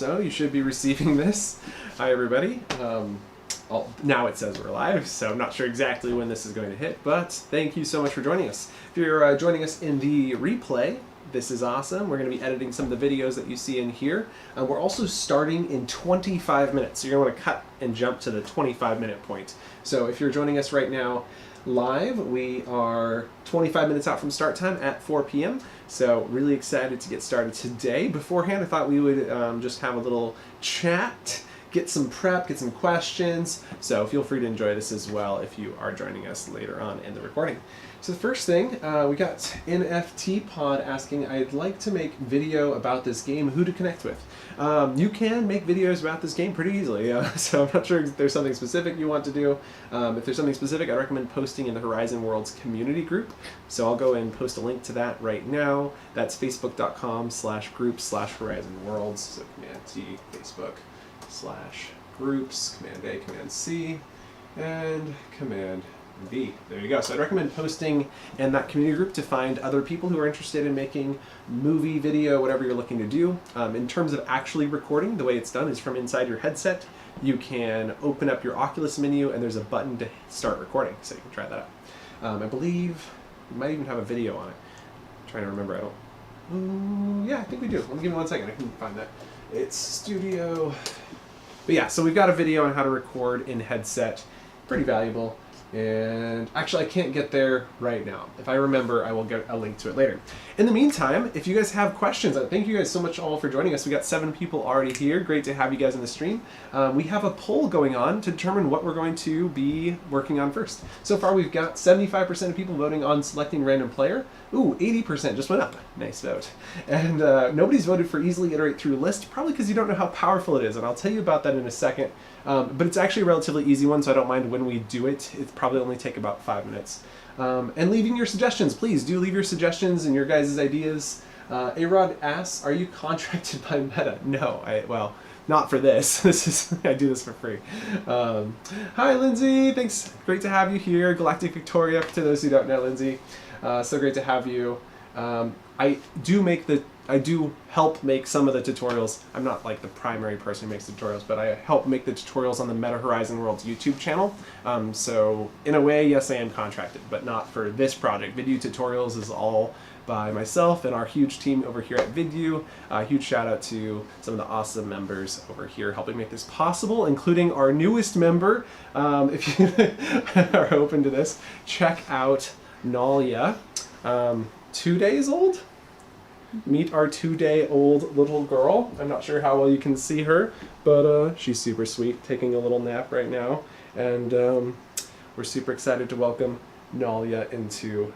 so, you should be receiving this. Hi, everybody. Now it says we're live, so I'm not sure exactly when this is going to hit, but thank you so much for joining us. If you're joining us in the replay, this is awesome. We're going to be editing some of the videos that you see in here. We're also starting in 25 minutes, so you're going to want to cut and jump to the 25-minute point. So if you're joining us right now live, we are 25 minutes out from start time at 4 p.m. So really excited to get started today. Beforehand, I thought we would just have a little chat, get some prep, get some questions. So feel free to enjoy this as well if you are joining us later on in the recording. So the first thing, we got NFT Pod asking, I'd like to make video about this game, who to connect with. You can make videos about this game pretty easily, so I'm not sure if there's something specific you want to do. If there's something specific, I recommend posting in the Horizon Worlds community group. So I'll go and post a link to that right now. That's facebook.com/group/Horizon Worlds. So Command T, Facebook/groups, Command A, Command C, and Command V. There you go. So I'd recommend posting in that community group to find other people who are interested in making movie, video, whatever you're looking to do. In terms of actually recording, the way it's done is from inside your headset. You can open up your Oculus menu and there's a button to start recording, so you can try that out. I believe we might even have a video on it. I'm trying to remember. Yeah, I think we do. Let me give me 1 second. I can find that. It's Studio. But yeah, so we've got a video on how to record in headset. Pretty valuable. And actually, I can't get there right now. If I remember, I will get a link to it later. In the meantime, if you guys have questions, thank you guys so much all for joining us. We got 7 people already here. Great to have you guys in the stream. We have a poll going on to determine what we're going to be working on first. So far, we've got 75% of people voting on selecting random player. Ooh, 80% just went up. Nice vote. And nobody's voted for easily iterate through list, probably because you don't know how powerful it is. And I'll tell you about that in a second. But it's actually a relatively easy one, so I don't mind when we do it. It's probably only take about 5 minutes. And leaving your suggestions. Please do leave your suggestions and your guys' ideas. A-Rod asks, are you contracted by Meta? No, well, not for this. I do this for free. Hi, Lindsay. Thanks. Great to have you here. Galactic Victoria, to those who don't know, Lindsay. So great to have you. I do help make some of the tutorials. I'm not like the primary person who makes tutorials, but I help make the tutorials on the Meta Horizon Worlds YouTube channel. So in a way, yes, I am contracted, but not for this project. Vidyuu tutorials is all by myself and our huge team over here at Vidyuu. Huge shout out to some of the awesome members over here helping make this possible, including our newest member. If you are open to this, check out Nalia. 2 days old? Meet our 2-day-old little girl. I'm not sure how well you can see her, but she's super sweet, taking a little nap right now. And we're super excited to welcome Nalia into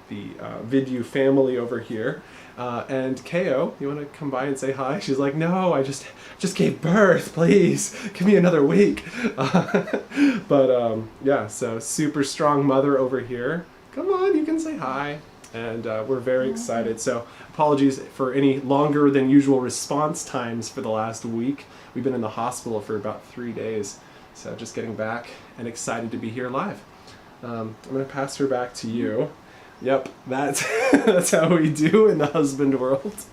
the Vidyuu family over here. And KO, you want to come by and say hi? She's like, no, I just gave birth, please, give me another week. But yeah, so super strong mother over here. Come on, you can say hi. And we're very excited. So apologies for any longer than usual response times for the last week. We've been in the hospital for about 3 days. So just getting back and excited to be here live. I'm going to pass her back to you. Yep, that's how we do in the husband world /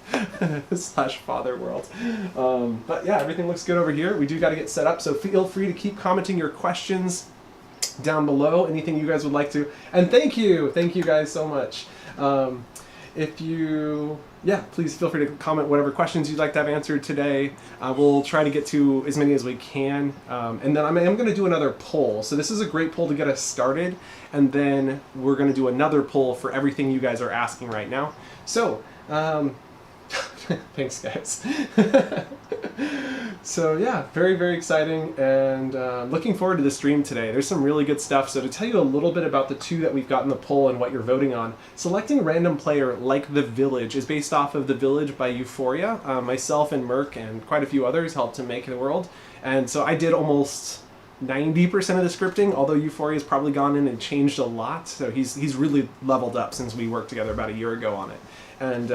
father world. But yeah, everything looks good over here. We do got to get set up, so feel free to keep commenting your questions down below, anything you guys would like to. And thank you guys so much. Please feel free to comment whatever questions you'd like to have answered today. We'll try to get to as many as we can. And then I'm going to do another poll. So this is a great poll to get us started. And then we're going to do another poll for everything you guys are asking right now. So, thanks guys. So yeah, very, very exciting, and looking forward to the stream today. There's some really good stuff. So to tell you a little bit about the 2 that we've got in the poll and what you're voting on, selecting random player like The Village is based off of The Village by Euphoria. Myself and Merc and quite a few others helped to make the world. And so I did almost 90% of the scripting, although Euphoria's probably gone in and changed a lot. So he's really leveled up since we worked together about a year ago on it. And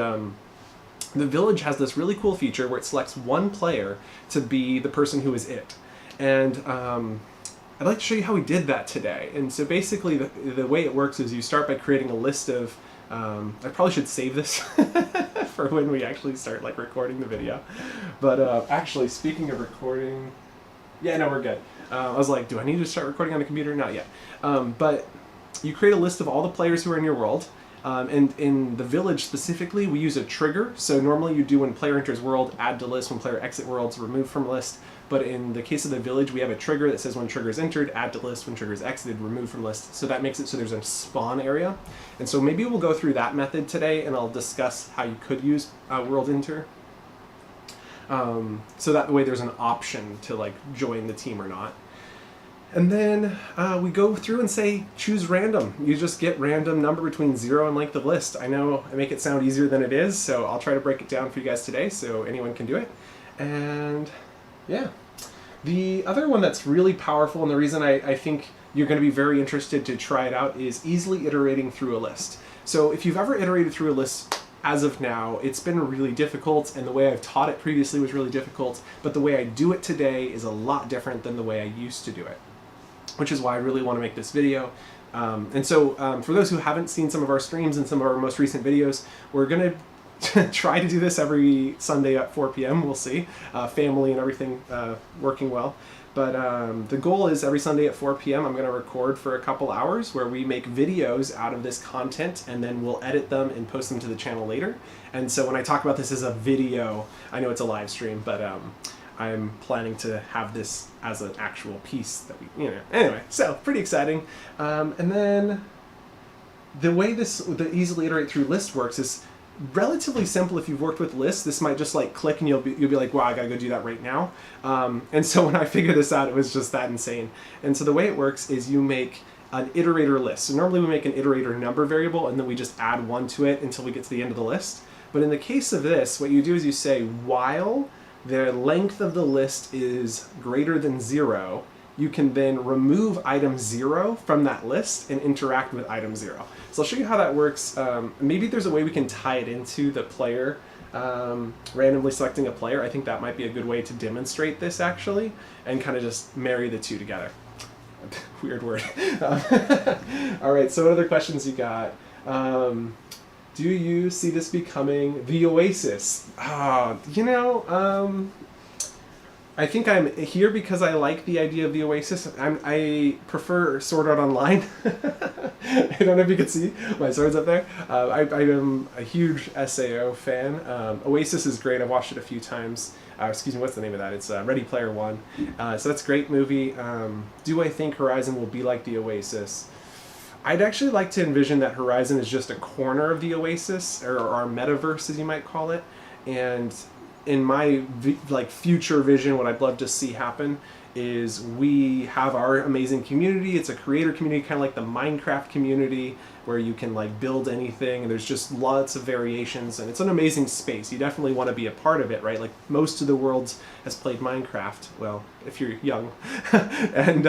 The Village has this really cool feature where it selects one player to be the person who is it. And I'd like to show you how we did that today. And so basically the way it works is you start by creating a list of, I probably should save this for when we actually start like recording the video. But actually, speaking of recording, yeah, no, we're good. I was like, do I need to start recording on the computer? Not yet. But you create a list of all the players who are in your world. And in the village specifically, we use a trigger. So normally you do when player enters world, add to list, when player exit worlds, remove from list. But in the case of the village, we have a trigger that says when trigger is entered, add to list, when trigger is exited, remove from list. So that makes it so there's a spawn area. And so maybe we'll go through that method today, and I'll discuss how you could use world enter. So that way there's an option to like join the team or not. And then we go through and say, choose random. You just get random number between 0 and length of list. I know I make it sound easier than it is, so I'll try to break it down for you guys today so anyone can do it. And yeah. The other one that's really powerful, and the reason I think you're going to be very interested to try it out, is easily iterating through a list. So if you've ever iterated through a list as of now, it's been really difficult, and the way I've taught it previously was really difficult, but the way I do it today is a lot different than the way I used to do it, which is why I really want to make this video. And so for those who haven't seen some of our streams and some of our most recent videos, we're going to try to do this every Sunday at 4 p.m. We'll see. Family and everything working well. But the goal is every Sunday at 4 p.m. I'm going to record for a couple hours where we make videos out of this content, and then we'll edit them and post them to the channel later. And so when I talk about this as a video, I know it's a live stream, but I'm planning to have this as an actual piece that we, anyway, so pretty exciting. And then the way the easily iterate through list works is relatively simple. If you've worked with lists, this might just like click and you'll be like, wow, I gotta go do that right now. And so when I figured this out, it was just that insane. And so the way it works is you make an iterator list. So normally we make an iterator number variable and then we just add 1 to it until we get to the end of the list. But in the case of this, what you do is you say while the length of the list is greater than 0, you can then remove item 0 from that list and interact with item 0. So I'll show you how that works. Maybe there's a way we can tie it into the player, randomly selecting a player. I think that might be a good way to demonstrate this actually, and kind of just marry the two together. Weird word. All right, so what other questions you got? Do you see this becoming the Oasis? I think I'm here because I like the idea of the Oasis. I prefer Sword Art Online. I don't know if you can see my swords up there. I am a huge SAO fan. Oasis is great. I've watched it a few times. Excuse me, what's the name of that? It's Ready Player One. So that's a great movie. Do I think Horizon will be like the Oasis? I'd actually like to envision that Horizon is just a corner of the Oasis, or our metaverse, as you might call it. And in my future vision, what I'd love to see happen is we have our amazing community. It's a creator community, kind of like the Minecraft community, where you can like build anything, and there's just lots of variations, and it's an amazing space. You definitely want to be a part of it, right? Like most of the world has played Minecraft, well, if you're young. And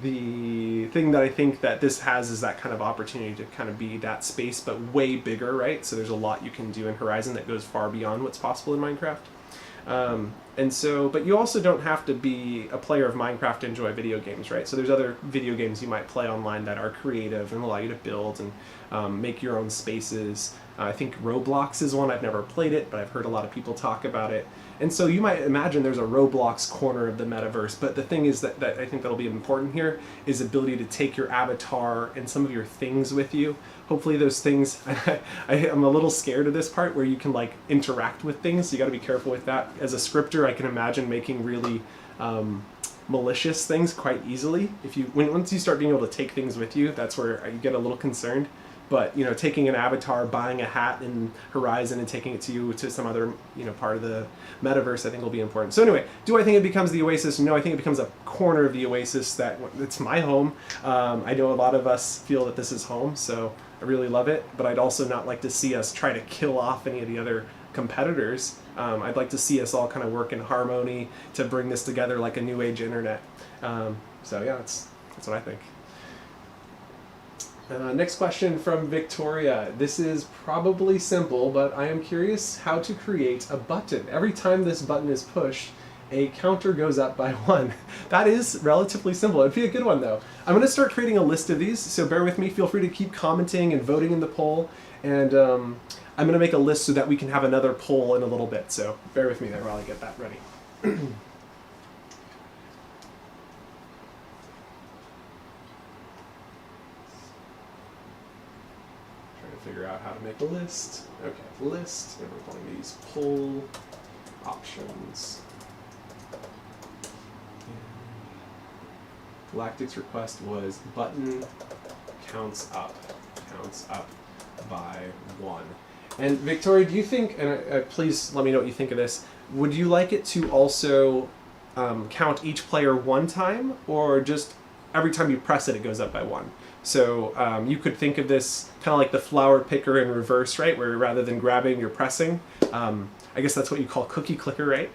the thing that I think that this has is that kind of opportunity to kind of be that space, but way bigger, right? So there's a lot you can do in Horizon that goes far beyond what's possible in Minecraft. And so, but you also don't have to be a player of Minecraft to enjoy video games, right? So there's other video games you might play online that are creative and allow you to build and make your own spaces. I think Roblox is one. I've never played it, but I've heard a lot of people talk about it. And so you might imagine there's a Roblox corner of the metaverse, but the thing is that I think that'll be important here is the ability to take your avatar and some of your things with you. Hopefully those things, I'm a little scared of this part where you can like interact with things, so you got to be careful with that. As a scripter, I can imagine making really malicious things quite easily. Once you start being able to take things with you, that's where you get a little concerned. But taking an avatar, buying a hat in Horizon, and taking it to some other part of the metaverse, I think will be important. So anyway, do I think it becomes the Oasis? No, I think it becomes a corner of the Oasis that it's my home. I know a lot of us feel that this is home, so I really love it. But I'd also not like to see us try to kill off any of the other competitors. I'd like to see us all kind of work in harmony to bring this together like a new age internet. So yeah, that's what I think. Next question from Victoria. This is probably simple, but I am curious how to create a button. Every time this button is pushed, a counter goes up by 1. That is relatively simple. It'd be a good one though. I'm going to start creating a list of these, so bear with me. Feel free to keep commenting and voting in the poll. And I'm going to make a list so that we can have another poll in a little bit. So bear with me there while I get that ready. Trying to figure out how to make a list. Okay, list, and we're calling these poll options. Galactic's request was button counts up by 1. And Victoria, do you think, and please let me know what you think of this, would you like it to also count each player one time, or just every time you press it, it goes up by 1? So you could think of this kind of like the flower picker in reverse, right? Where rather than grabbing, you're pressing. I guess that's what you call cookie clicker, right?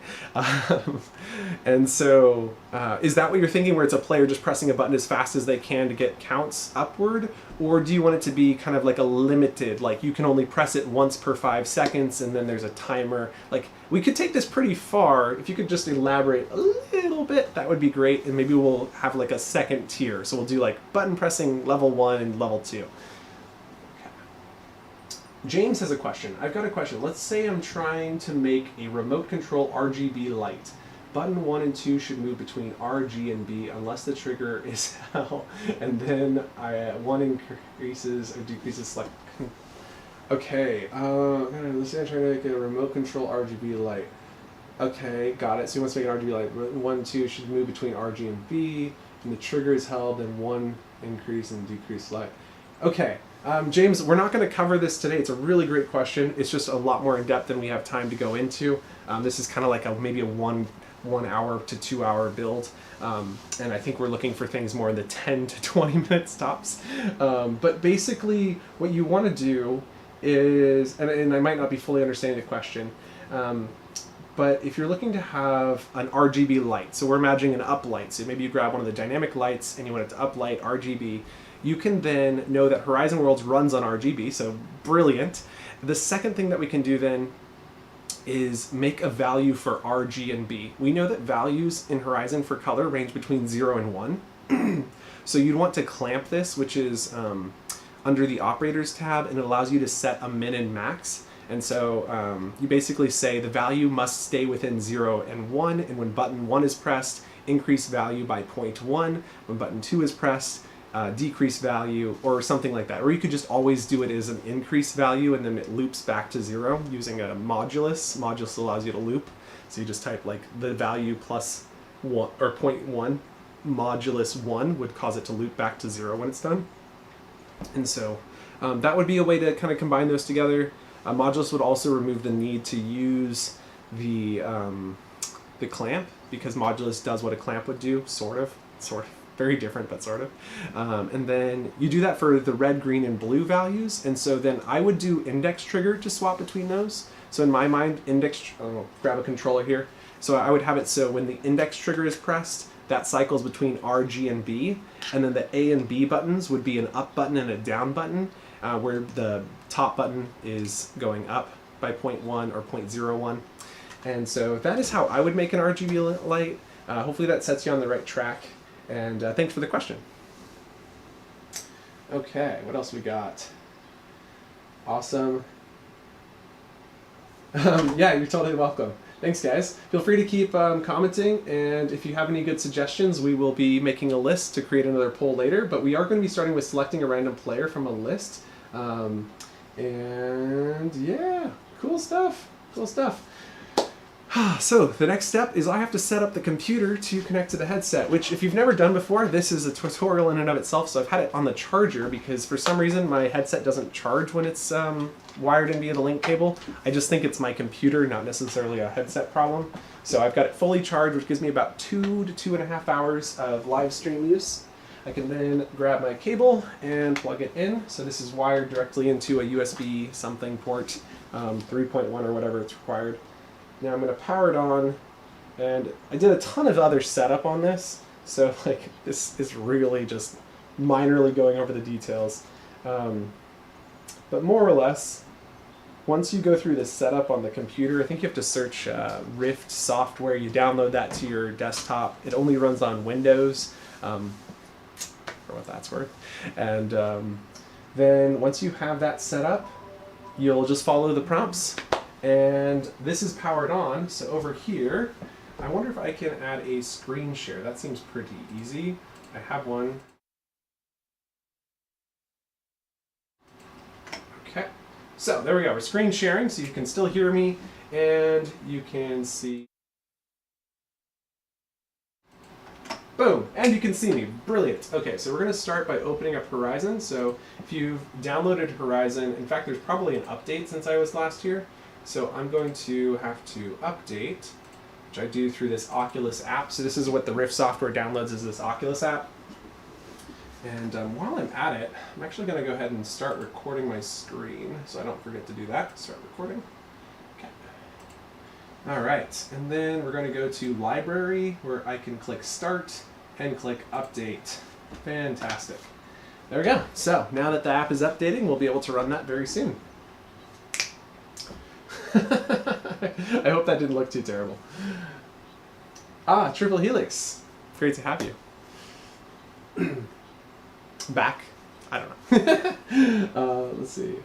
And so is that what you're thinking, where it's a player just pressing a button as fast as they can to get counts upward? Or do you want it to be kind of like a limited, like you can only press it once per 5 seconds and then there's a timer? Like, we could take this pretty far. If you could just elaborate a little bit, that would be great. And maybe we'll have like a second tier. So we'll do like button pressing level 1 and level 2. James has a question. I've got a question. Let's say I'm trying to make a remote control RGB light. Button 1 and 2 should move between R, G, and B unless the trigger is L, and then 1 increases or decreases select. Okay, let's say I'm trying to make a remote control RGB light. Okay, got it. So he wants to make an RGB light. 1 and 2 should move between R, G, and B, and the trigger is held, and 1 increase and decrease light. Okay. James, we're not going to cover this today. It's a really great question. It's just a lot more in depth than we have time to go into. This is kind of like maybe a one hour to 2 hour build. And I think we're looking for things more in the 10 to 20 minute stops. But basically what you want to do is, and I might not be fully understanding the question, but if you're looking to have an RGB light, so we're imagining an up light, so maybe you grab one of the dynamic lights and you want it to uplight RGB, you can then know that Horizon Worlds runs on RGB, so brilliant. The second thing that we can do then is make a value for R, G, and B. We know that values in Horizon for color range between 0 and 1. So you'd want to clamp this, which is under the Operators tab, and it allows you to set a min and max. And so you basically say the value must stay within 0 and 1, and when button 1 is pressed, increase value by 0.1. When button 2 is pressed, decrease value, or something like that. Or you could just always do it as an increase value and then it loops back to 0 using a modulus. Modulus allows you to loop. So you just type like the value plus 1 or 0.1 modulus 1 would cause it to loop back to 0 when it's done. And so that would be a way to kind of combine those together. Modulus would also remove the need to use the clamp, because modulus does what a clamp would do, sort of. Very different, but sort of. And then you do that for the red, green, and blue values. And so then I would do index trigger to swap between those. So in my mind, grab a controller here. So I would have it so when the index trigger is pressed, that cycles between R, G, and B. And then the A and B buttons would be an up button and a down button, where the top button is going up by 0.1 or 0.01. And so that is how I would make an RGB light. Hopefully that sets you on the right track. And thanks for the question. Okay, what else we got? Awesome. Yeah, you're totally welcome. Thanks, guys. Feel free to keep commenting, and if you have any good suggestions, we will be making a list to create another poll later, but we are going to be starting with selecting a random player from a list. And yeah, cool stuff. Cool stuff. So the next step is I have to set up the computer to connect to the headset, which if you've never done before, this is a tutorial in and of itself. So I've had it on the charger because for some reason my headset doesn't charge when it's wired in via the link cable. I just think it's my computer, not necessarily a headset problem. So I've got it fully charged, which gives me about 2 to 2.5 hours of live stream use. I can then grab my cable and plug it in. So this is wired directly into a USB something port, 3.1 or whatever it's required. Now I'm going to power it on, and I did a ton of other setup on this, so like this is really just minorly going over the details. But more or less, once you go through the setup on the computer, I think you have to search Rift software. You download that to your desktop. It only runs on Windows, for what that's worth. And then once you have that set up, you'll just follow the prompts. And this is powered on, so over here, I wonder if I can add a screen share. That seems pretty easy. I have one. Okay, so there we go. We're screen sharing, so you can still hear me, and you can see. Boom, and you can see me. Brilliant. Okay, so we're going to start by opening up Horizon. So if you've downloaded Horizon, in fact, there's probably an update since I was last here. So I'm going to have to update, which I do through this Oculus app. So this is what the Rift software downloads, is this Oculus app. And while I'm at it, I'm actually going to go ahead and start recording my screen, so I don't forget to do that. Start recording. Okay. All right, and then we're going to go to Library, where I can click Start and click Update. Fantastic. There we go. So now that the app is updating, we'll be able to run that very soon. I hope that didn't look too terrible. Ah, Triple Helix. Great to have you. Back? I don't know. Let's see.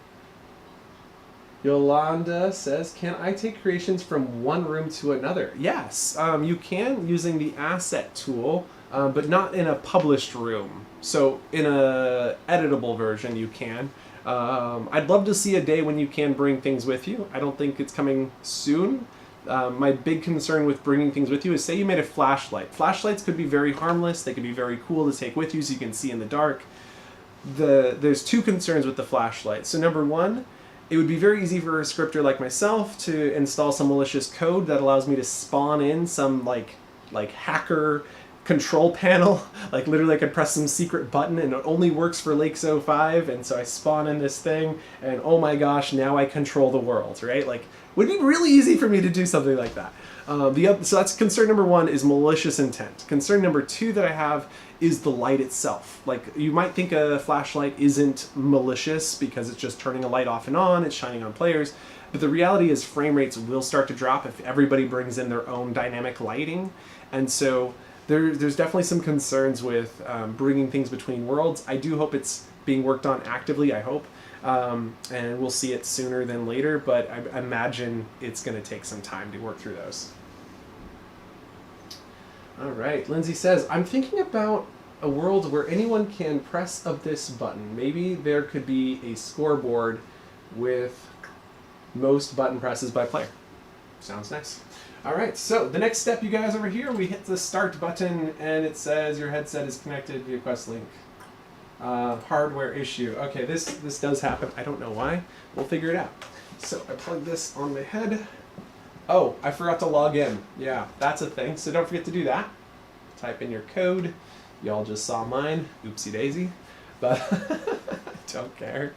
Yolanda says, can I take creations from one room to another? Yes, you can using the asset tool, but not in a published room. So in a editable version, you can. I'd love to see a day when you can bring things with you. I don't think it's coming soon. My big concern with bringing things with you is, say you made a flashlight. Flashlights could be very harmless. They could be very cool to take with you so you can see in the dark. There's two concerns with the flashlight. So number one, it would be very easy for a scripter like myself to install some malicious code that allows me to spawn in some like hacker control panel. Like literally I could press some secret button and it only works for Lakes 05, and so I spawn in this thing and oh my gosh, now I control the world, right? Like, would be really easy for me to do something like that. So that's concern number one, is malicious intent. Concern number two that I have is the light itself. Like, you might think a flashlight isn't malicious because it's just turning a light off and on, it's shining on players, but the reality is frame rates will start to drop if everybody brings in their own dynamic lighting. And so there's definitely some concerns with bringing things between worlds. I do hope it's being worked on actively, I hope. And we'll see it sooner than later, but I imagine it's going to take some time to work through those. All right, Lindsay says, I'm thinking about a world where anyone can press of this button. Maybe there could be a scoreboard with most button presses by player. Sounds nice. All right, so the next step, you guys, over here, we hit the start button and it says your headset is connected via Quest Link. Hardware issue. Okay, this does happen. I don't know why. We'll figure it out. So I plug this on my head. Oh, I forgot to log in. Yeah, that's a thing. So don't forget to do that. Type in your code. Y'all just saw mine. Oopsie daisy. But I don't care.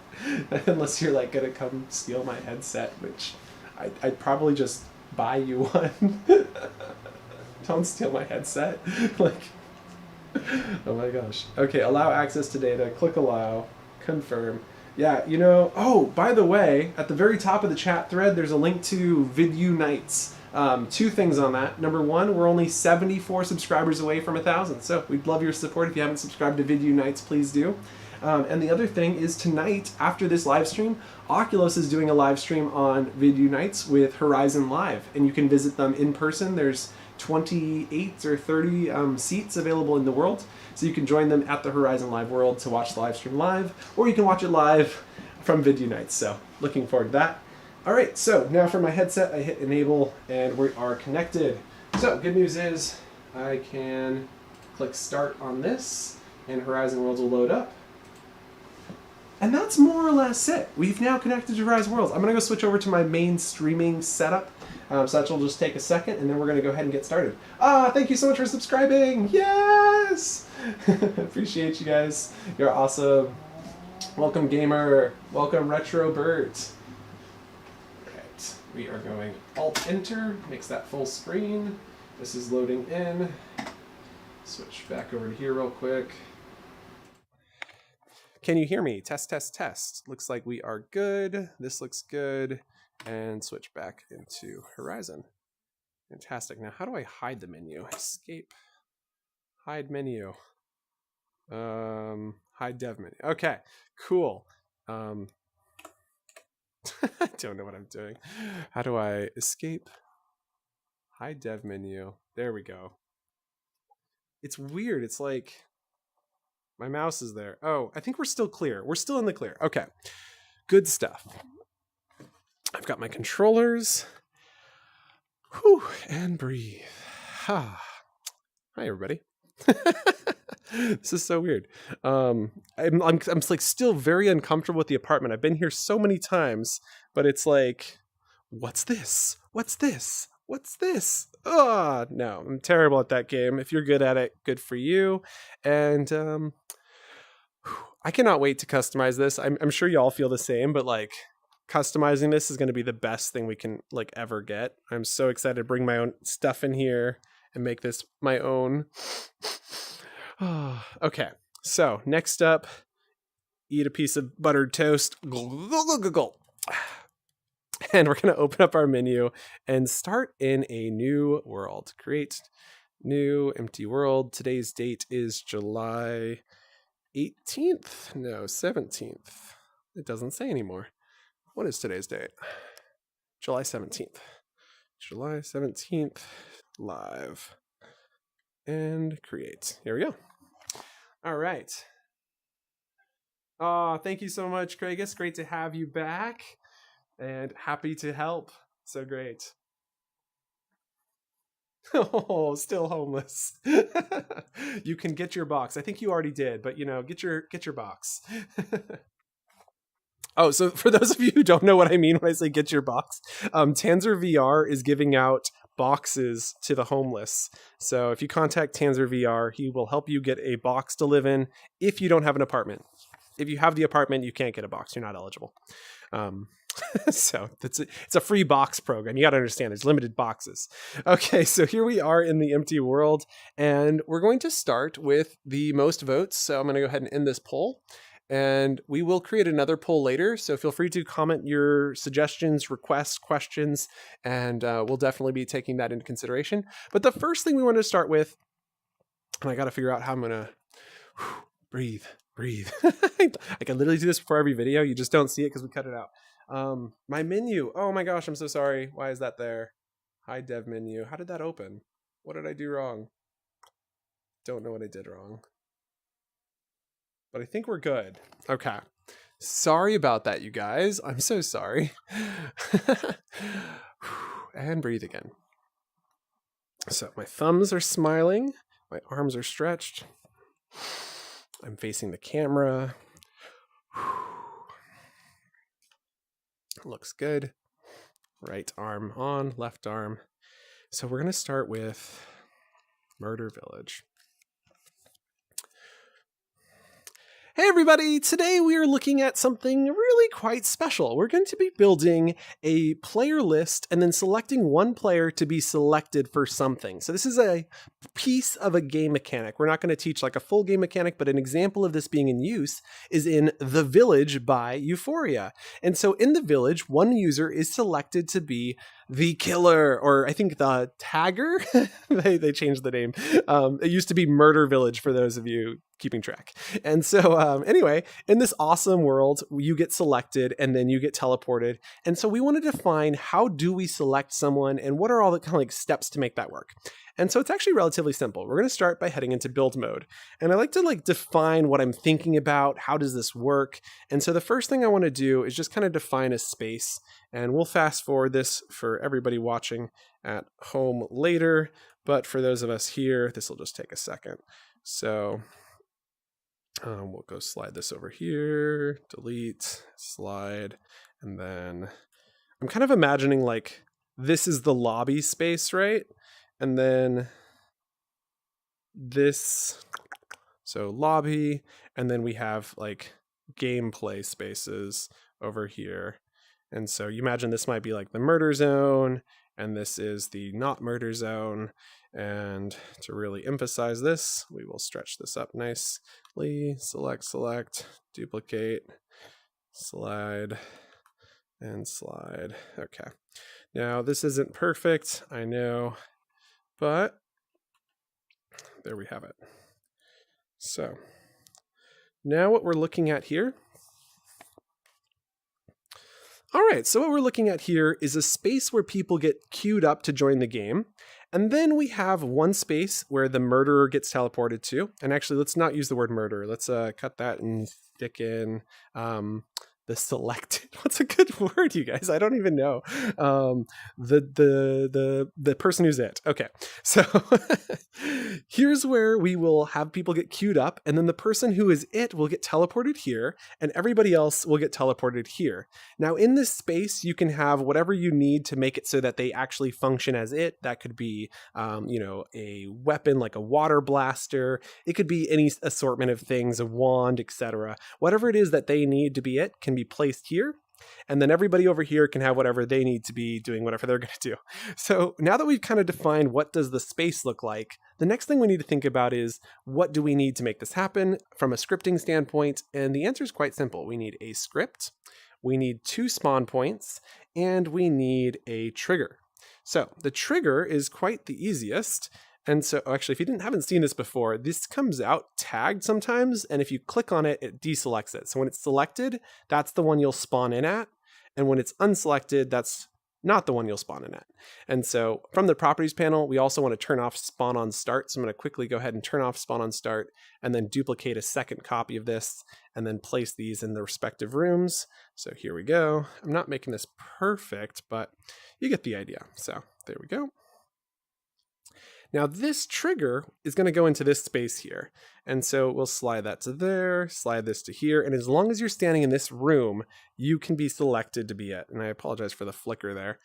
Unless you're like gonna come steal my headset, which I'd probably just buy you one. Don't steal my headset. Like, oh my gosh. Okay, allow access to data. Click allow. Confirm. Yeah, you know, oh, by the way, at the very top of the chat thread, there's a link to Vidyuu Nights. Two things on that. Number one, we're only 74 subscribers away from 1,000. So we'd love your support. If you haven't subscribed to Vidyuu Nights, please do. And the other thing is, tonight, after this live stream, Oculus is doing a live stream on Vidyuu Nights with Horizon Live. And you can visit them in person. There's 28 or 30 seats available in the world. So you can join them at the Horizon Live World to watch the live stream live, or you can watch it live from Vidyuu Nights. So looking forward to that. All right, so now for my headset, I hit enable and we are connected. So good news is I can click start on this and Horizon Worlds will load up. And that's more or less it. We've now connected to Horizon Worlds. I'm gonna go switch over to my main streaming setup. So that will just take a second, and then we're going to go ahead and get started. Thank you so much for subscribing. Yes! Appreciate you guys. You're awesome. Welcome, Gamer. Welcome, Retro Bert. Right. We are going Alt-Enter. Makes that full screen. This is loading in. Switch back over to here real quick. Can you hear me? Test, test, test. Looks like we are good. This looks good. And switch back into Horizon. Fantastic. Now, how do I hide the menu? Escape. Hide menu. Hide dev menu. Okay, cool. I don't know what I'm doing. How do I escape? Hide dev menu. There we go. It's weird. It's like my mouse is there. Oh, I think we're still clear. We're still in the clear. Okay. Good stuff. I've got my controllers. Whew, and breathe. Hi, everybody. This is so weird. I'm like still very uncomfortable with the apartment. I've been here so many times, but it's like, what's this? What's this? What's this? Oh, no, I'm terrible at that game. If you're good at it, good for you. And I cannot wait to customize this. I'm sure y'all feel the same, but like customizing this is going to be the best thing we can like ever get. I'm so excited to bring my own stuff in here and make this my own. Okay, so next up, eat a piece of buttered toast. And we're going to open up our menu and start in a new world. Create new empty world. Today's date is July 18th. No, 17th. It doesn't say anymore. What is today's date? July 17th. July 17th. Live. And create. Here we go. All right. Oh, thank you so much, Craigus. Great to have you back. And happy to help. So great. Oh, still homeless. You can get your box. I think you already did, but you know, get your box. Oh, so for those of you who don't know what I mean when I say get your box, Tanzer VR is giving out boxes to the homeless. So if you contact Tanzer VR, he will help you get a box to live in if you don't have an apartment. If you have the apartment, you can't get a box. You're not eligible. So it's a free box program. You got to understand there's limited boxes. Okay, so here we are in the empty world, and we're going to start with the most votes. So I'm going to go ahead and end this poll, and we will create another poll later. So feel free to comment your suggestions, requests, questions, and we'll definitely be taking that into consideration. But the first thing we want to start with, and I got to figure out how I'm going to breathe. I can literally do this before every video. You just don't see it because we cut it out. My menu. Oh my gosh, I'm so sorry. Why is that there? Hide dev menu. How did that open? What did I do wrong? Don't know what I did wrong. But I think we're good. Okay. Sorry about that, you guys. I'm so sorry. And breathe again. So my thumbs are smiling. My arms are stretched. I'm facing the camera. Looks good. Right arm on, left arm. So we're going to start with Murder Village. Hey everybody, today we are looking at something really quite special. We're going to be building a player list and then selecting one player to be selected for something. So this is a piece of a game mechanic. We're not going to teach like a full game mechanic, but an example of this being in use is in The Village by Euphoria. And so in The Village, one user is selected to be the killer, or I think the tagger. they changed the name. It used to be Murder Village for those of you keeping track. And so anyway, in this awesome world, you get selected and then you get teleported. And so we want to define how do we select someone and what are all the kind of like steps to make that work. And so it's actually relatively simple. We're going to start by heading into build mode. And I like to like define what I'm thinking about. How does this work? And so the first thing I want to do is just kind of define a space. And we'll fast forward this for everybody watching at home later. But for those of us here, this will just take a second. So we'll go slide this over here, delete, slide, and then I'm kind of imagining like this is the lobby space, right? And then this, so lobby, and then we have like gameplay spaces over here. And so you imagine this might be like the murder zone, and this is the not murder zone. And to really emphasize this, we will stretch this up nicely. Select, duplicate, slide, and slide. Okay. Now this isn't perfect, I know, but there we have it. So now what we're looking at here All right, so what we're looking at here is a space where people get queued up to join the game. And then we have one space where the murderer gets teleported to. And actually, let's not use the word murderer. Let's cut that and stick in the selected. What's a good word, you guys? I don't even know. The person who's it. Okay, so here's where we will have people get queued up, and then the person who is it will get teleported here, and everybody else will get teleported here. Now, in this space, you can have whatever you need to make it so that they actually function as it. That could be, a weapon like a water blaster. It could be any assortment of things, a wand, etc. Whatever it is that they need to be it can be placed here. And then everybody over here can have whatever they need to be doing, whatever they're going to do. So now that we've kind of defined what does the space look like, the next thing we need to think about is what do we need to make this happen from a scripting standpoint? And the answer is quite simple. We need a script, we need 2 spawn points, and we need a trigger. So the trigger is quite the easiest. And so actually, if you haven't seen this before, this comes out tagged sometimes. And if you click on it, it deselects it. So when it's selected, that's the one you'll spawn in at. And when it's unselected, that's not the one you'll spawn in at. And so from the properties panel, we also want to turn off spawn on start. So I'm going to quickly go ahead and turn off spawn on start and then duplicate a second copy of this and then place these in the respective rooms. So here we go. I'm not making this perfect, but you get the idea. So there we go. Now this trigger is going to go into this space here. And so we'll slide that to there, slide this to here. And as long as you're standing in this room, you can be selected to be it. And I apologize for the flicker there.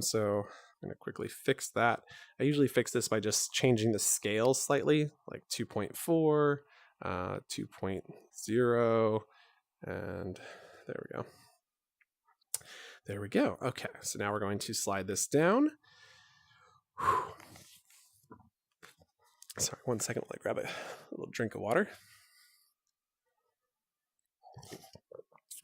So I'm going to quickly fix that. I usually fix this by just changing the scale slightly, like 2.4, 2.0, and there we go. There we go. Okay, so now we're going to slide this down. Whew. Sorry, 1 second while I grab a little drink of water.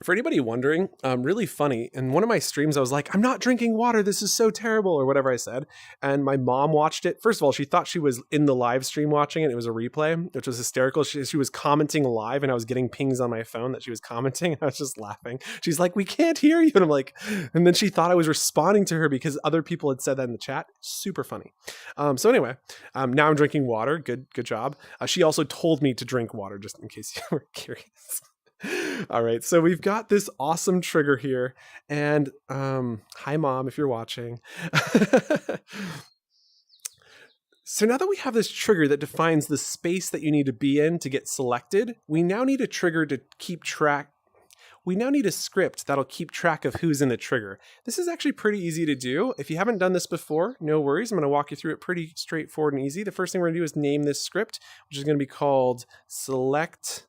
For anybody wondering, really funny, in one of my streams I was like, I'm not drinking water, this is so terrible, or whatever I said. And my mom watched it. First of all, she thought she was in the live stream watching it. It was a replay, which was hysterical. She was commenting live and I was getting pings on my phone that she was commenting. I was just laughing. She's like, we can't hear you. And I'm like, and then she thought I was responding to her because other people had said that in the chat. Super funny. So anyway, now I'm drinking water. Good job. She also told me to drink water just in case you were curious. All right, so we've got this awesome trigger here, and hi mom if you're watching. So now that we have this trigger that defines the space that you need to be in to get selected, we now need a trigger to keep track. We now need a script that'll keep track of who's in the trigger. This is actually pretty easy to do. If you haven't done this before, no worries. I'm going to walk you through it pretty straightforward and easy. The first thing we're going to do is name this script, which is going to be called select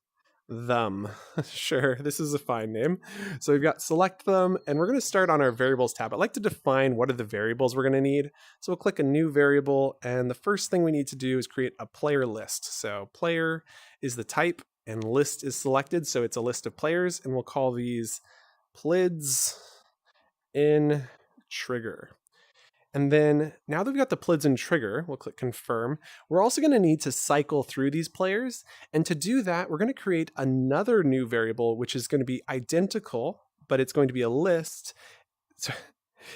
them. Sure, this is a fine name. So we've got select them, and we're going to start on our variables tab. I'd like to define what are the variables we're going to need. So we'll click a new variable, and the first thing we need to do is create a player list. So player is the type, and list is selected, so it's a list of players, and we'll call these plids in trigger. And then now that we've got the plids and trigger, we'll click confirm. We're also going to need to cycle through these players. And to do that, we're going to create another new variable, which is going to be identical, but it's going to be a list. So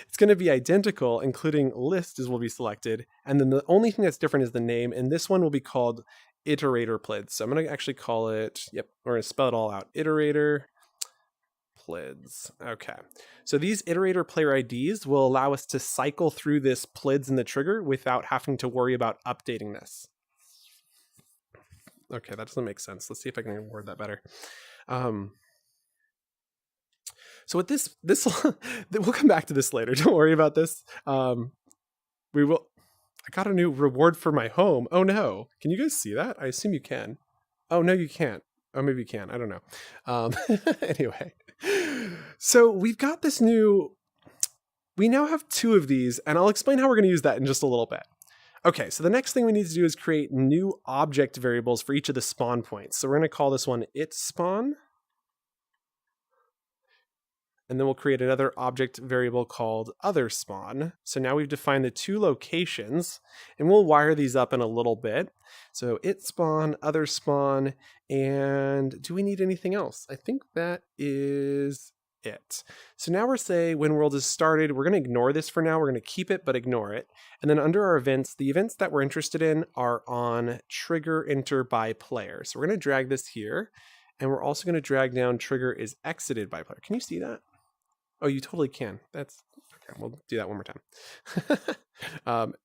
it's going to be identical, including list will be selected. And then the only thing that's different is the name. And this one will be called iterator plids. So I'm going to actually call it, we're going to spell it all out. Iterator plids. Okay. So these iterator player IDs will allow us to cycle through this plids in the trigger without having to worry about updating this. Okay, that doesn't make sense. Let's see if I can word that better. So with this we'll come back to this later. Don't worry about this. We will. I got a new reward for my home. Oh no. Can you guys see that? I assume you can. Oh no, you can't. Oh, maybe you can. I don't know. Anyway. So we've got this we now have 2 of these, and I'll explain how we're going to use that in just a little bit. Okay, so the next thing we need to do is create new object variables for each of the spawn points. So we're going to call this one itSpawn. And then we'll create another object variable called otherSpawn. So now we've defined the 2 locations, and we'll wire these up in a little bit. So itSpawn, otherSpawn, and do we need anything else? I think that is it. So now we're saying when world is started, we're going to ignore this for now. We're going to keep it, but ignore it. And then under our events, the events that we're interested in are on trigger enter by player. So we're going to drag this here. And we're also going to drag down trigger is exited by player. Can you see that? Oh, you totally can. That's okay. We'll do that one more time.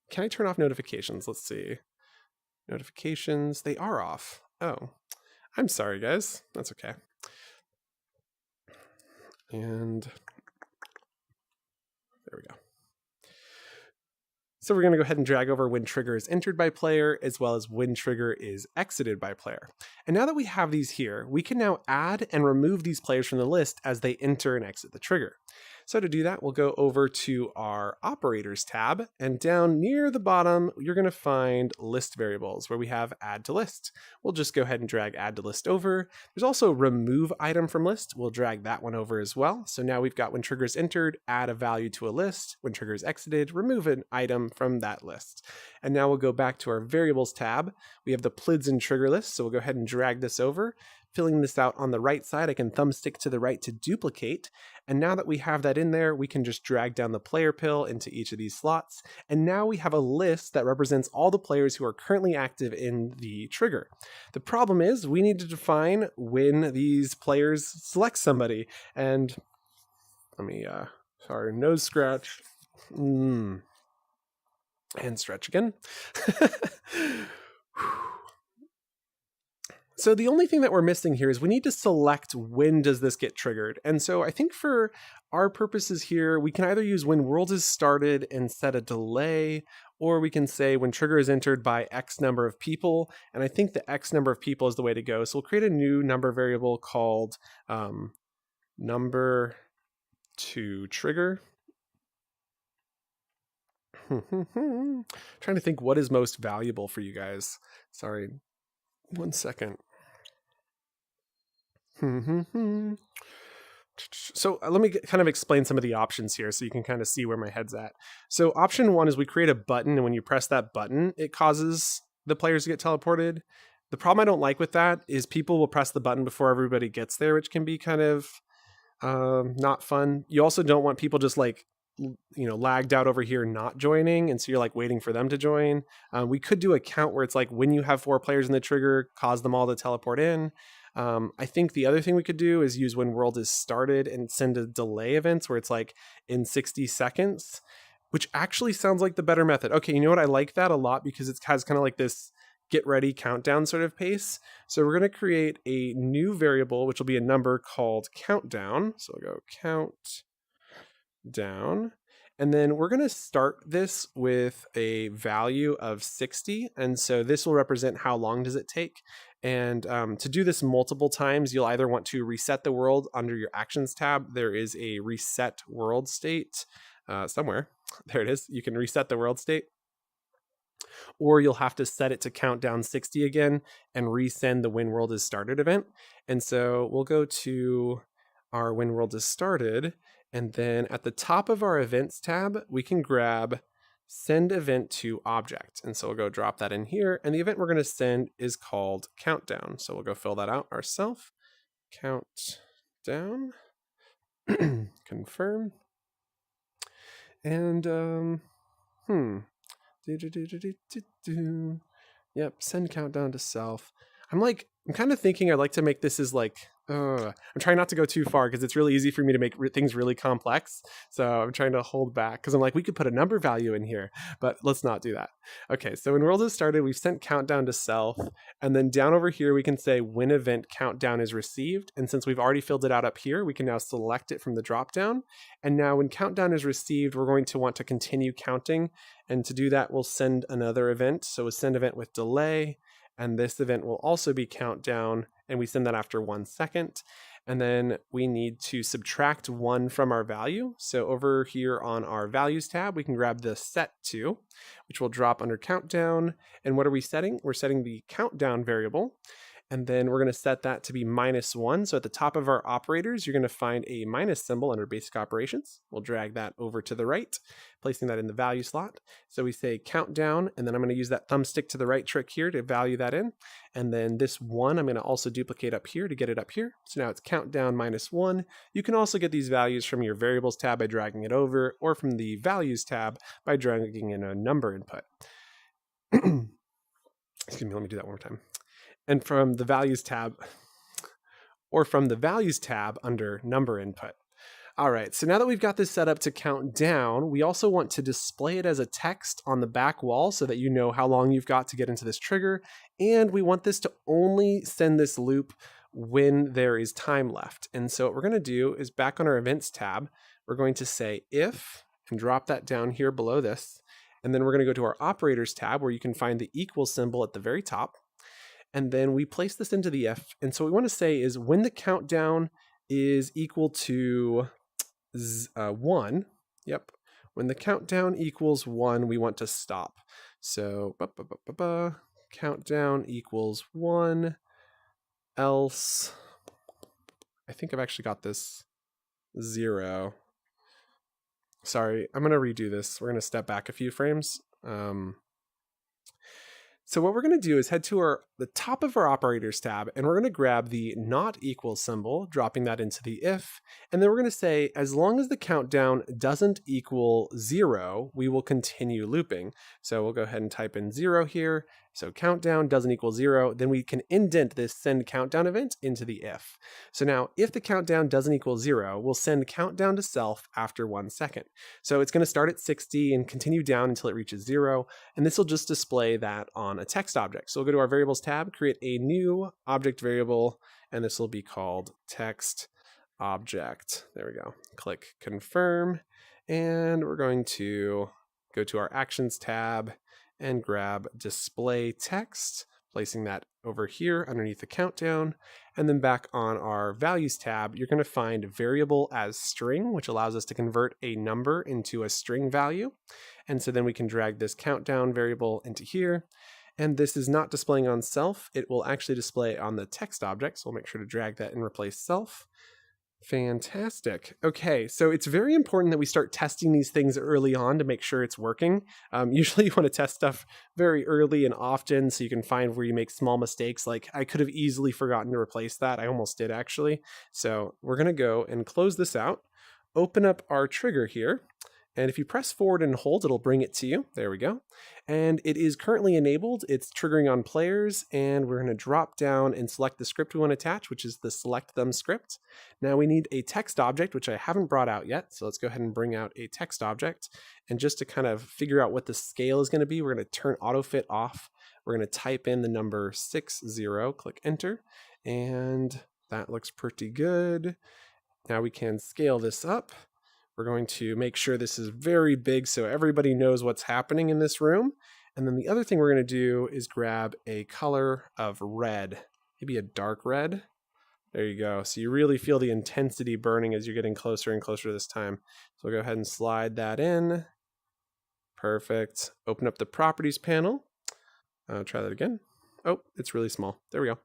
Can I turn off notifications? Let's see. Notifications, they are off. Oh, I'm sorry, guys. That's okay. And there we go. So we're going to go ahead and drag over when trigger is entered by player as well as when trigger is exited by player. And now that we have these here, we can now add and remove these players from the list as they enter and exit the trigger. So to do that, we'll go over to our operators tab, and down near the bottom, you're going to find list variables where we have add to list. We'll just go ahead and drag add to list over. There's also remove item from list. We'll drag that one over as well. So now we've got when trigger is entered, add a value to a list. When trigger is exited, remove an item from that list. And now we'll go back to our variables tab. We have the plids and trigger list. So we'll go ahead and drag this over. Filling this out on the right side, I can thumbstick to the right to duplicate. And now that we have that in there, we can just drag down the player pill into each of these slots. And now we have a list that represents all the players who are currently active in the trigger. The problem is we need to define when these players select somebody. And let me, sorry, nose scratch. And stretch again. So the only thing that we're missing here is we need to select when does this get triggered. And so I think for our purposes here, we can either use when world is started and set a delay, or we can say when trigger is entered by X number of people. And I think the X number of people is the way to go. So we'll create a new number variable called number to trigger. Trying to think what is most valuable for you guys. Sorry, 1 second. So let me kind of explain some of the options here so you can kind of see where my head's at. So option 1 is we create a button, and when you press that button, it causes the players to get teleported. The problem I don't like with that is people will press the button before everybody gets there, which can be kind of not fun. You also don't want people just like, lagged out over here not joining, and so you're like waiting for them to join. We could do a count where it's like when you have 4 players in the trigger, cause them all to teleport in. I think the other thing we could do is use when world is started and send a delay events where it's like in 60 seconds, which actually sounds like the better method. Okay, you know what? I like that a lot because it has kind of like this get ready countdown sort of pace. So we're going to create a new variable, which will be a number called countdown. So we'll go countdown. And then we're going to start this with a value of 60. And so this will represent how long does it take. And to do this multiple times, you'll either want to reset the world under your actions tab. There is a reset world state somewhere. There it is. You can reset the world state. Or you'll have to set it to count down 60 again and resend the when world is started event. And so we'll go to our when world is started. And then at the top of our events tab, we can grab send event to object. And so we'll go drop that in here. And the event we're going to send is called countdown. So we'll go fill that out ourselves. Countdown. Confirm. And, Yep, send countdown to self. I'm kind of thinking I'd like to make this as like, I'm trying not to go too far because it's really easy for me to make things really complex. So I'm trying to hold back because I'm like, we could put a number value in here, but let's not do that. Okay, so when world has started, we've sent countdown to self. And then down over here, we can say when event countdown is received. And since we've already filled it out up here, we can now select it from the dropdown. And now when countdown is received, we're going to want to continue counting. And to do that, we'll send another event. So we'll send event with delay. And this event will also be countdown, and we send that after 1 second. And then we need to subtract 1 from our value. So over here on our values tab, we can grab the set to, which will drop under countdown. And what are we setting? We're setting the countdown variable. And then we're going to set that to be -1. So at the top of our operators, you're going to find a minus symbol under basic operations. We'll drag that over to the right, placing that in the value slot. So we say countdown, and then I'm going to use that thumbstick to the right trick here to value that in. And then this 1, I'm going to also duplicate up here to get it up here. So now it's countdown -1. You can also get these values from your variables tab by dragging it over, or from the values tab by dragging in a number input. Excuse me, let me do that one more time. And from the values tab, or from the values tab under number input. All right, so now that we've got this set up to count down, we also want to display it as a text on the back wall so that you know how long you've got to get into this trigger. And we want this to only send this loop when there is time left. And so what we're going to do is back on our events tab, we're going to say if, and drop that down here below this. And then we're going to go to our operators tab where you can find the equal symbol at the very top. And then we place this into the if. And so what we want to say is when the countdown is equal to 1, yep, when the countdown equals 1, we want to stop. So countdown equals 1, else, I think I've actually got this 0. Sorry, I'm going to redo this. We're going to step back a few frames. So what we're going to do is head to the top of our operators tab, and we're going to grab the not equal symbol, dropping that into the if, and then we're going to say, as long as the countdown doesn't equal 0, we will continue looping. So we'll go ahead and type in 0 here. So countdown doesn't equal 0, then we can indent this send countdown event into the if. So now if the countdown doesn't equal 0, we'll send countdown to self after 1 second. So it's going to start at 60 and continue down until it reaches 0. And this will just display that on a text object. So we'll go to our variables tab, create a new object variable, and this will be called text object. There we go. Click confirm. And we're going to go to our actions tab and grab display text, placing that over here underneath the countdown. And then back on our values tab, you're going to find variable as string, which allows us to convert a number into a string value. And so then we can drag this countdown variable into here. And this is not displaying on self. It will actually display on the text object. So we'll make sure to drag that and replace self. Fantastic. Okay, so it's very important that we start testing these things early on to make sure it's working. Usually you want to test stuff very early and often so you can find where you make small mistakes. Like I could have easily forgotten to replace that. I almost did actually. So we're going to go and close this out, open up our trigger here. And if you press forward and hold, it'll bring it to you. There we go. And it is currently enabled. It's triggering on players. And we're going to drop down and select the script we want to attach, which is the select them script. Now we need a text object, which I haven't brought out yet. So let's go ahead and bring out a text object. And just to kind of figure out what the scale is going to be, we're going to turn autofit off. We're going to type in the number 60, click enter. And that looks pretty good. Now we can scale this up. We're going to make sure this is very big so everybody knows what's happening in this room. And then the other thing we're going to do is grab a color of red, maybe a dark red. There you go. So you really feel the intensity burning as you're getting closer and closer to this time. So we'll go ahead and slide that in. Perfect. Open up the properties panel. Try that again. Oh, it's really small. There we go.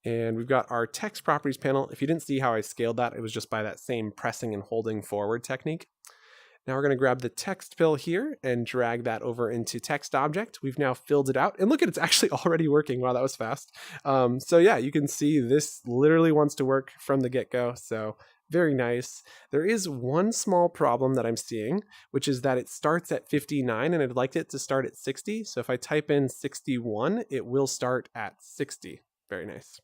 And we've got our text properties panel. If you didn't see how I scaled that, it was just by that same pressing and holding forward technique. Now we're going to grab the text pill here and drag that over into text object. We've now filled it out. And look at it's actually already working. Wow, that was fast. So yeah, you can see this literally wants to work from the get-go. So very nice. There is one small problem that I'm seeing, which is that it starts at 59 and I'd like it to start at 60. So if I type in 61, it will start at 60. Very nice.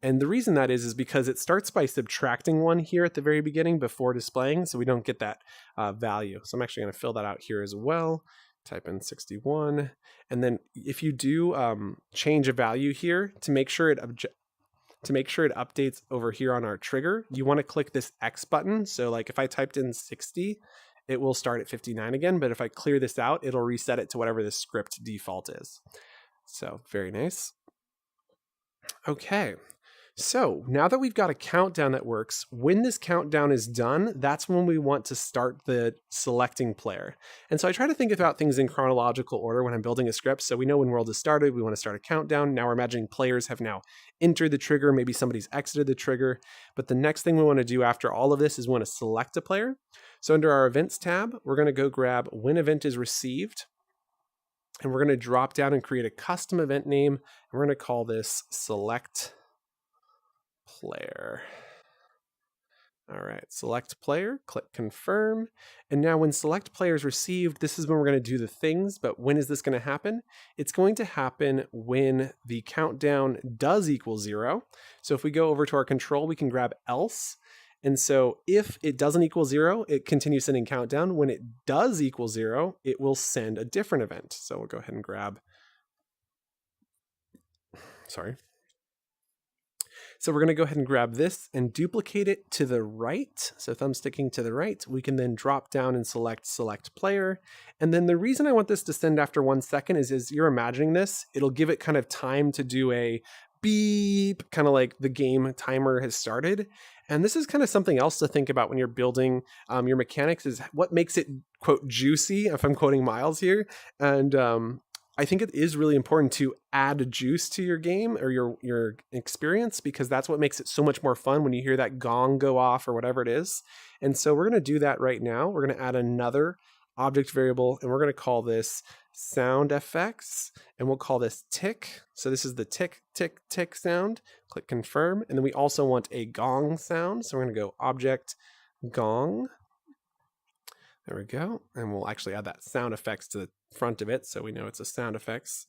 And the reason that is because it starts by subtracting 1 here at the very beginning before displaying, so we don't get that value. So I'm actually going to fill that out here as well. Type in 61. And then if you do change a value here to make sure it updates over here on our trigger, you want to click this X button. So like if I typed in 60, it will start at 59 again. But if I clear this out, it'll reset it to whatever the script default is. So very nice. Okay. So now that we've got a countdown that works, when this countdown is done, that's when we want to start the selecting player. And so I try to think about things in chronological order when I'm building a script. So we know when world has started, we want to start a countdown. Now we're imagining players have now entered the trigger, maybe somebody's exited the trigger. But the next thing we want to do after all of this is we want to select a player. So under our events tab, we're going to go grab when event is received. And we're going to drop down and create a custom event name. And we're going to call this select player. All right, select player, click confirm. And now when select player is received, this is when we're going to do the things, but when is this going to happen? It's going to happen when the countdown does equal 0. So if we go over to our control, we can grab else. And so if it doesn't equal 0, it continues sending countdown. When it does equal 0, it will send a different event. So we'll go ahead and grab, So we're going to go ahead and grab this and duplicate it to the right. So thumbsticking to the right, we can then drop down and select player. And then the reason I want this to send after 1 second is as you're imagining this, it'll give it kind of time to do a beep, kind of like the game timer has started. And this is kind of something else to think about when you're building your mechanics, is what makes it, quote, juicy, if I'm quoting Miles here. And I think it is really important to add juice to your game or your experience, because that's what makes it so much more fun when you hear that gong go off or whatever it is. And so we're going to do that right now. We're going to add another object variable, and we're going to call this sound effects, and we'll call this tick. So this is the tick, tick, tick sound. Click confirm. And then we also want a gong sound. So we're going to go object gong. There we go. And we'll actually add that sound effects to the front of it so we know it's a sound effects.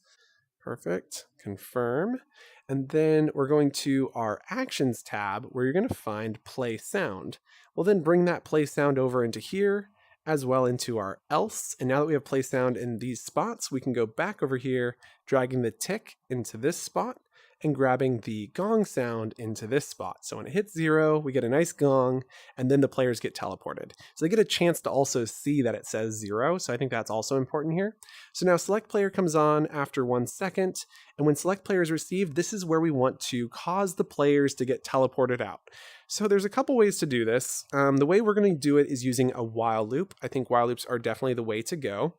Perfect. Confirm. And then we're going to our actions tab where you're going to find play sound. We'll then bring that play sound over into here as well into our else. And now that we have play sound in these spots, we can go back over here, dragging the tick into this spot and grabbing the gong sound into this spot. So when it hits 0, we get a nice gong, and then the players get teleported. So they get a chance to also see that it says 0. So I think that's also important here. So now select player comes on after 1 second. And when select player is received, this is where we want to cause the players to get teleported out. So there's a couple ways to do this. The way we're going to do it is using a while loop. I think while loops are definitely the way to go.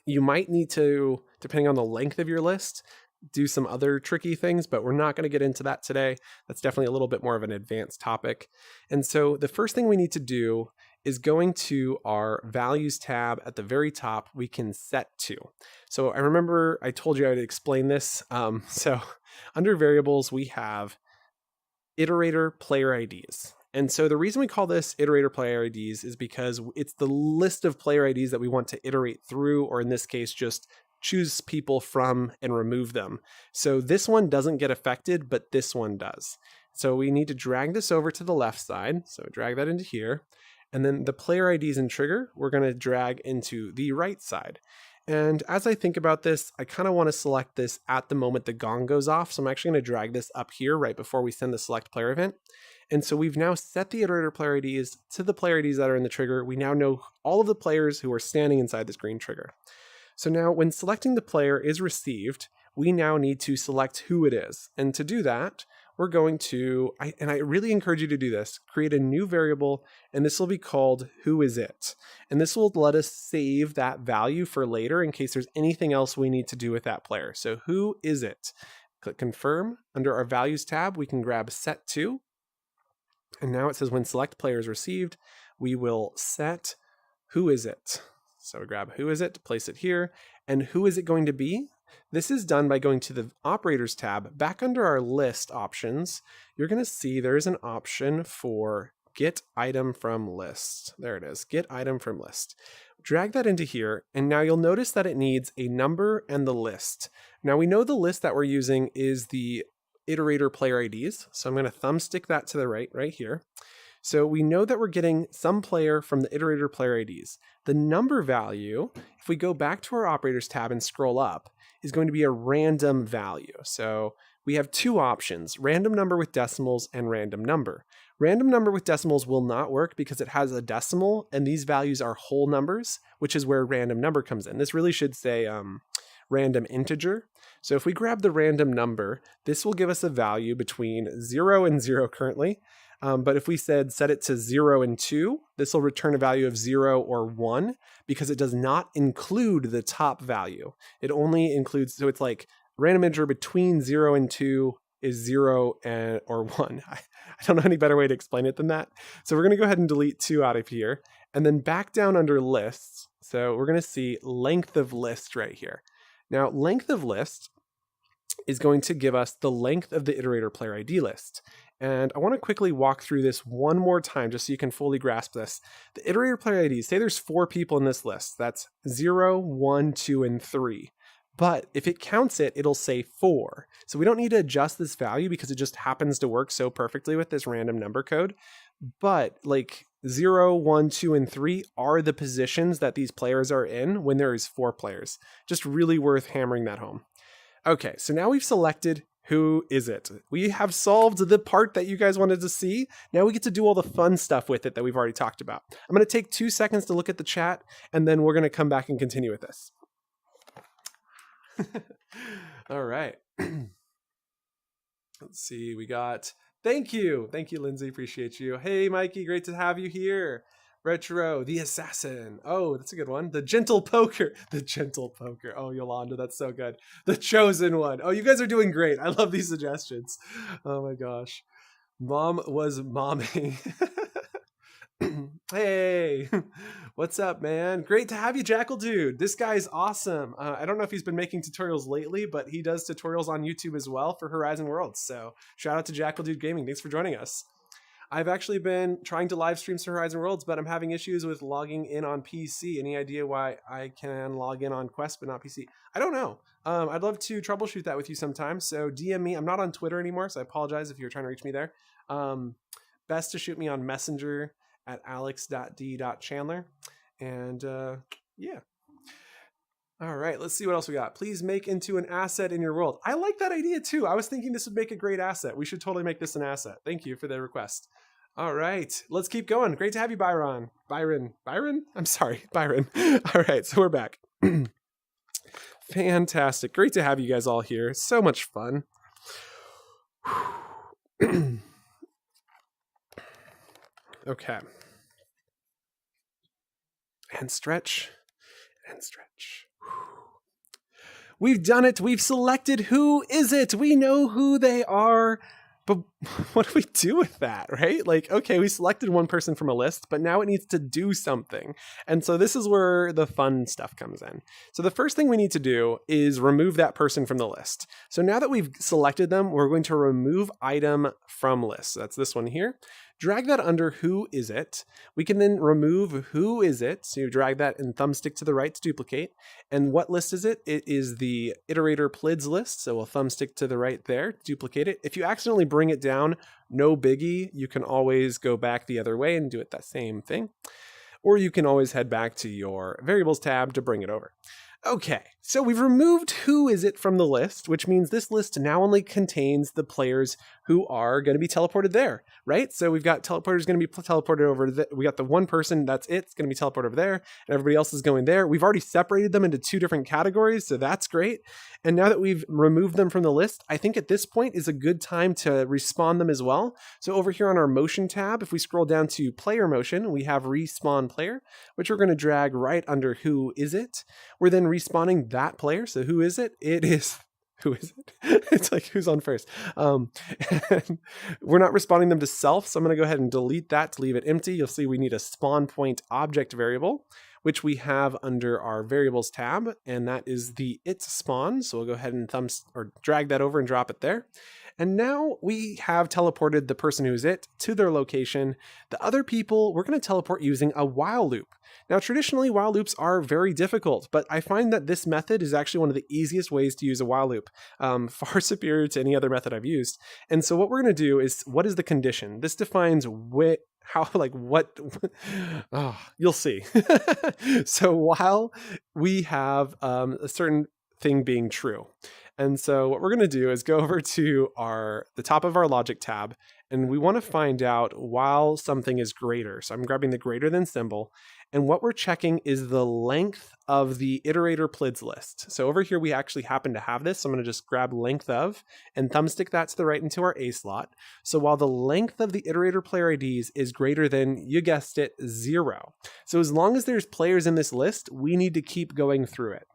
You might need to, depending on the length of your list, do some other tricky things, but we're not going to get into that today. That's definitely a little bit more of an advanced topic. And so the first thing we need to do is going to our values tab at the very top, we can set to. So I remember I told you I would explain this. So under variables, we have iterator player IDs. And so the reason we call this iterator player IDs is because it's the list of player IDs that we want to iterate through, or in this case, just choose people from and remove them. So this one doesn't get affected, but this one does. So we need to drag this over to the left side. So drag that into here. And then the player IDs and trigger, we're going to drag into the right side. And as I think about this, I kind of want to select this at the moment the gong goes off. So I'm actually going to drag this up here right before we send the select player event. And so we've now set the iterator player IDs to the player IDs that are in the trigger. We now know all of the players who are standing inside this green trigger. So now when selecting the player is received, we now need to select who it is. And to do that, we're going to, and I really encourage you to do this, create a new variable, and this will be called who is it. And this will let us save that value for later in case there's anything else we need to do with that player. So who is it? Click confirm. Under our values tab, we can grab set to. And now it says when select player is received, we will set who is it. So we grab who is it, place it here, and who is it going to be? This is done by going to the operators tab. Back under our list options, you're going to see there's an option for get item from list. There it is, get item from list. Drag that into here, and now you'll notice that it needs a number and the list. Now we know the list that we're using is the iterator player IDs, so I'm going to thumbstick that to the right here. So we know that we're getting some player from the iterator player IDs. The number value, if we go back to our operators tab and scroll up, is going to be a random value. So we have two options, random number with decimals and random number. Random number with decimals will not work because it has a decimal and these values are whole numbers, which is where random number comes in. This really should say random integer. So if we grab the random number, this will give us a value between 0 and 0 currently. But if we set it to 0 and 2, this will return a value of 0 or 1 because it does not include the top value. It only includes, so it's like random integer between 0 and 2 is 0 or 1. I don't know any better way to explain it than that. So we're going to go ahead and delete 2 out of here and then back down under lists. So we're going to see length of list right here. Now, length of list is going to give us the length of the iterator player ID list. And I want to quickly walk through this one more time just so you can fully grasp this. The iterator player IDs, say there's 4 people in this list. That's 0, 1, 2, and 3. But if it counts it, it'll say 4. So we don't need to adjust this value because it just happens to work so perfectly with this random number code. But like 0, 1, 2, and 3 are the positions that these players are in when there is 4 players. Just really worth hammering that home. Okay, so now we've selected who is it. We have solved the part that you guys wanted to see. Now we get to do all the fun stuff with it that we've already talked about. I'm going to take 2 seconds to look at the chat, and then we're going to come back and continue with this. All right. Let's see. We got, thank you, Lindsay. Appreciate you. Hey, Mikey, great to have you here. Retro, the assassin. Oh, that's a good one. The gentle poker. The gentle poker. Oh, Yolanda, that's so good. The chosen one. Oh, you guys are doing great. I love these suggestions. Oh my gosh. Mom was momming. Hey, what's up, man? Great to have you, Jackal Dude. This guy's awesome. I don't know if he's been making tutorials lately, but he does tutorials on YouTube as well for Horizon Worlds. So shout out to Jackal Dude Gaming. Thanks for joining us. I've actually been trying to live stream some Horizon Worlds, but I'm having issues with logging in on PC. Any idea why I can log in on Quest but not PC? I don't know. I'd love to troubleshoot that with you sometime. So DM me. I'm not on Twitter anymore, so I apologize if you're trying to reach me there. Best to shoot me on Messenger at alex.d.chandler. And yeah. All right, let's see what else we got. Please make into an asset in your world. I like that idea too. I was thinking this would make a great asset. We should totally make this an asset. Thank you for the request. All right, let's keep going. Great to have you, Byron. I'm sorry, Byron. All right, so we're back. Fantastic. Great to have you guys all here. So much fun. Okay. And stretch. And stretch. We've done it. We've selected who is it. We know who they are. But what do we do with that, right? Like, okay, we selected one person from a list, but now it needs to do something. And so this is where the fun stuff comes in. So the first thing we need to do is remove that person from the list. So now that we've selected them, we're going to remove item from list. So that's this one here. Drag that under who is it. We can then remove who is it. So you drag that and thumbstick to the right to duplicate. And what list is it? It is the iterator plids list. So we'll thumbstick to the right there, duplicate it. If you accidentally bring it down, no biggie. You can always go back the other way and do it that same thing. Or you can always head back to your variables tab to bring it over. Okay, so we've removed who is it from the list, which means this list now only contains the players who are going to be teleported there, right? So we've got teleporters going to be teleported over. We got the one person, that's it. It's going to be teleported over there, and everybody else is going there. We've already separated them into 2 different categories, so that's great. And now that we've removed them from the list, I think at this point is a good time to respawn them as well. So over here on our motion tab, if we scroll down to player motion, we have respawn player, which we're going to drag right under who is it. We're then respawning that player. So who is it? It is, who is it? It's like who's on first. And we're not responding them to self. So I'm going to go ahead and delete that to leave it empty. You'll see we need a spawn point object variable, which we have under our variables tab. And that is the it spawn. So we'll go ahead and drag that over and drop it there. And now we have teleported the person who's it to their location. The other people, we're going to teleport using a while loop. Now, traditionally, while loops are very difficult, but I find that this method is actually one of the easiest ways to use a while loop, far superior to any other method I've used. And so what we're going to do is, what is the condition? This defines what, you'll see. So while we have a certain thing being true. And so what we're going to do is go over to the top of our logic tab, and we want to find out while something is greater. So I'm grabbing the greater than symbol, and what we're checking is the length of the iterator plids list. So over here, we actually happen to have this. So I'm going to just grab length of and thumbstick that to the right into our A slot. So while the length of the iterator player IDs is greater than, you guessed it, 0. So as long as there's players in this list, we need to keep going through it.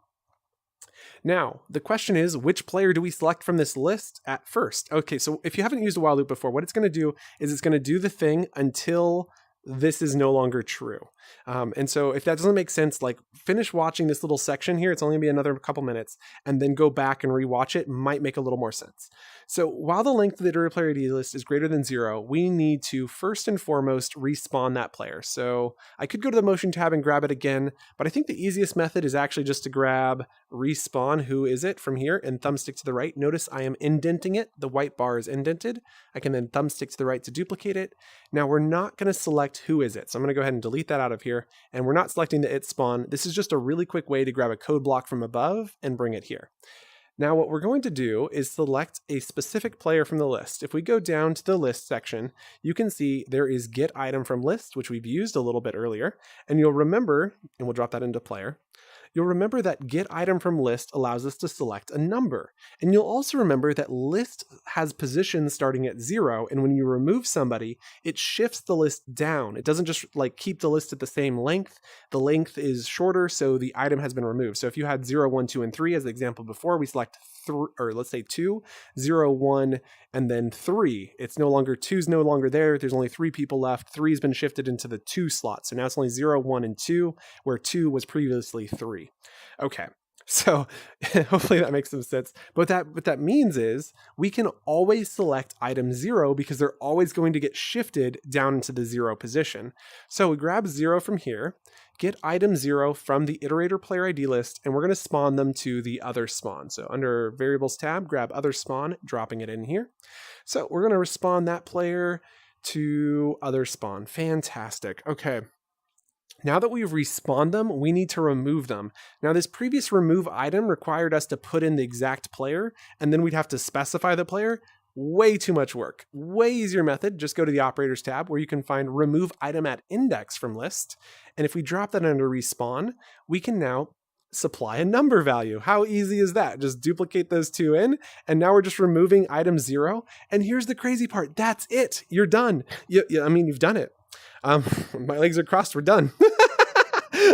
Now, the question is, which player do we select from this list at first? Okay, so if you haven't used a while loop before, what it's going to do is it's going to do the thing until this is no longer true. And so if that doesn't make sense, like finish watching this little section here, it's only gonna be another couple minutes, and then go back and rewatch it, might make a little more sense. So while the length of the iterator player ID list is greater than 0, we need to first and foremost respawn that player. So I could go to the motion tab and grab it again, but I think the easiest method is actually just to grab respawn, who is it, from here, and thumbstick to the right. Notice I am indenting it. The white bar is indented. I can then thumbstick to the right to duplicate it. Now we're not gonna select who is it. So I'm gonna go ahead and delete that out of here. And we're not selecting the it spawn. This is just a really quick way to grab a code block from above and bring it here. Now what we're going to do is select a specific player from the list. If we go down to the list section, you can see there is get item from list, which we've used a little bit earlier. And you'll remember, and we'll drop that into player, you'll remember that get item from list allows us to select a number. And you'll also remember that list has positions starting at 0. And when you remove somebody, it shifts the list down. It doesn't just like keep the list at the same length. The length is shorter, so the item has been removed. So if you had 0, 1, 2, and 3 as the example before, we select 3, or let's say 2, 0, 1, and then 3. It's no longer 2's no longer there. There's only 3 people left. 3's been shifted into the 2 slot. So now it's only 0, 1, and 2, where 2 was previously 3. Okay, so hopefully that makes some sense. But what that means is we can always select item 0 because they're always going to get shifted down into the 0 position. So we grab 0 from here, get item 0 from the iterator player ID list, and we're going to spawn them to the other spawn. So under variables tab, grab other spawn, dropping it in here. So we're going to respawn that player to other spawn. Fantastic. Okay. Now that we've respawned them, we need to remove them. Now this previous remove item required us to put in the exact player, and then we'd have to specify the player. Way too much work. Way easier method, just go to the operators tab where you can find remove item at index from list. And if we drop that under respawn, we can now supply a number value. How easy is that? Just duplicate those 2 in, and now we're just removing item 0. And here's the crazy part. That's it. You're done. I mean, you've done it. My legs are crossed. We're done.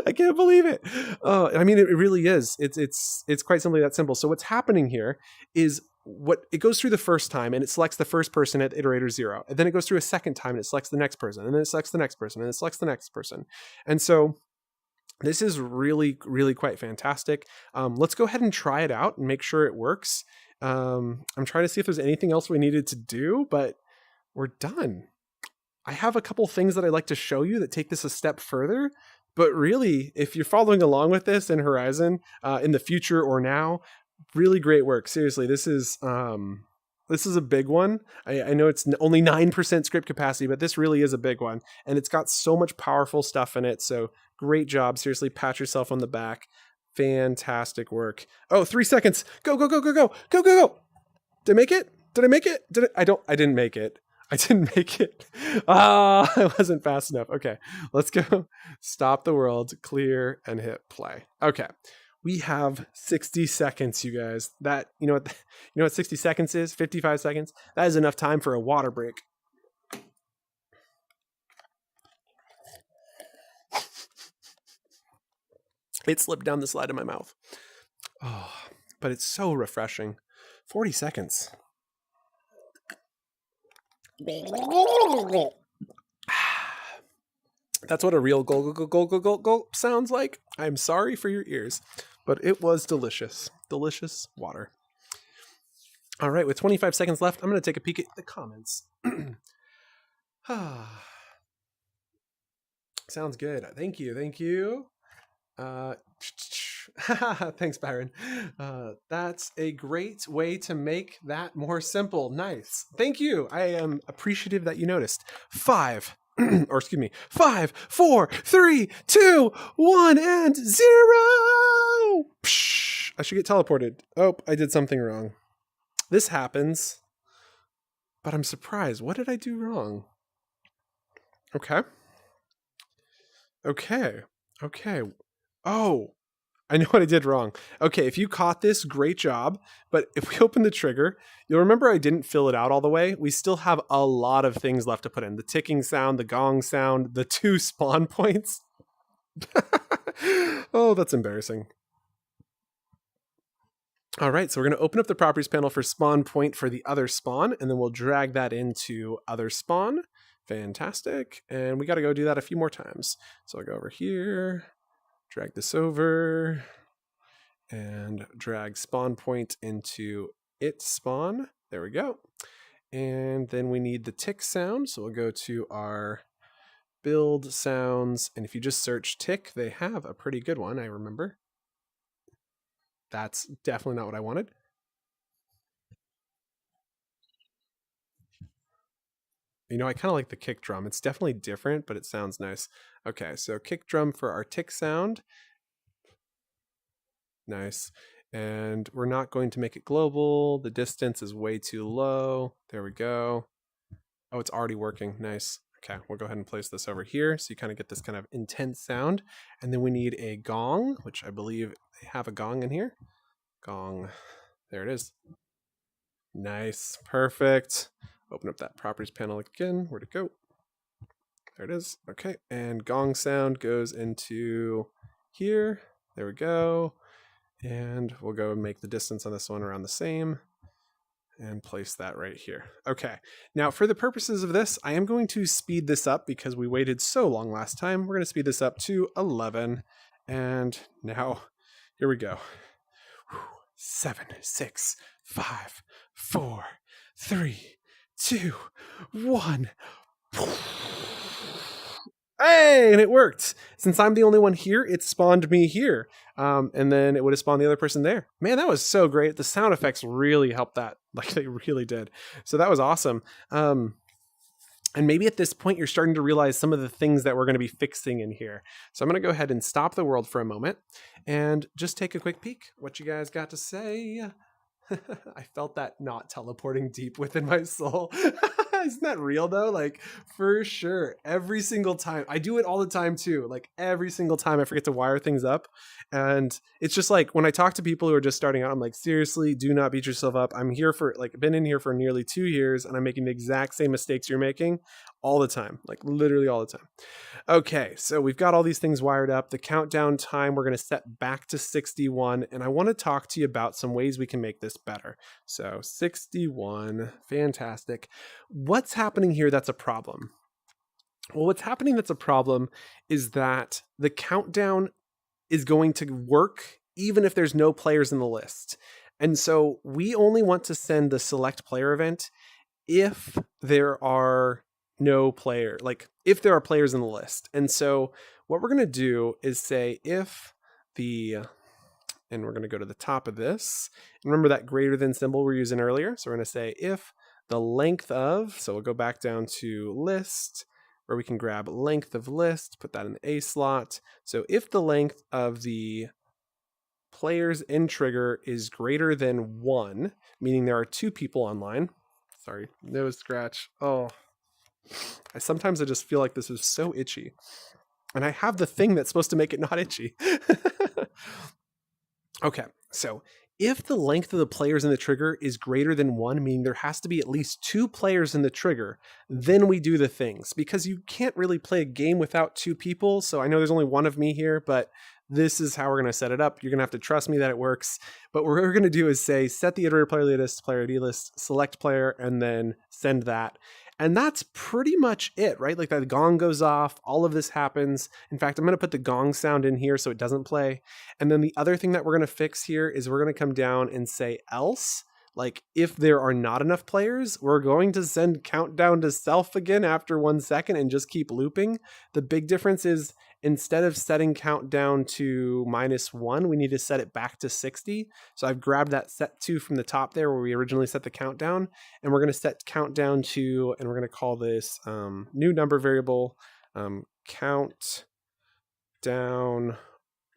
I can't believe it. I mean, it really is. It's quite simply that simple. So what's happening here is it goes through the first time and it selects the first person at iterator 0. And then it goes through a second time and it selects the next person. And then it selects the next person and it selects the next person. And so this is really, really quite fantastic. Let's go ahead and try it out and make sure it works. I'm trying to see if there's anything else we needed to do, but we're done. I have a couple things that I'd like to show you that take this a step further, but really, if you're following along with this in Horizon, in the future or now, really great work. Seriously, this is a big one. I know it's only 9% script capacity, but this really is a big one, and it's got so much powerful stuff in it. So great job. Seriously, pat yourself on the back. Fantastic work. Oh, 3 seconds. Go, go, go, go, go, go, go, go. Did I make it? Did I make it? I didn't make it. I didn't make it. I wasn't fast enough. Okay, let's go. Stop the world, clear, and hit play. Okay, we have 60 seconds, you guys. That, you know what 60 seconds is? 55 seconds? That is enough time for a water break. It slipped down the slide of my mouth. Oh, but it's so refreshing. 40 seconds. That's what a real gulp sounds like. I'm sorry for your ears, but it was delicious. Delicious water. All right, with 25 seconds left, I'm going to take a peek at the comments. Sounds good. Thank you. Thank you. Thanks, Byron. That's a great way to make that more simple. Nice. Thank you. I am appreciative that you noticed. 5, 4, 3, 2, 1, and 0. I should get teleported. Oh, I did something wrong. This happens, but I'm surprised. What did I do wrong? Okay. Okay. Okay. Oh, I know what I did wrong. Okay, if you caught this, great job. But if we open the trigger, you'll remember I didn't fill it out all the way. We still have a lot of things left to put in. The ticking sound, the gong sound, the 2 spawn points. Oh, that's embarrassing. All right, so we're going to open up the properties panel for spawn point for the other spawn, and then we'll drag that into other spawn. Fantastic. And we got to go do that a few more times. So I'll go over here, drag this over, and drag spawn point into it spawn. There we go. And then we need the tick sound. So we'll go to our build sounds. And if you just search tick, they have a pretty good one, I remember. That's definitely not what I wanted. You know, I kind of like the kick drum. It's definitely different, but it sounds nice. Okay, so kick drum for our tick sound. Nice. And we're not going to make it global. The distance is way too low. There we go. Oh, it's already working. Nice. Okay, we'll go ahead and place this over here so you kind of get this kind of intense sound. And then we need a gong, which I believe they have a gong in here. Gong. There it is. Nice. Perfect. Open up that properties panel again. Where'd it go? There it is. Okay, and gong sound goes into here. There we go. And we'll go and make the distance on this one around the same and place that right here. Okay, now for the purposes of this, I am going to speed this up because we waited so long last time. We're going to speed this up to 11. And now, here we go. 7, 6, 5, 4, 3, 2, 1. Hey, and it worked. Since I'm the only one here, it spawned me here. And then it would have spawned the other person there. Man, that was so great. The sound effects really helped that. Like, they really did. So that was awesome. And maybe at this point, you're starting to realize some of the things that we're going to be fixing in here. So I'm going to go ahead and stop the world for a moment and just take a quick peek. What you guys got to say? I felt that not teleporting deep within my soul. Isn't that real though? Like, for sure. Every single time. I do it all the time too. Like, every single time I forget to wire things up. And it's just like when I talk to people who are just starting out, I'm like, seriously, do not beat yourself up. I'm here for, like, been in here for nearly 2 years and I'm making the exact same mistakes you're making all the time. Like, literally all the time. Okay, so we've got all these things wired up. The countdown time we're going to set back to 61, and I want to talk to you about some ways we can make this better. So 61, fantastic. What's happening here that's a problem? Well, what's happening that's a problem is that the countdown is going to work even if there's no players in the list. And so we only want to send the select player event if there are no player, like if there are players in the list. And so what we're going to do is say if the, and we're going to go to the top of this. And remember that greater than symbol we're using earlier. So we're going to say if the length of, so we'll go back down to list where we can grab length of list, put that in the A slot. So if the length of the players in trigger is greater than 1, meaning there are 2 people online. Sorry, nose scratch. Oh, sometimes I just feel like this is so itchy. And I have the thing that's supposed to make it not itchy. Okay, so if the length of the players in the trigger is greater than 1, meaning there has to be at least 2 players in the trigger, then we do the things. Because you can't really play a game without 2 people, so I know there's only 1 of me here, but this is how we're going to set it up. You're going to have to trust me that it works. But what we're going to do is say, set the iterator player list, player ID list, select player, and then send that. And that's pretty much it, right? Like the gong goes off, all of this happens. In fact, I'm going to put the gong sound in here so it doesn't play. And then the other thing that we're going to fix here is we're going to come down and say else. Like if there are not enough players, we're going to send countdown to self again after 1 second and just keep looping. The big difference is instead of setting countdown to -1, we need to set it back to 60. So I've grabbed that set to from the top there where we originally set the countdown, and we're going to set countdown to, and we're going to call this new number variable countdown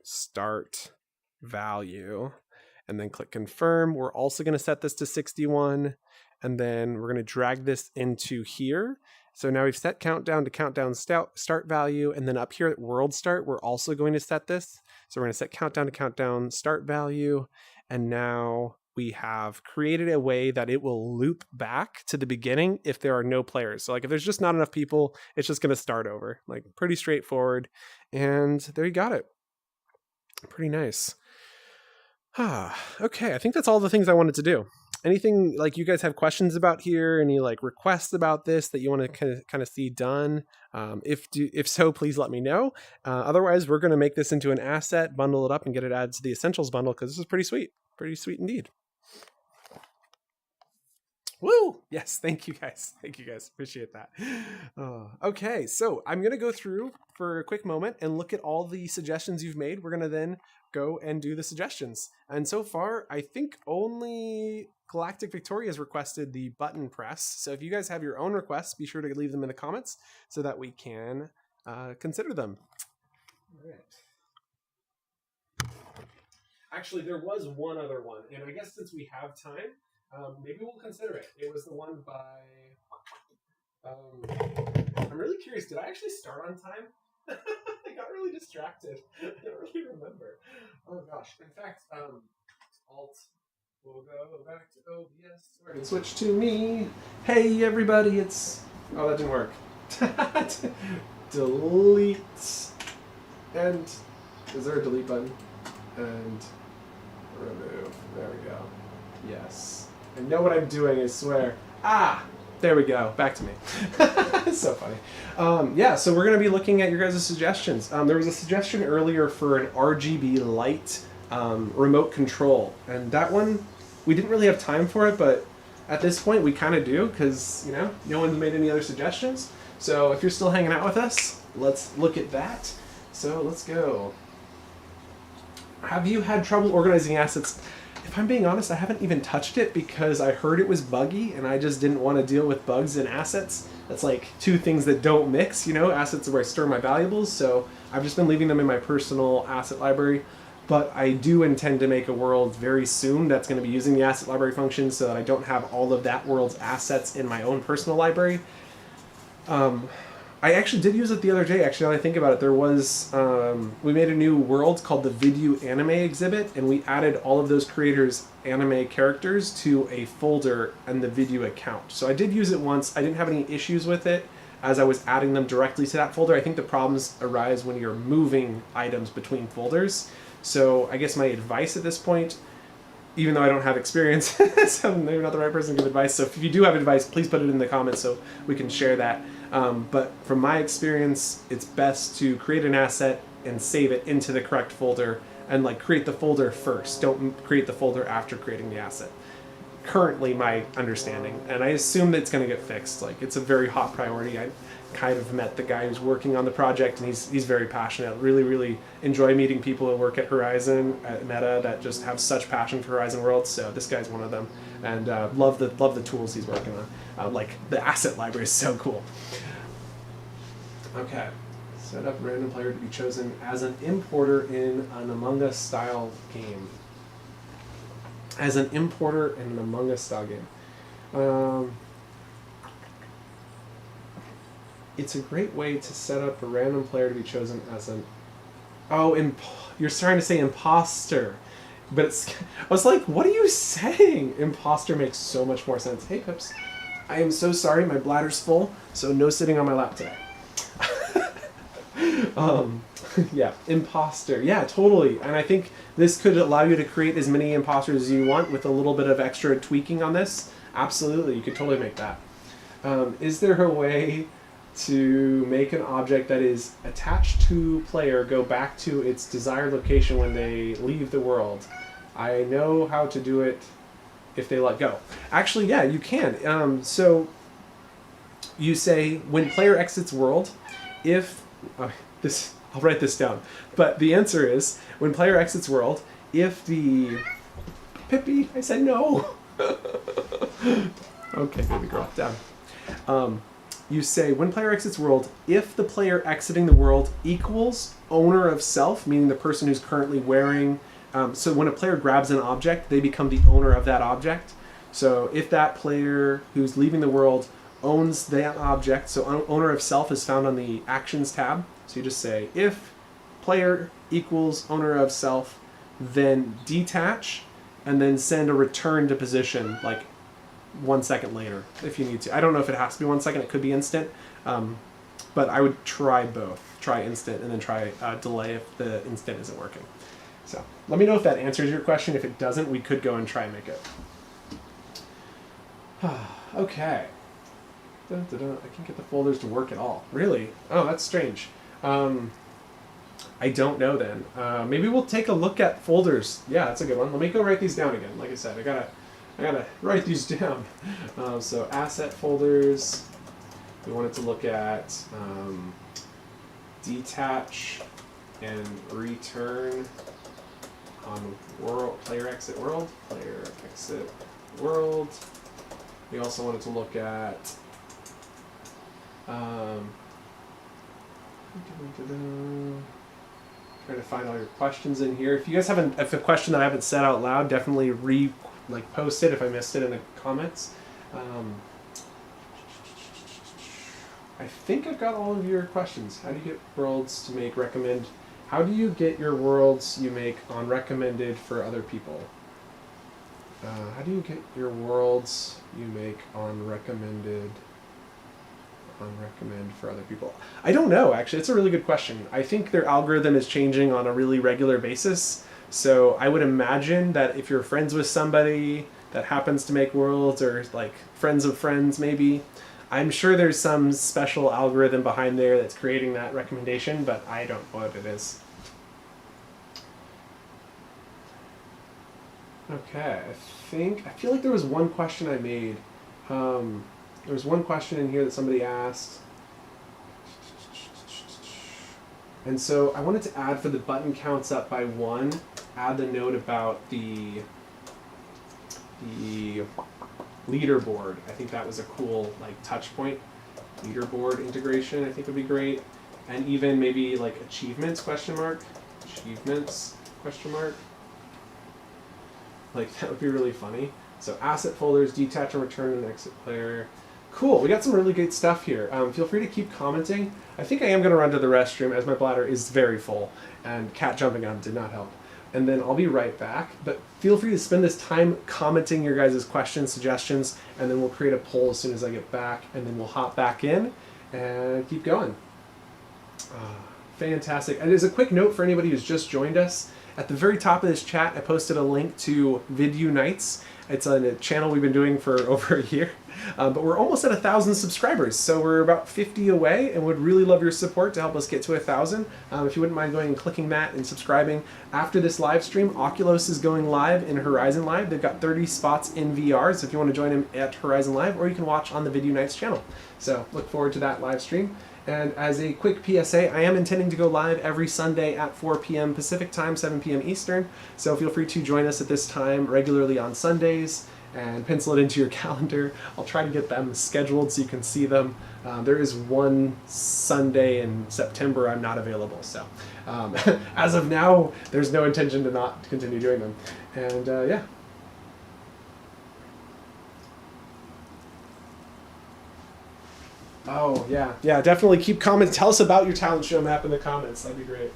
start value. and then click confirm. We're also going to set this to 61, and then we're going to drag this into here. So now we've set countdown to countdown start value, and then up here at world start, we're also going to set this. So we're going to set countdown to countdown start value, and now we have created a way that it will loop back to the beginning if there are no players. So like if there's just not enough people, it's just going to start over. Like pretty straightforward. And there you got it. Pretty nice. Okay, I think that's all the things I wanted to do. Anything like you guys have questions about here? Any like requests about this that you want to kind of see done? If so, please let me know. Otherwise, we're going to make this into an asset, bundle it up, and get it added to the Essentials bundle because this is pretty sweet. Pretty sweet indeed. Woo! Yes, thank you guys. Thank you guys. Appreciate that. Okay, so I'm going to go through for a quick moment and look at all the suggestions you've made. We're going to then go and do the suggestions. And so far, I think only Galactic Victoria has requested the button press. So if you guys have your own requests, be sure to leave them in the comments so that we can consider them. All right. Actually, there was one other one, and I guess since we have time, maybe we'll consider it. It was the one by... I'm really curious, did I actually start on time? I got really distracted. I don't really remember. Oh gosh. In fact, Alt will go back to OBS. We're going to switch to me. Hey everybody, it's... Oh, that didn't work. Delete. And is there a delete button? And remove. There we go. Yes. I know what I'm doing, I swear. Ah! There we go. Back to me. It's so funny. Yeah, so we're going to be looking at your guys' suggestions. There was a suggestion earlier for an RGB light remote control. And that one, we didn't really have time for it, but at this point we kind of do because, you know, no one's made any other suggestions. So if you're still hanging out with us, let's look at that. So let's go. Have you had trouble organizing assets? If I'm being honest, I haven't even touched it because I heard it was buggy and I just didn't want to deal with bugs in assets. That's like two things that don't mix, you know, assets are where I store my valuables. So I've just been leaving them in my personal asset library, but I do intend to make a world very soon that's going to be using the asset library function so that I don't have all of that world's assets in my own personal library. I actually did use it the other day, actually, now that I think about it. There was, we made a new world called the Vidyuu anime exhibit, and we added all of those creators' anime characters to a folder in the Vidyuu account. So I did use it once. I didn't have any issues with it as I was adding them directly to that folder. I think the problems arise when you're moving items between folders. So I guess my advice at this point, even though I don't have experience, so I'm maybe not the right person to give advice. So if you do have advice, please put it in the comments so we can share that. But from my experience, it's best to create an asset and save it into the correct folder and like create the folder first. Don't create the folder after creating the asset. Currently my understanding, and I assume that it's going to get fixed. Like it's a very hot priority. I kind of met the guy who's working on the project and he's very passionate. Really enjoy meeting people who work at Horizon, at Meta, that just have such passion for Horizon Worlds. So this guy's one of them, and love the tools he's working on. Like the asset library is so cool. Okay, set up random player to be chosen as an importer in an Among Us style game. As an importer in an Among Us style game. It's a great way to set up a random player to be chosen as an... Oh, you're starting to say imposter. But it's... I was like, what are you saying? Imposter makes so much more sense. Hey, Pips. I am so sorry, my bladder's full, so no sitting on my lap today. Yeah, imposter. Yeah, totally. And I think this could allow you to create as many imposters as you want with a little bit of extra tweaking on this. Absolutely, you could totally make that. Is there a way to make an object that is attached to player go back to its desired location when they leave the world? I know how to do it if they let go. Actually, yeah, you can. So you say when player exits world, if I'll write this down, but the answer is when player exits world, if the Pippi, I said no. Okay, baby girl, down. You say when player exits world, if the player exiting the world equals owner of self, meaning the person who's currently wearing So when a player grabs an object, they become the owner of that object. So if that player who's leaving the world owns that object, so owner of self is found on the actions tab. So you just say if player equals owner of self, then detach, and then send a return to position like 1 second later if you need to. I don't know if it has to be 1 second, it could be instant, but I would try both. Try instant and then try delay if the instant isn't working. So let me know if that answers your question. If it doesn't, we could go and try and make it. Okay. Dun, dun, dun. I can't get the folders to work at all. Really? Oh, that's strange. I don't know then. Maybe we'll take a look at folders. Yeah, that's a good one. Let me go write these down again. Like I said, I gotta write these down. So asset folders. We wanted to look at detach and return on world, player exit world. We also wanted to look at trying to find all your questions in here. If you guys haven't, if a question that I haven't said out loud, definitely post it if I missed it in the comments. I think I've got all of your questions. How do you get worlds to make recommend? How do you get your worlds you make on recommended for other people? How do you get your worlds you make on recommend for other people? I don't know, actually. It's a really good question. I think their algorithm is changing on a really regular basis. So I would imagine that if you're friends with somebody that happens to make worlds, or like friends of friends maybe, I'm sure there's some special algorithm behind there that's creating that recommendation, but I don't know what it is. Okay, I feel like there was one question I made. There was one question in here that somebody asked. And so I wanted to add, for the button counts up by 1, add the note about the leaderboard. I think that was a cool touch point. Leaderboard integration I think would be great. And even maybe achievements ? Achievements ? That would be really funny. So asset folders, detach and return an exit player. Cool, we got some really good stuff here. Feel free to keep commenting. I think I am going to run to the restroom as my bladder is very full, and cat jumping on did not help. And then I'll be right back, but feel free to spend this time commenting your guys' questions, suggestions, and then we'll create a poll as soon as I get back, and then we'll hop back in and keep going. Fantastic. And as a quick note for anybody who's just joined us, at the very top of this chat, I posted a link to Vidyuu Nights. It's a channel we've been doing for over a year, but we're almost at 1,000 subscribers, so we're about 50 away, and would really love your support to help us get to 1,000. If you wouldn't mind going and clicking that and subscribing. After this live stream, Oculus is going live in Horizon Live. They've got 30 spots in VR, so if you want to join them at Horizon Live, or you can watch on the Vidyuu Nights channel. So look forward to that live stream. And as a quick PSA, I am intending to go live every Sunday at 4 p.m. Pacific time, 7 p.m. Eastern. So feel free to join us at this time regularly on Sundays and pencil it into your calendar. I'll try to get them scheduled so you can see them. There is one Sunday in September I'm not available. So as of now, there's no intention to not continue doing them. And yeah. Oh, yeah. Yeah, definitely keep commenting. Tell us about your talent show map in the comments. That'd be great.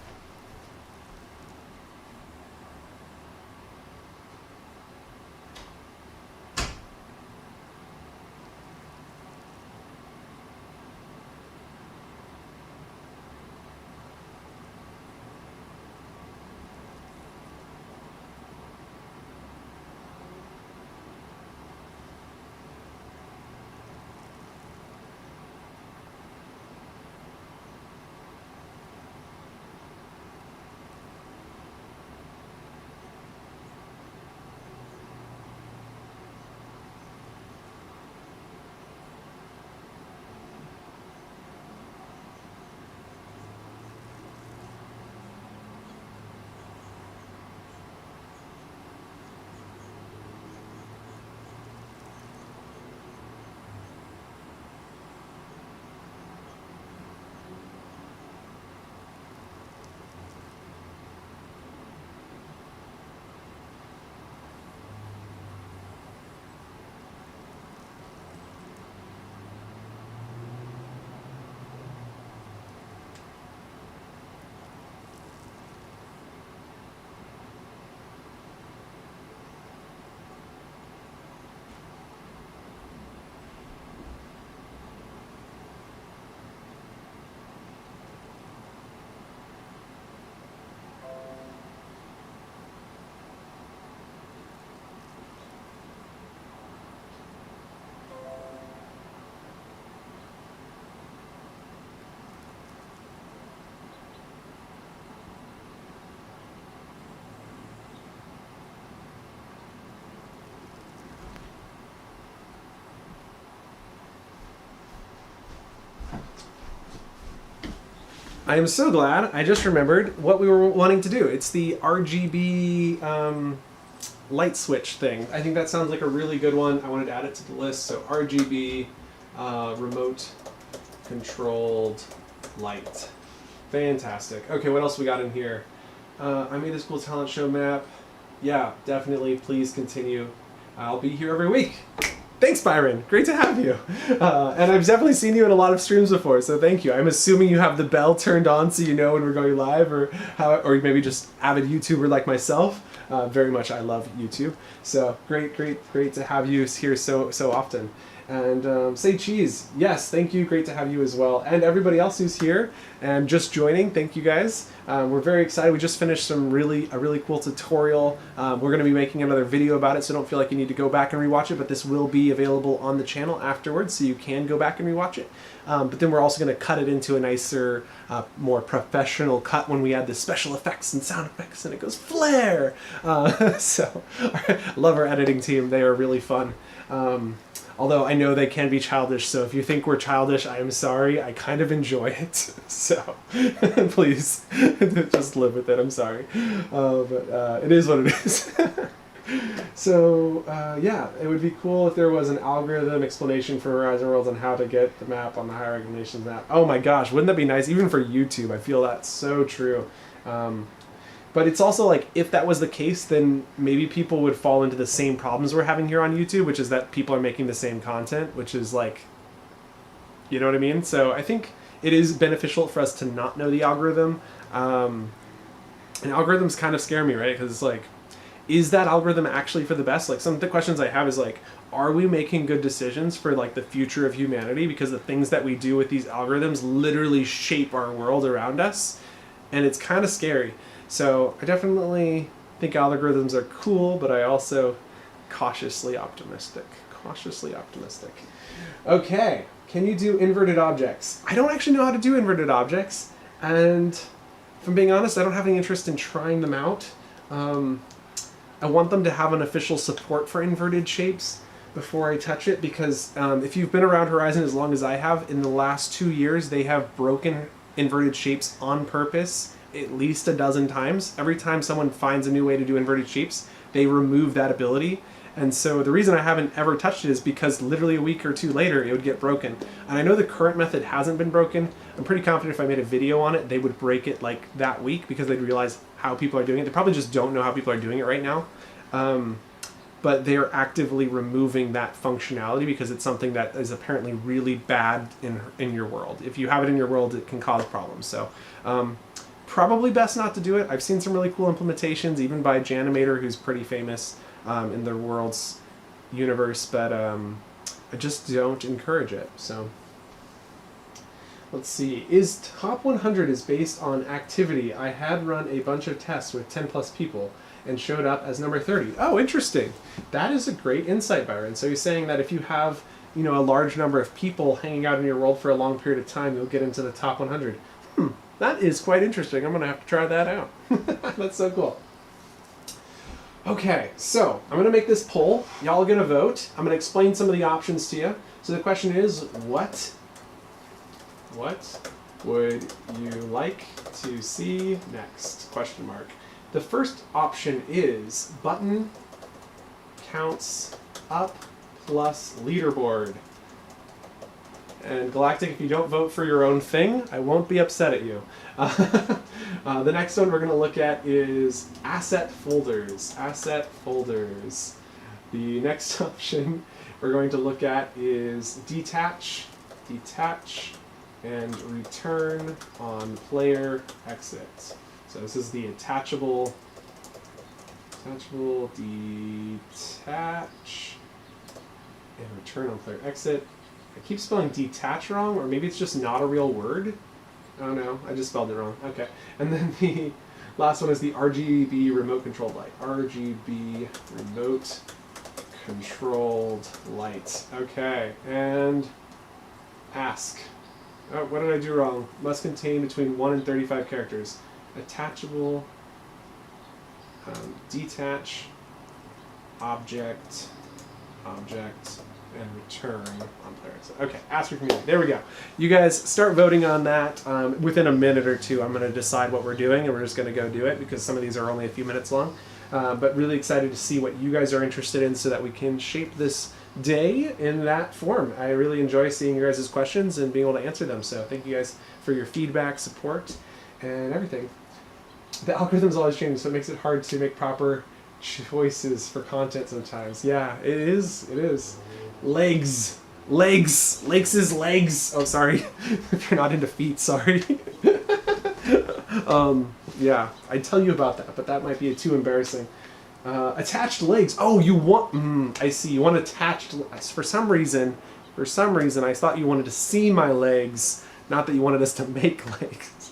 I am so glad. I just remembered what we were wanting to do. It's the RGB light switch thing. I think that sounds like a really good one. I wanted to add it to the list. So RGB remote controlled light. Fantastic. Okay, what else we got in here? I made this cool talent show map. Yeah, definitely. Please continue. I'll be here every week. Thanks, Byron. Great to have you. And I've definitely seen you in a lot of streams before, so thank you. I'm assuming you have the bell turned on so you know when we're going live, or maybe just avid YouTuber like myself. Very much, I love YouTube. So great to have you here so often. And Say Cheese, yes, thank you. Great to have you as well. And everybody else who's here and just joining, thank you guys. We're very excited. We just finished a really cool tutorial. We're going to be making another video about it, so don't feel like you need to go back and rewatch it, but this will be available on the channel afterwards, so you can go back and rewatch it. But then we're also going to cut it into a nicer, more professional cut when we add the special effects and sound effects, and it goes flare! So, love our editing team. They are really fun. Although I know they can be childish, so if you think we're childish, I am sorry. I kind of enjoy it, so please just live with it. I'm sorry, but it is what it is. So yeah, it would be cool if there was an algorithm explanation for Horizon Worlds on how to get the map on the High Recognition map. Oh my gosh, wouldn't that be nice? Even for YouTube, I feel that's so true. But it's also like, if that was the case, then maybe people would fall into the same problems we're having here on YouTube, which is that people are making the same content, which is like, you know what I mean? So I think it is beneficial for us to not know the algorithm. And algorithms kind of scare me, right? Because it's like, is that algorithm actually for the best? Like, some of the questions I have is like, are we making good decisions for like the future of humanity? Because the things that we do with these algorithms literally shape our world around us. And it's kind of scary. So I definitely think algorithms are cool, but I also cautiously optimistic. Cautiously optimistic. Okay, can you do inverted objects? I don't actually know how to do inverted objects, and if I'm being honest, I don't have any interest in trying them out. I want them to have an official support for inverted shapes before I touch it, because if you've been around Horizon as long as I have, in the last 2 years they have broken inverted shapes on purpose at least a dozen times. Every time someone finds a new way to do inverted shapes, they remove that ability. And so the reason I haven't ever touched it is because literally a week or two later it would get broken. And I know the current method hasn't been broken. I'm pretty confident if I made a video on it, they would break it like that week, because they'd realize how people are doing it. They probably just don't know how people are doing it right now. But they're actively removing that functionality because it's something that is apparently really bad in your world. If you have it in your world, it can cause problems. So probably best not to do it. I've seen some really cool implementations, even by Janimator, who's pretty famous in the world's universe, but I just don't encourage it. So let's see. Is Top 100 is based on activity? I had run a bunch of tests with 10 plus people and showed up as number 30. Oh, interesting. That is a great insight, Byron. So he's saying that if you have, you know, a large number of people hanging out in your world for a long period of time, you'll get into the top 100. That is quite interesting. I'm going to have to try that out. That's so cool. Okay, so I'm going to make this poll. Y'all are going to vote. I'm going to explain some of the options to you. So the question is, what would you like to see next? Question mark. The first option is button counts up plus leaderboard. And Galactic, if you don't vote for your own thing, I won't be upset at you. The next one we're going to look at is asset folders. Asset folders. The next option we're going to look at is detach, and return on player exit. So this is the attachable detach, and return on player exit. I keep spelling detach wrong, or maybe it's just not a real word. Oh no, I just spelled it wrong. Okay. And then the last one is the RGB remote controlled light. RGB remote controlled light. Okay, and ask. Oh, what did I do wrong? Must contain between 1 and 35 characters. Attachable, detach, object, and return on player exit. Okay, ask your community. There we go. You guys start voting on that. Within a minute or two, I'm going to decide what we're doing, and we're just going to go do it because some of these are only a few minutes long. But really excited to see what you guys are interested in so that we can shape this day in that form. I really enjoy seeing your guys' questions and being able to answer them. So thank you guys for your feedback, support, and everything. The algorithm's always changing, so it makes it hard to make proper choices for content sometimes. Yeah, it is. It is. Legs. Legs is legs. Oh, sorry. If you're not into feet, sorry. Yeah, I'd tell you about that, but that might be too embarrassing. Attached legs. Oh, you want... I see. You want attached... For some reason, I thought you wanted to see my legs, not that you wanted us to make legs.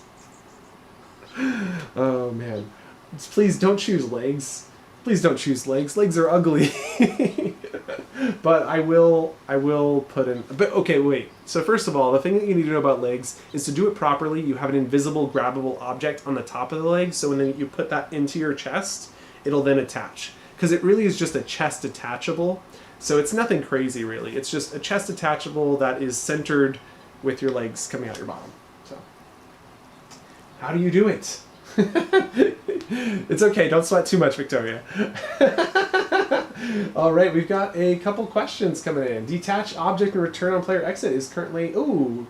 Oh, man. Please don't choose legs. Please don't choose legs. Legs are ugly. But I will put in... But okay, wait. So first of all, the thing that you need to know about legs is to do it properly, you have an invisible grabbable object on the top of the leg, so when then you put that into your chest, it'll then attach. Because it really is just a chest attachable, so it's nothing crazy really. It's just a chest attachable that is centered with your legs coming out your bottom. So, how do you do it? It's okay, don't sweat too much, Victoria. All right, we've got a couple questions coming in. Detach object and return on player exit is currently,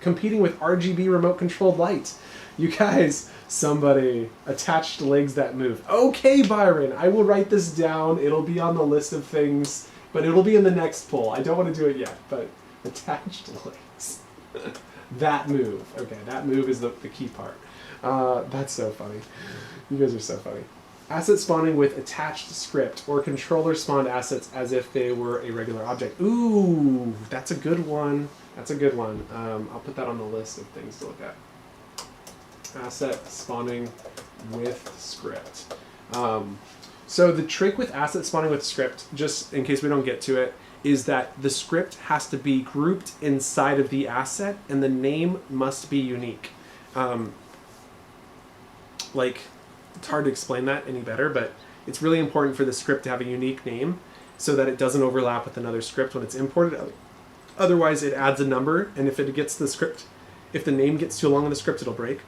competing with RGB remote controlled light. You guys, somebody attached legs that move. Okay, Byron, I will write this down. It'll be on the list of things, but it'll be in the next poll. I don't want to do it yet, but attached legs. That move. Okay, that move is the key part. That's so funny. You guys are so funny. Asset spawning with attached script or controller spawned assets as if they were a regular object. Ooh, that's a good one. That's a good one. I'll put that on the list of things to look at. Asset spawning with script. So the trick with asset spawning with script, just in case we don't get to it, is that the script has to be grouped inside of the asset and the name must be unique. It's hard to explain that any better, but it's really important for the script to have a unique name so that it doesn't overlap with another script when it's imported. Otherwise, it adds a number, and if the name gets too long in the script, it'll break.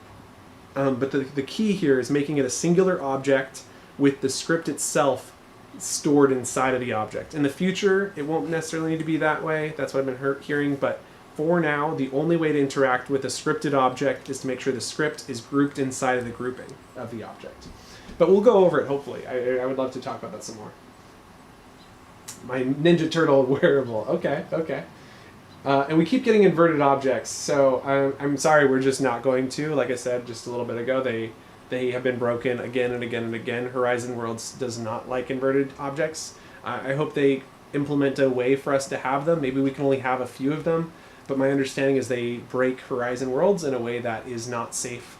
But the key here is making it a singular object with the script itself stored inside of the object. In the future, it won't necessarily need to be that way. That's what I've been hearing, but for now, the only way to interact with a scripted object is to make sure the script is grouped inside of the grouping of the object. But we'll go over it, hopefully. I would love to talk about that some more. My Ninja Turtle wearable. Okay. And we keep getting inverted objects, so I'm sorry, we're just not going to. Like I said just a little bit ago, they have been broken again and again and again. Horizon Worlds does not like inverted objects. I hope they implement a way for us to have them. Maybe we can only have a few of them. But my understanding is they break Horizon Worlds in a way that is not safe.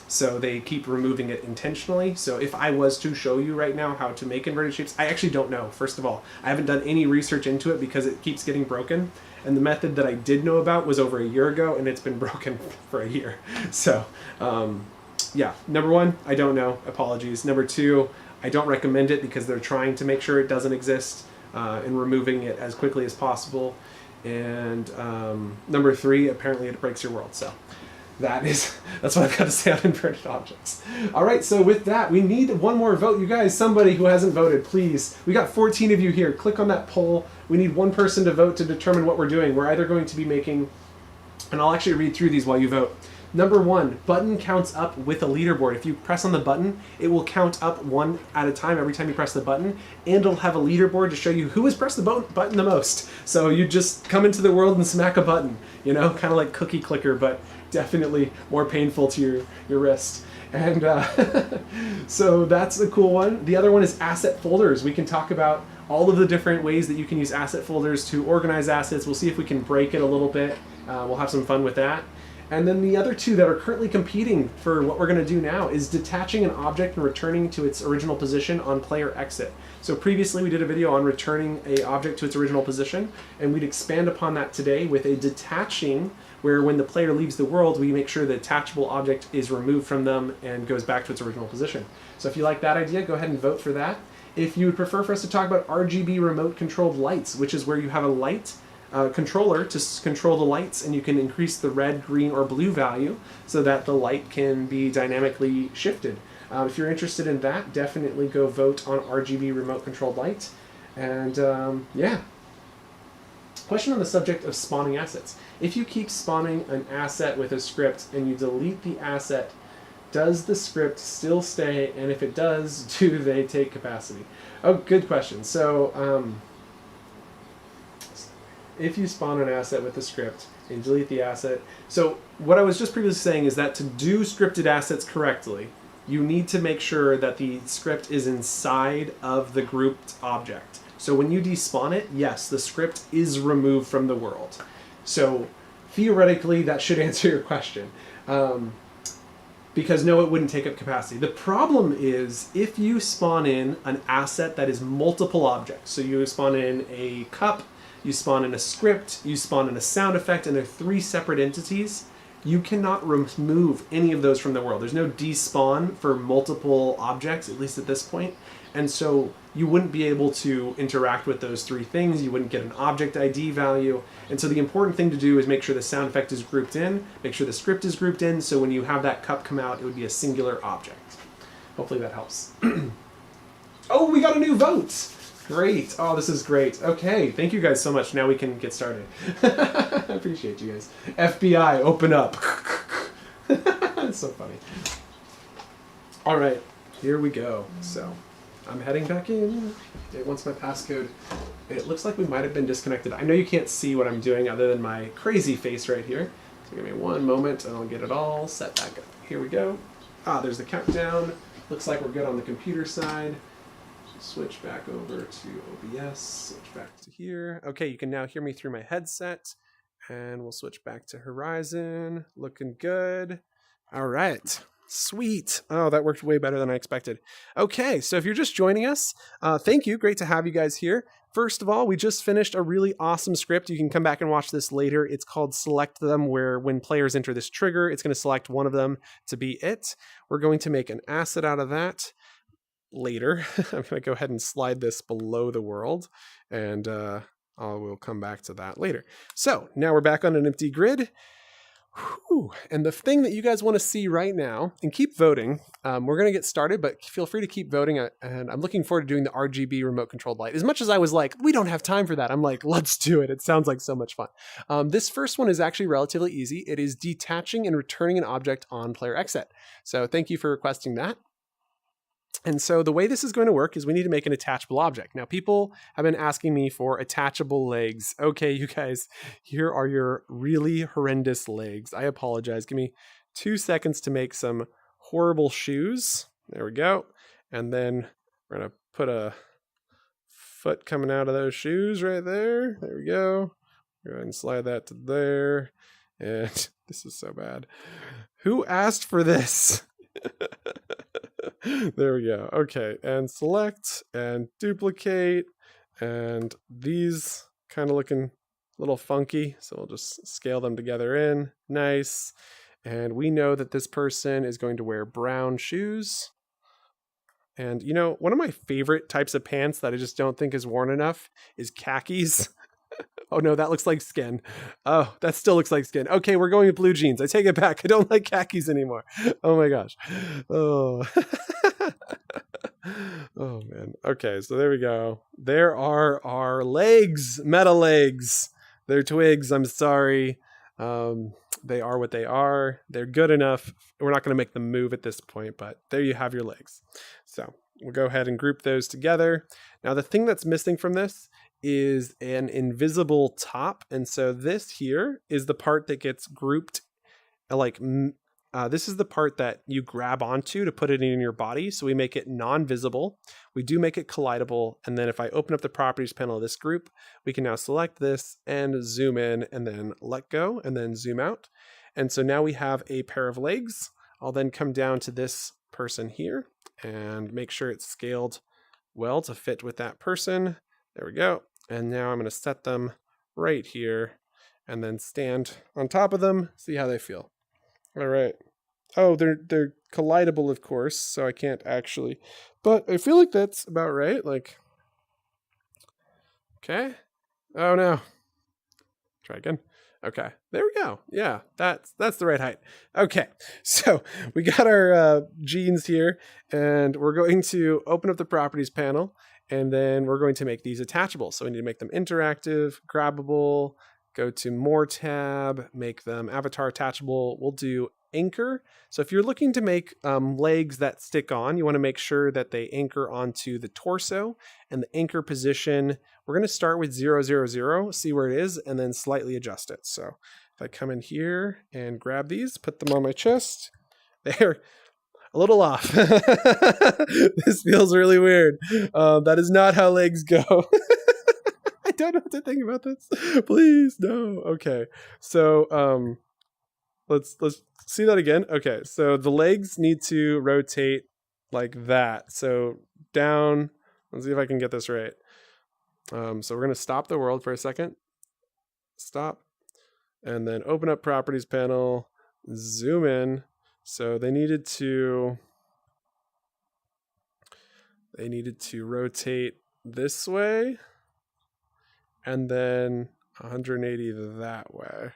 So they keep removing it intentionally. So if I was to show you right now how to make inverted shapes, I actually don't know, first of all. I haven't done any research into it because it keeps getting broken. And the method that I did know about was over a year ago, and it's been broken for a year. So, yeah, number one, I don't know. Apologies. Number two, I don't recommend it because they're trying to make sure it doesn't exist and removing it as quickly as possible. And number three, apparently it breaks your world. So that's what I've got to say on inverted objects. All right, so with that, we need one more vote. You guys, somebody who hasn't voted, please. We got 14 of you here. Click on that poll. We need one person to vote to determine what we're doing. We're either going to be making, and I'll actually read through these while you vote. Number one, button counts up with a leaderboard. If you press on the button, it will count up one at a time every time you press the button, and it'll have a leaderboard to show you who has pressed the button the most. So you just come into the world and smack a button, you know, kind of like cookie clicker, but definitely more painful to your wrist. And so that's a cool one. The other one is asset folders. We can talk about all of the different ways that you can use asset folders to organize assets. We'll see if we can break it a little bit. We'll have some fun with that. And then the other two that are currently competing for what we're going to do now is detaching an object and returning to its original position on player exit. So previously we did a video on returning an object to its original position, and we'd expand upon that today with a detaching, where when the player leaves the world, we make sure the attachable object is removed from them and goes back to its original position. So if you like that idea, go ahead and vote for that. if you would prefer for us to talk about RGB remote controlled lights, which is where you have a light controller to control the lights, and you can increase the red, green, or blue value so that the light can be dynamically shifted. If you're interested in that, definitely go vote on RGB remote controlled light. And yeah. Question on the subject of spawning assets. If you keep spawning an asset with a script and you delete the asset, does the script still stay? And if it does, do they take capacity? Oh, good question. So if you spawn an asset with a script and delete the asset, so what I was just previously saying is that to do scripted assets correctly, you need to make sure that the script is inside of the grouped object. So when you despawn it, yes, the script is removed from the world. So theoretically, that should answer your question. Because no, it wouldn't take up capacity. The problem is if you spawn in an asset that is multiple objects. So you spawn in a cup, you spawn in a script, you spawn in a sound effect, and they're 3 separate entities. You cannot remove any of those from the world. There's no despawn for multiple objects, at least at this point. And so you wouldn't be able to interact with those 3 things. You wouldn't get an object ID value. And so the important thing to do is make sure the sound effect is grouped in, make sure the script is grouped in, so when you have that cup come out, it would be a singular object. Hopefully that helps. Oh, we got a new vote! Great. Oh, this is great. Okay, thank you guys so much. Now we can get started. I appreciate you guys. FBI, open up. That's so funny. All right, here we go. So I'm heading back in. It wants my passcode. It looks like we might have been disconnected. I know you can't see what I'm doing other than my crazy face right here. So give me one moment and I'll get it all set back up. Here we go. Ah, there's the countdown. Looks like we're good on the computer side. Switch back over to OBS, switch back to here. Okay, you can now hear me through my headset, and we'll switch back to Horizon. Looking good. All right, sweet. Oh, that worked way better than I expected. Okay, so if you're just joining us, thank you. Great to have you guys here. First of all, we just finished a really awesome script. You can come back and watch this later. It's called Select Them, where when players enter this trigger, it's going to select one of them to be it. We're going to make an asset out of that later. I'm going to go ahead and slide this below the world, and we'll come back to that later. So now we're back on an empty grid. Whew. And the thing that you guys want to see right now, and keep voting, we're going to get started, but feel free to keep voting. And I'm looking forward to doing the RGB remote controlled light. As much as I was like, we don't have time for that, I'm like, let's do it. It sounds like so much fun. This first one is actually relatively easy. It is detaching and returning an object on player exit. So thank you for requesting that. And so the way this is going to work is we need to make an attachable object. Now, people have been asking me for attachable legs. Okay, you guys, here are your really horrendous legs. I apologize. Give me 2 seconds to make some horrible shoes. There we go. And then we're going to put a foot coming out of those shoes right there. There we go. Go ahead and slide that to there. And this is so bad. Who asked for this? There we go. Okay, and select and duplicate, and these kind of looking a little funky, so we'll just scale them together in. Nice. And we know that this person is going to wear brown shoes. And you know, one of my favorite types of pants that I just don't think is worn enough is khakis. Oh no, that looks like skin. Oh, that still looks like skin. Okay, we're going with blue jeans. I take it back. I don't like khakis anymore. Oh my gosh. Oh. Oh man. Okay, so there we go. There are our legs, meta legs. They're twigs. I'm sorry. They are what they are. They're good enough. We're not going to make them move at this point, but there you have your legs. So we'll go ahead and group those together. Now the thing that's missing from this is an invisible top. And so this here is the part that gets grouped. Like this is the part that you grab onto to put it in your body. So we make it non-visible. We do make it collidable. And then if I open up the properties panel of this group, we can now select this and zoom in and then let go and then zoom out. And so now we have a pair of legs. I'll then come down to this person here and make sure it's scaled well to fit with that person. There we go. And now I'm going to set them right here and then stand on top of them, see how they feel. All right. Oh, they're collidable, of course, so I can't actually, but I feel like that's about right. Like, okay. Oh no. Try again. Okay, there we go. Yeah, that's the right height. Okay, so we got our genes here, and we're going to open up the properties panel, and then we're going to make these attachable. So we need to make them interactive, grabbable, go to more tab, make them avatar attachable. We'll do anchor. So if you're looking to make legs that stick on, you want to make sure that they anchor onto the torso, and the anchor position, we're going to start with 0, 0, 0, see where it is, and then slightly adjust it. So if I come in here and grab these, put them on my chest, they're a little off. This feels really weird. That is not how legs go. I don't know what to think about this. Please, no. Okay, so let's see that again. Okay, so the legs need to rotate like that. So down. Let's see if I can get this right. So we're going to stop the world for a second. Stop. And then open up properties panel. Zoom in. So they needed to rotate this way. And then 180 that way.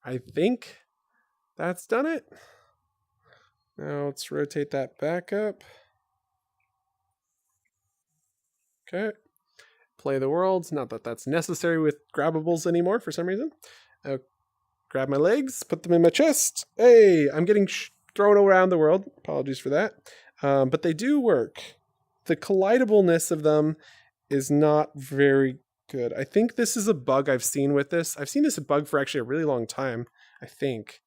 I think that's done it. Now let's rotate that back up. Okay. Play the worlds. Not that that's necessary with grabbables anymore for some reason. I'll grab my legs, put them in my chest. Hey, I'm getting thrown around the world. Apologies for that. But they do work. The collidableness of them is not very good. I think this is a bug I've seen with this. I've seen this bug for actually a really long time, I think,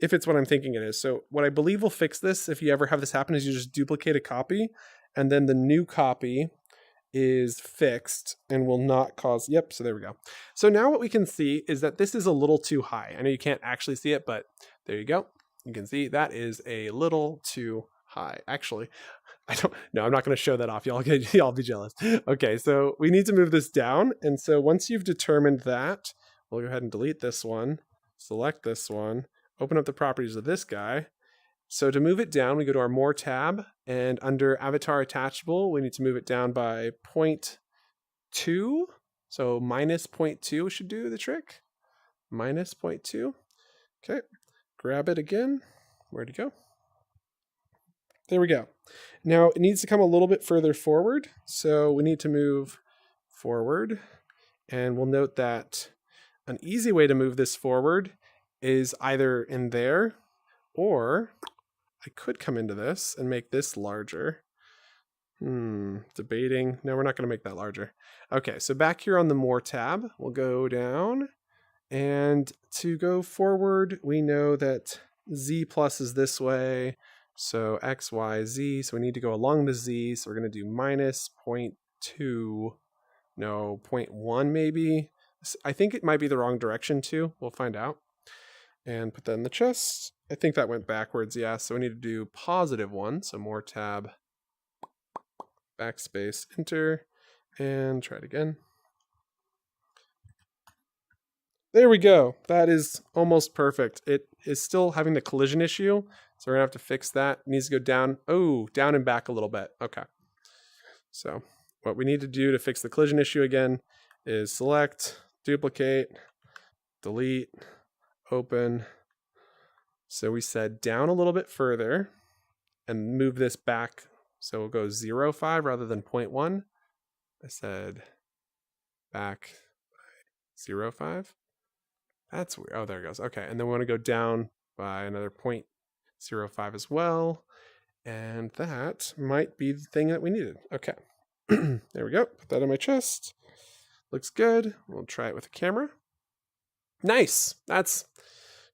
if it's what I'm thinking it is. So what I believe will fix this, if you ever have this happen, is you just duplicate a copy, and then the new copy is fixed and will not cause, yep, so there we go. So now what we can see is that this is a little too high. I know you can't actually see it, but there you go. You can see that is a little too high. Actually, I'm not going to show that off. Y'all be jealous. Okay, so we need to move this down. And so once you've determined that, we'll go ahead and delete this one, select this one, open up the properties of this guy. So to move it down, we go to our More tab, and under Avatar Attachable, we need to move it down by 0.2. So minus 0.2 should do the trick. Minus 0.2. Okay, grab it again. Where'd it go? There we go. Now it needs to come a little bit further forward. So we need to move forward. And we'll note that an easy way to move this forward is either in there, or I could come into this and make this larger. Debating. No, we're not going to make that larger. Okay, so back here on the More tab, we'll go down. And to go forward, we know that Z plus is this way. So X, Y, Z. So we need to go along the Z. So we're going to do minus 0.2. No, 0.1 maybe. I think it might be the wrong direction too. We'll find out. And put that in the chest. I think that went backwards, yeah. So we need to do +1. So More tab, backspace, enter, and try it again. There we go. That is almost perfect. It is still having the collision issue, so we're gonna have to fix that. It needs to go down. Oh, down and back a little bit. Okay. So what we need to do to fix the collision issue again is select, duplicate, delete, open. So we said down a little bit further and move this back. So we'll go 0.5 rather than 0.1. I said back 0.5. That's weird. Oh, there it goes. Okay. And then we want to go down by another 0.05 as well. And that might be the thing that we needed. Okay. There we go. Put that on my chest. Looks good. We'll try it with a camera. Nice. That's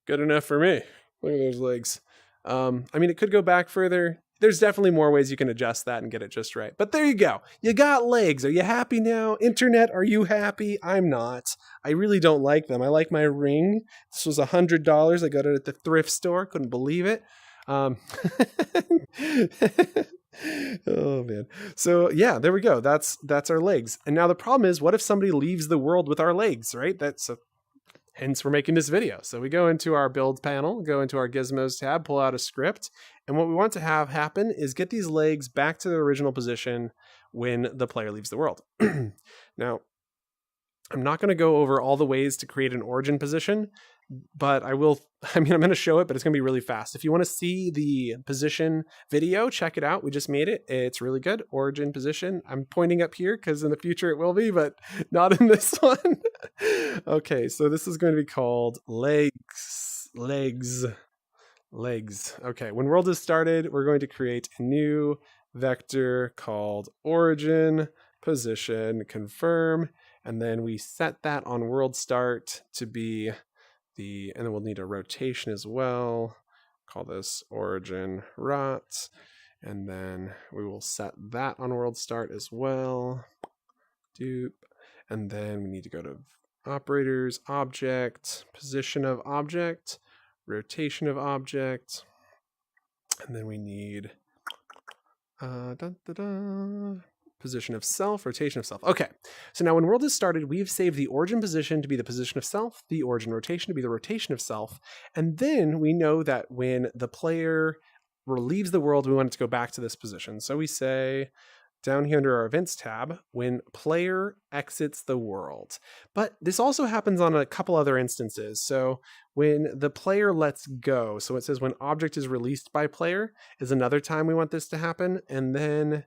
good enough for me. Look at those legs. I mean, it could go back further. There's definitely more ways you can adjust that and get it just right. But there you go. You got legs. Are you happy now? Internet, are you happy? I'm not. I really don't like them. I like my ring. This was $100. I got it at the thrift store. Couldn't believe it. Oh, man. So, yeah, there we go. That's our legs. And now the problem is, what if somebody leaves the world with our legs, right? Hence, we're making this video. So we go into our build panel, go into our gizmos tab, pull out a script. And what we want to have happen is get these legs back to their original position when the player leaves the world. Now, I'm not going to go over all the ways to create an origin position, but I'm going to show it, but it's going to be really fast. If you want to see the position video, check it out. We just made it. It's really good. Origin position. I'm pointing up here because in the future it will be, but not in this one. Okay, so this is going to be called legs. Okay, when world is started, we're going to create a new vector called origin position confirm, and then we set that on world start to be and then we'll need a rotation as well. Call this origin rot. And then we will set that on world start as well. Dupe. And then we need to go to operators, object, position of object, rotation of object. And then we need position of self, rotation of self. Okay, so now when world is started, we've saved the origin position to be the position of self, the origin rotation to be the rotation of self, and then we know that when the player leaves the world, we want it to go back to this position. So we say down here under our events tab, when player exits the world. But this also happens on a couple other instances. So when the player lets go, so it says when object is released by player is another time we want this to happen, and then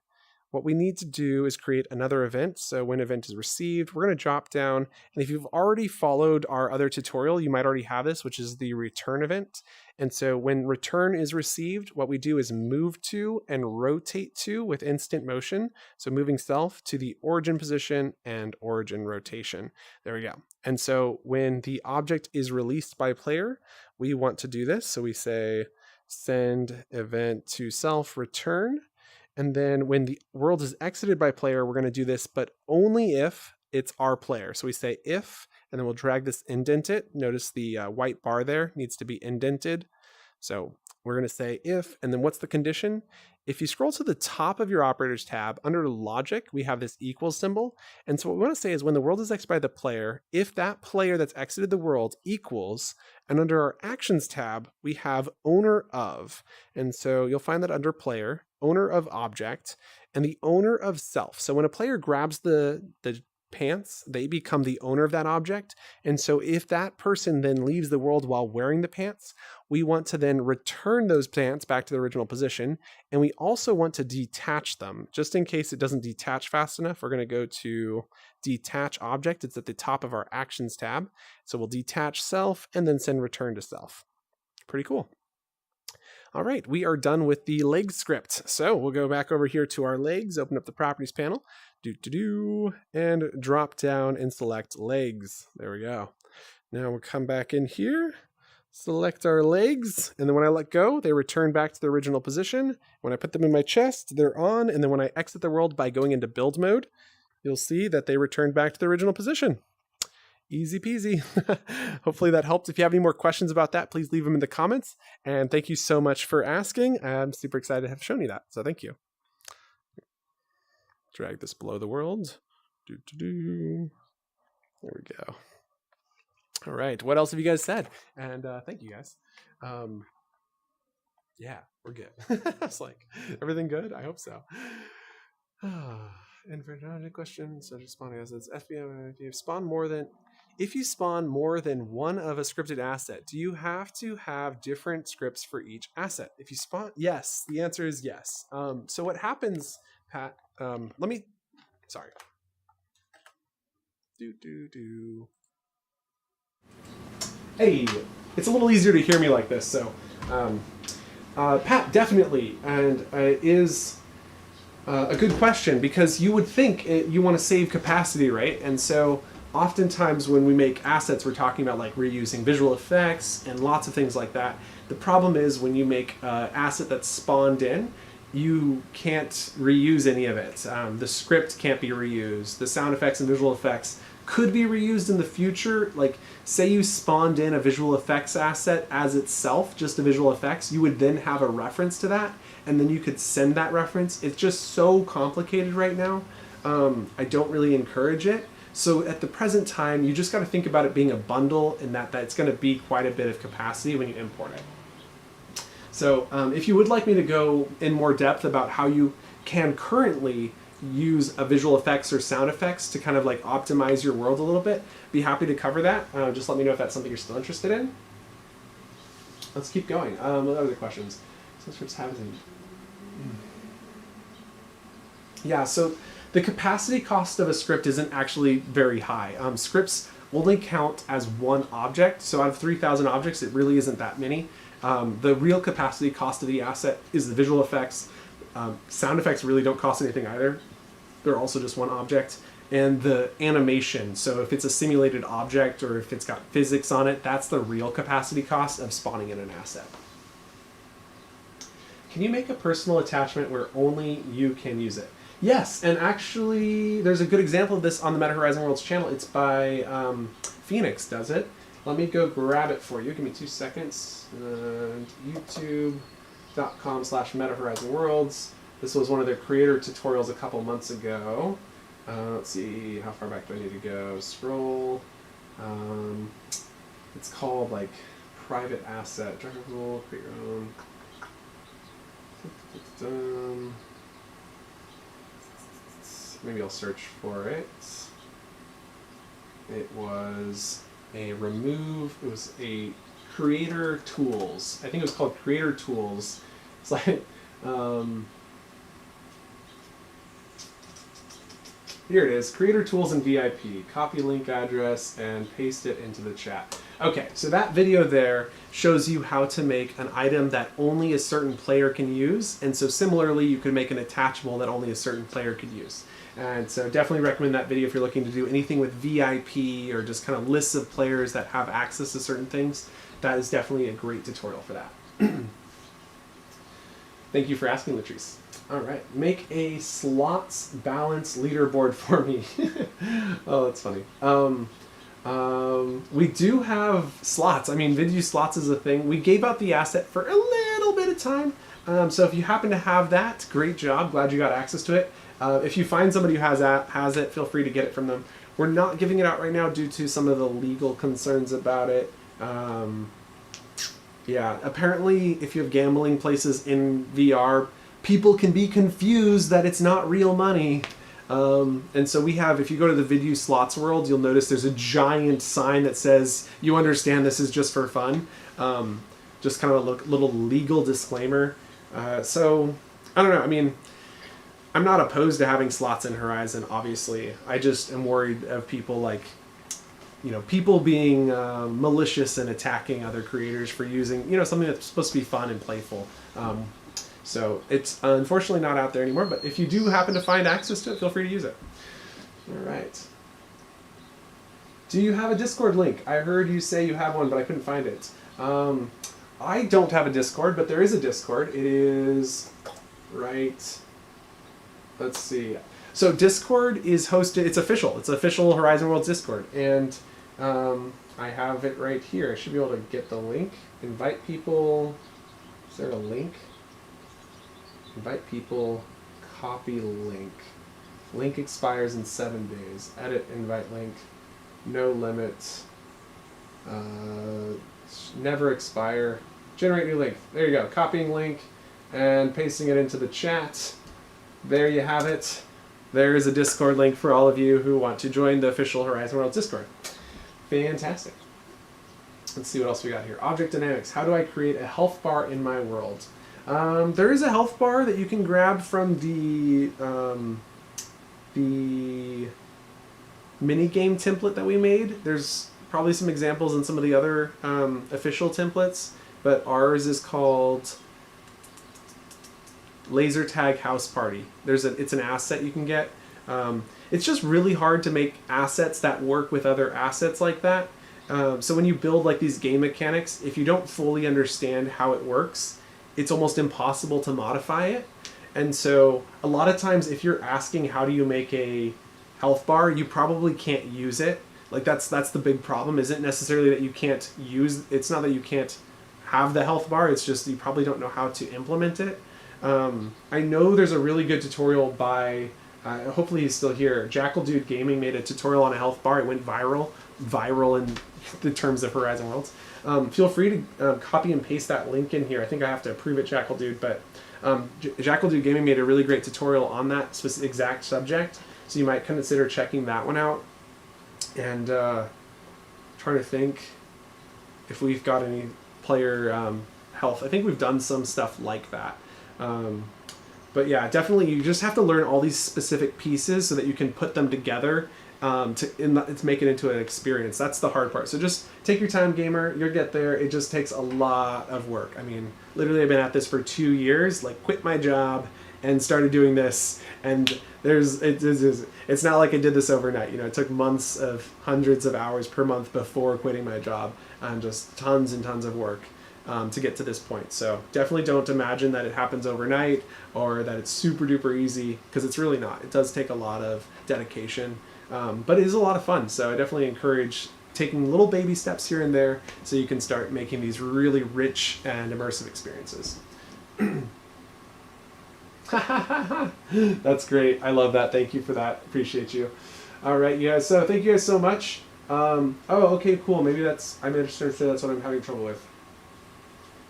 what we need to do is create another event. So when event is received, we're going to drop down. And if you've already followed our other tutorial, you might already have this, which is the return event. And so when return is received, what we do is move to and rotate to with instant motion. So moving self to the origin position and origin rotation. There we go. And so when the object is released by player, we want to do this. So we say send event to self return. And then when the world is exited by player, we're going to do this, but only if it's our player. So we say if, and then we'll drag this, indent it. Notice the white bar there needs to be indented. So we're going to say if, and then what's the condition? If you scroll to the top of your operators tab, under logic, we have this equals symbol. And so what we want to say is when the world is exited by the player, if that player that's exited the world equals, and under our actions tab, we have owner of. And so you'll find that under player, owner of object, and the owner of self. So when a player grabs the pants, they become the owner of that object. And so if that person then leaves the world while wearing the pants, we want to then return those pants back to the original position. And we also want to detach them. Just in case it doesn't detach fast enough, we're going to go to detach object. It's at the top of our actions tab. So we'll detach self and then send return to self. Pretty cool. All right, we are done with the leg script. So we'll go back over here to our legs, open up the properties panel, and drop down and select legs. There we go. Now we'll come back in here, select our legs, and then when I let go, they return back to the original position. When I put them in my chest, they're on, and then when I exit the world by going into build mode, you'll see that they return back to the original position. Easy peasy. Hopefully that helped. If you have any more questions about that, please leave them in the comments. And thank you so much for asking. I'm super excited to have shown you that. So thank you. Drag this below the world. There we go. All right. What else have you guys said? And thank you guys. Yeah, we're good. I was like, everything good? I hope so. And for another question, so just spawning assets, FBM, if you spawn more than one of a scripted asset, do you have to have different scripts for each asset? If you spawn, yes, the answer is yes. So what happens, Pat, sorry. Hey, it's a little easier to hear me like this, so Pat, definitely, and is a good question, because you would think you want to save capacity, right? And so oftentimes when we make assets, we're talking about like reusing visual effects and lots of things like that. The problem is when you make an asset that's spawned in, you can't reuse any of it. The script can't be reused. The sound effects and visual effects could be reused in the future. Like say you spawned in a visual effects asset as itself, just a visual effects, you would then have a reference to that, and then you could send that reference. It's just so complicated right now. I don't really encourage it. So at the present time, you just got to think about it being a bundle, and that it's going to be quite a bit of capacity when you import it. So if you would like me to go in more depth about how you can currently use a visual effects or sound effects to kind of like optimize your world a little bit, be happy to cover that. Just let me know if that's something you're still interested in. Let's keep going. What other questions? So scripts have Yeah, so the capacity cost of a script isn't actually very high. Scripts only count as one object, so out of 3,000 objects, it really isn't that many. The real capacity cost of the asset is the visual effects. Sound effects really don't cost anything either. They're also just one object. And the animation, so if it's a simulated object or if it's got physics on it, that's the real capacity cost of spawning in an asset. Can you make a personal attachment where only you can use it? Yes, and actually there's a good example of this on the Meta Horizon Worlds channel. It's by Phoenix does it. Let me go grab it for you. Give me 2 seconds. YouTube.com/MetaHorizonWorlds. This was one of their creator tutorials a couple months ago. Let's see, how far back do I need to go? Scroll. It's called like private asset. Driver rule, create your own. Maybe I'll search for it. It was a creator tools. I think it was called creator tools. It's like, here it is, creator tools and VIP. Copy link address and paste it into the chat. Okay, so that video there shows you how to make an item that only a certain player can use. And so similarly, you could make an attachable that only a certain player could use. And so definitely recommend that video if you're looking to do anything with VIP or just kind of lists of players that have access to certain things. That is definitely a great tutorial for that. Thank you for asking, Latrice. All right, make a slots balance leaderboard for me. Oh, that's funny. We do have slots. I mean, Vidyuu slots is a thing. We gave out the asset for a little bit of time. So if you happen to have that, great job. Glad you got access to it. If you find somebody who has it, feel free to get it from them. We're not giving it out right now due to some of the legal concerns about it. Yeah, apparently if you have gambling places in VR, people can be confused that it's not real money. And so we have, if you go to the Vidyuu slots world, you'll notice there's a giant sign that says, you understand this is just for fun. Just kind of a little legal disclaimer. So, I don't know, I mean, I'm not opposed to having slots in Horizon, obviously. I just am worried of people like, you know, people being malicious and attacking other creators for using, you know, something that's supposed to be fun and playful. So it's unfortunately not out there anymore, but if you do happen to find access to it, feel free to use it. All right. Do you have a Discord link? I heard you say you have one, but I couldn't find it. I don't have a Discord, but there is a Discord. It is right. Let's see. So Discord is hosted. It's official. It's official Horizon Worlds Discord, and I have it right here. I should be able to get the link. Invite people. Is there a link? Invite people. Copy link. Link expires in 7 days. Edit invite link. No limit. Never expire. Generate new link. There you go. Copying link and pasting it into the chat. There you have it. There is a Discord link for all of you who want to join the official Horizon Worlds Discord. Fantastic. Let's see what else we got here. Object dynamics. How do I create a health bar in my world? There is a health bar that you can grab from the minigame template that we made. There's probably some examples in some of the other official templates, but ours is called Laser Tag House Party. It's an asset you can get. It's just really hard to make assets that work with other assets like that. So when you build like these game mechanics, if you don't fully understand how it works, it's almost impossible to modify it. And so a lot of times if you're asking how do you make a health bar, you probably can't use it. Like that's the big problem. Isn't necessarily that you can't use, it's not that you can't have the health bar, it's just you probably don't know how to implement it. I know there's a really good tutorial by hopefully he's still here. Jackal Dude Gaming made a tutorial on a health bar. It went viral in the terms of Horizon Worlds. Feel free to copy and paste that link in here. I think I have to approve it, Jackal Dude, but Jackal Dude Gaming made a really great tutorial on that specific exact subject, so you might consider checking that one out. And trying to think if we've got any player health. I think we've done some stuff like that. But yeah, definitely you just have to learn all these specific pieces so that you can put them together to make it into an experience. That's the hard part. So just take your time, gamer. You'll get there. It just takes a lot of work. I mean, literally I've been at this for 2 years, like quit my job and started doing this. And it's not like I did this overnight. You know, it took months of hundreds of hours per month before quitting my job and just tons and tons of work to get to this point. So definitely don't imagine that it happens overnight or that it's super duper easy, because it's really not. It does take a lot of dedication. But it is a lot of fun, so I definitely encourage taking little baby steps here and there so you can start making these really rich and immersive experiences. That's great. I love that. Thank you for that. Appreciate you. All right, you guys. So thank you guys so much. Oh, okay, cool. Maybe I'm interested. That's what I'm having trouble with.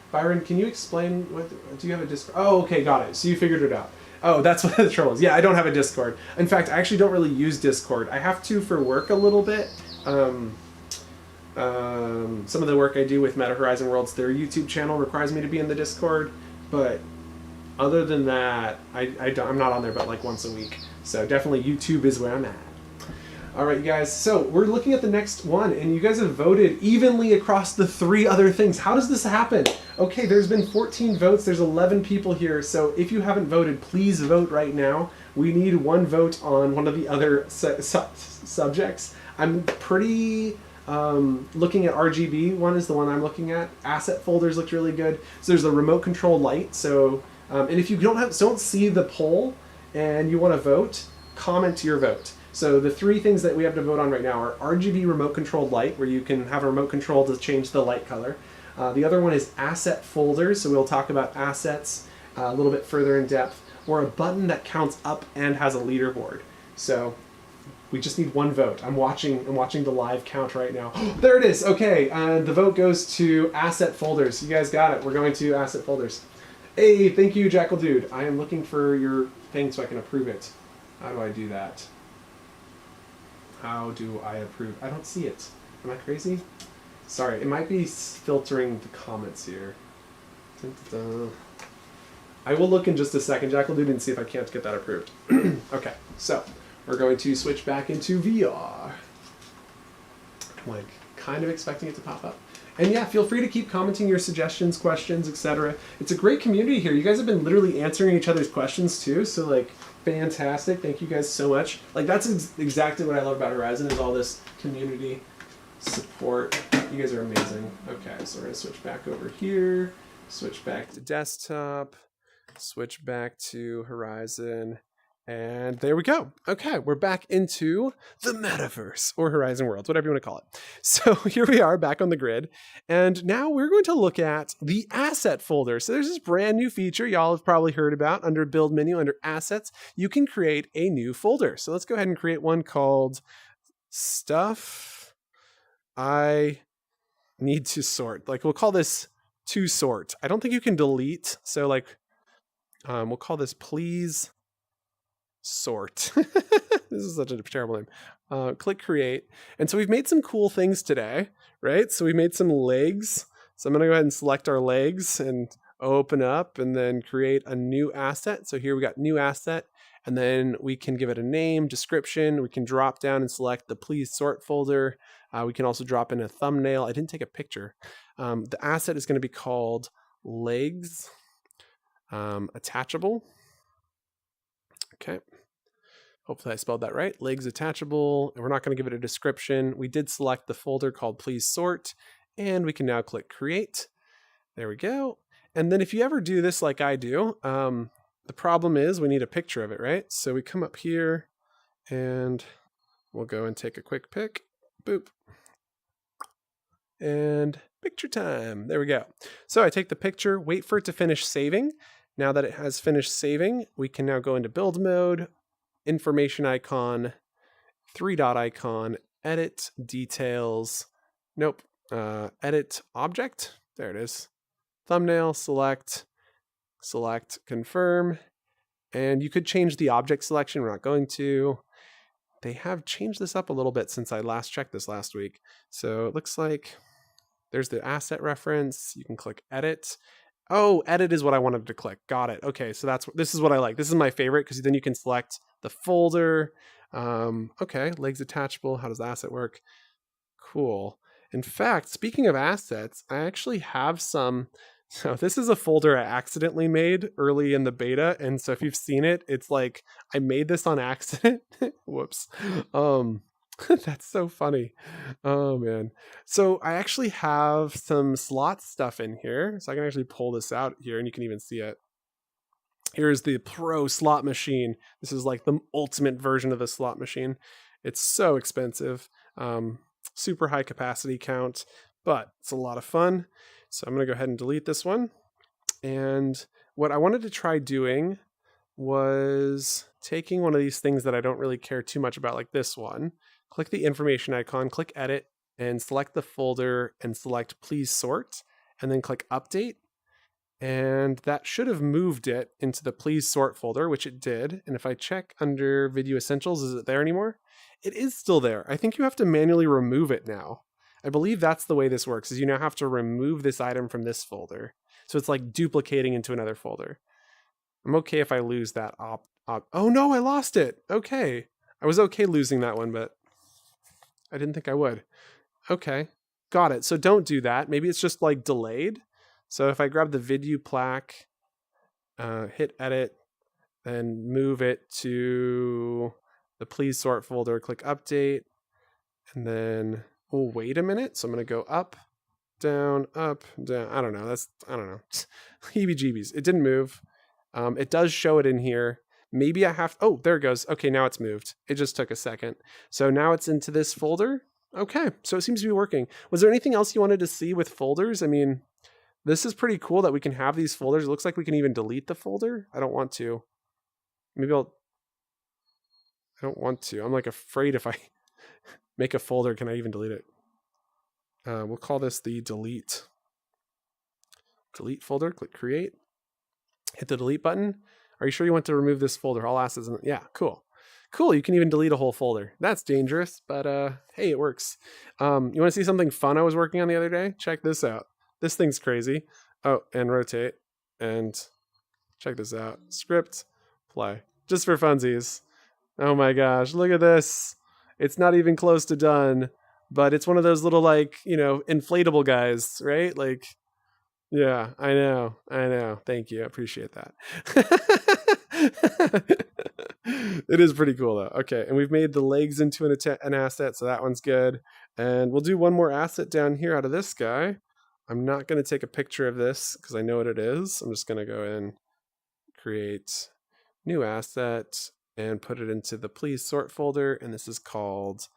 Byron, can you explain what? Do you have a Discord? Oh, okay, got it. So you figured it out. Oh, that's what the trouble is. Yeah, I don't have a Discord. In fact, I actually don't really use Discord. I have to for work a little bit. Some of the work I do with Meta Horizon Worlds, their YouTube channel requires me to be in the Discord. But other than that, I'm not on there but like once a week. So definitely YouTube is where I'm at. All right, you guys. So we're looking at the next one, and you guys have voted evenly across the 3 other things. How does this happen? Okay, there's been 14 votes. There's 11 people here. So if you haven't voted, please vote right now. We need 1 vote on one of the other subjects. I'm pretty looking at RGB. One is the one I'm looking at. Asset folders looked really good. So there's a remote control light. So and if you don't see the poll and you want to vote, comment your vote. So the 3 things that we have to vote on right now are RGB remote controlled light, where you can have a remote control to change the light color. The other one is asset folders, so we'll talk about assets a little bit further in depth, or a button that counts up and has a leaderboard. So we just need 1 vote. I'm watching the live count right now. There it is. Okay, the vote goes to asset folders. You guys got it. We're going to asset folders. Hey, thank you, Jackal Dude. I am looking for your thing so I can approve it. How do I do that? How do I approve? I don't see it. Am I crazy? Sorry, it might be filtering the comments here. Dun, dun, dun. I will look in just a second, Jackal Dude, and see if I can't get that approved. Okay, so we're going to switch back into VR. I'm like kind of expecting it to pop up. And yeah, feel free to keep commenting your suggestions, questions, etc. It's a great community here. You guys have been literally answering each other's questions too, so like fantastic. Thank you guys so much. Like that's exactly what I love about Horizon, is all this community support. You guys are amazing. Okay, so we're gonna switch back over here, switch back to desktop, switch back to Horizon, and there we go. Okay, we're back into the metaverse, or Horizon Worlds, whatever you want to call it. So here we are back on the grid, and now we're going to look at the asset folder. So there's this brand new feature y'all have probably heard about. Under build menu, under assets, you can create a new folder. So let's go ahead and create one called stuff I need to sort. Like we'll call this to sort. I don't think you can delete. So like we'll call this please sort. This is such a terrible name. Click create. And so we've made some cool things today, right? So we made some legs. So I'm going to go ahead and select our legs and open up and then create a new asset. So here we got new asset, and then we can give it a name, description. We can drop down and select the please sort folder. We can also drop in a thumbnail. I didn't take a picture. The asset is going to be called legs attachable. Okay. Hopefully I spelled that right. Legs attachable. And we're not going to give it a description. We did select the folder called please sort, and we can now click create. There we go. And then if you ever do this like I do, the problem is we need a picture of it, right? So we come up here and we'll go and take a quick pic. Boop. And picture time. There we go. So I take the picture, wait for it to finish saving. Now that it has finished saving, we can now go into build mode, information icon, 3-dot icon, edit details. Nope. Edit object. There it is. Thumbnail, select confirm. And you could change the object selection. We're not going to. They have changed this up a little bit since I last checked this last week. So it looks like there's the asset reference. You can click edit. Oh, edit is what I wanted to click. Got it. Okay, so this is what I like. This is my favorite because then you can select the folder. Okay, legs attachable. How does the asset work? Cool. In fact, speaking of assets, I actually have some. So this is a folder I accidentally made early in the beta. And so if you've seen it, it's like I made this on accident. Whoops. That's so funny. Oh man. So I actually have some slot stuff in here. So I can actually pull this out here and you can even see it. Here's the Pro slot machine. This is like the ultimate version of the slot machine. It's so expensive. Super high capacity count, but it's a lot of fun. So I'm going to go ahead and delete this one. And what I wanted to try doing was taking one of these things that I don't really care too much about, like this one. Click the information icon, click edit, and select the folder and select please sort, and then click update. And that should have moved it into the please sort folder, which it did. And if I check under Vidyuu Essentials, is it there anymore? It is still there. I think you have to manually remove it now. I believe that's the way this works, is you now have to remove this item from this folder. So it's like duplicating into another folder. I'm okay if I lose that oh no, I lost it. Okay. I was okay losing that one, but I didn't think I would. Okay, got it. So don't do that. Maybe it's just like delayed. So if I grab the Vidyuu plaque, hit edit, then move it to the please sort folder, click update, and then oh, wait a minute. So I'm going to go up, down. I don't know. I don't know. Heebie-jeebies. It didn't move. It does show it in here. Maybe I have, oh, there it goes. Okay, now it's moved. It just took a second. So now it's into this folder. Okay, so it seems to be working. Was there anything else you wanted to see with folders? I mean, this is pretty cool that we can have these folders. It looks like we can even delete the folder. I don't want to. Maybe I don't want to. I'm like afraid if I make a folder, can I even delete it? We'll call this the delete folder. Click create. Hit the delete button. Are you sure you want to remove this folder? All assets. Yeah, cool. Cool, you can even delete a whole folder. That's dangerous, but hey, it works. You want to see something fun I was working on the other day? Check this out. This thing's crazy. Oh, and rotate. And check this out. Script, play. Just for funsies. Oh my gosh, look at this. It's not even close to done, but it's one of those little, like, you know, inflatable guys, right? Like, yeah, I know. Thank you. I appreciate that. It is pretty cool though. Okay, and we've made the legs into an asset, so that one's good. And we'll do one more asset down here out of this guy. I'm not going to take a picture of this because I know what it is. I'm just going to go in, create new asset, and put it into the please sort folder. And this is called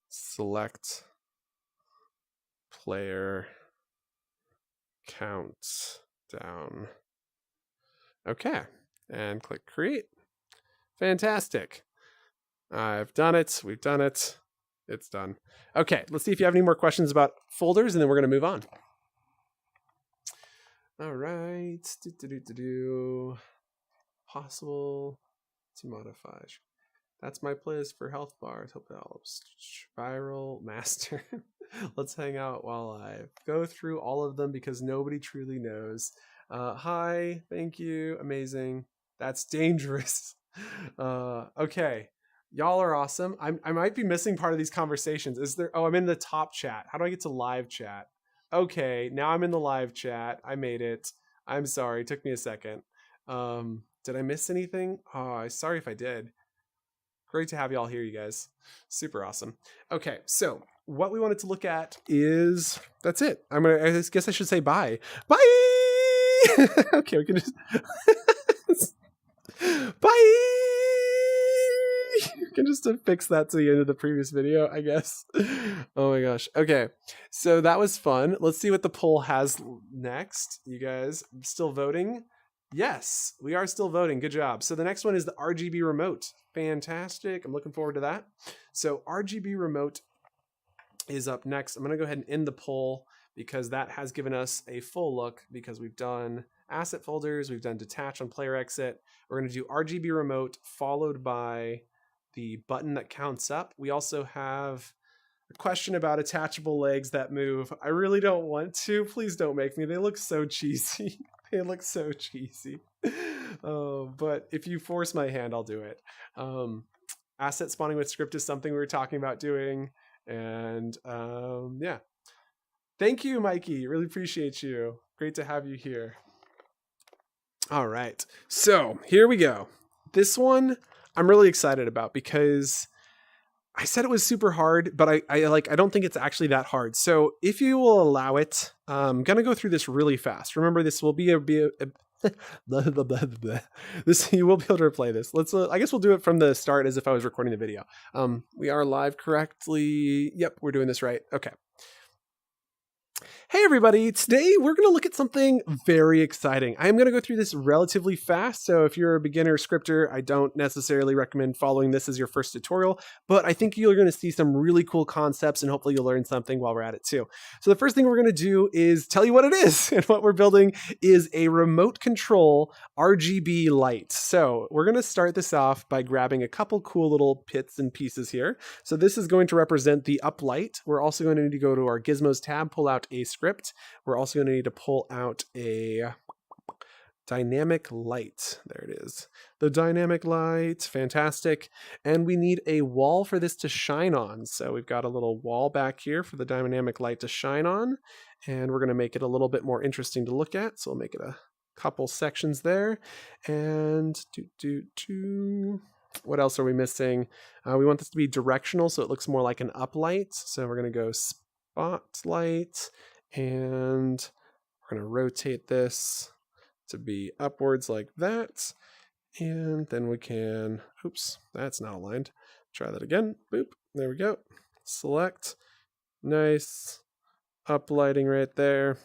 select player countdown. Okay, and click create. Fantastic. I've done it. We've done it. It's done. Okay, let's see if you have any more questions about folders, and then we're going to move on. All right. Possible to modify. That's my playlist for health bars. Hope that helps. Spiral master. Let's hang out while I go through all of them because nobody truly knows. Hi, thank you, amazing. That's dangerous. Okay, y'all are awesome. I might be missing part of these conversations. Is there? Oh, I'm in the top chat. How do I get to live chat? Okay, now I'm in the live chat. I made it. I'm sorry, it took me a second. Did I miss anything? Oh, sorry if I did. Great to have y'all here, you guys. Super awesome. Okay, so what we wanted to look at is, that's it. I guess I should say bye. Bye! Okay, we can just, bye! You can just affix that to the end of the previous video, I guess. Oh my gosh. Okay, so that was fun. Let's see what the poll has next. You guys still voting? Yes, we are still voting. Good job. So the next one is the RGB remote. Fantastic. I'm looking forward to that. So RGB remote is up next. I'm going to go ahead and end the poll because that has given us a full look because we've done asset folders, we've done detach on player exit. We're going to do RGB remote followed by the button that counts up. We also have a question about attachable legs that move. I really don't want to. Please don't make me. They look so cheesy. They look so cheesy. But if you force my hand, I'll do it. Asset spawning with script is something we were talking about doing. And yeah. Thank you, Mikey. Really appreciate you. Great to have you here. All right. So here we go. This one I'm really excited about because I said it was super hard, but I don't think it's actually that hard. So if you will allow it, I'm gonna go through this really fast. Remember, this will be a blah, blah, blah, blah. This you will be able to replay this. Let's. I guess we'll do it from the start as if I was recording the video. We are live correctly. Yep, we're doing this right. Okay. Hey everybody, today we're going to look at something very exciting. I'm going to go through this relatively fast, so if you're a beginner scripter, I don't necessarily recommend following this as your first tutorial, but I think you're going to see some really cool concepts and hopefully you'll learn something while we're at it too. So the first thing we're going to do is tell you what it is, and what we're building is a remote control RGB light. So we're going to start this off by grabbing a couple cool little bits and pieces here. So this is going to represent the up light. We're also going to need to go to our gizmos tab, pull out a script. We're also going to need to pull out a dynamic light. There it is. The dynamic light. Fantastic. And we need a wall for this to shine on. So we've got a little wall back here for the dynamic light to shine on. And we're going to make it a little bit more interesting to look at. So we'll make it a couple sections there. And what else are we missing? We want this to be directional so it looks more like an uplight. So we're going to go spotlight. And we're going to rotate this to be upwards like that. And then we can, oops, that's not aligned. Try that again. Boop. There we go. Select. Nice. Uplighting right there.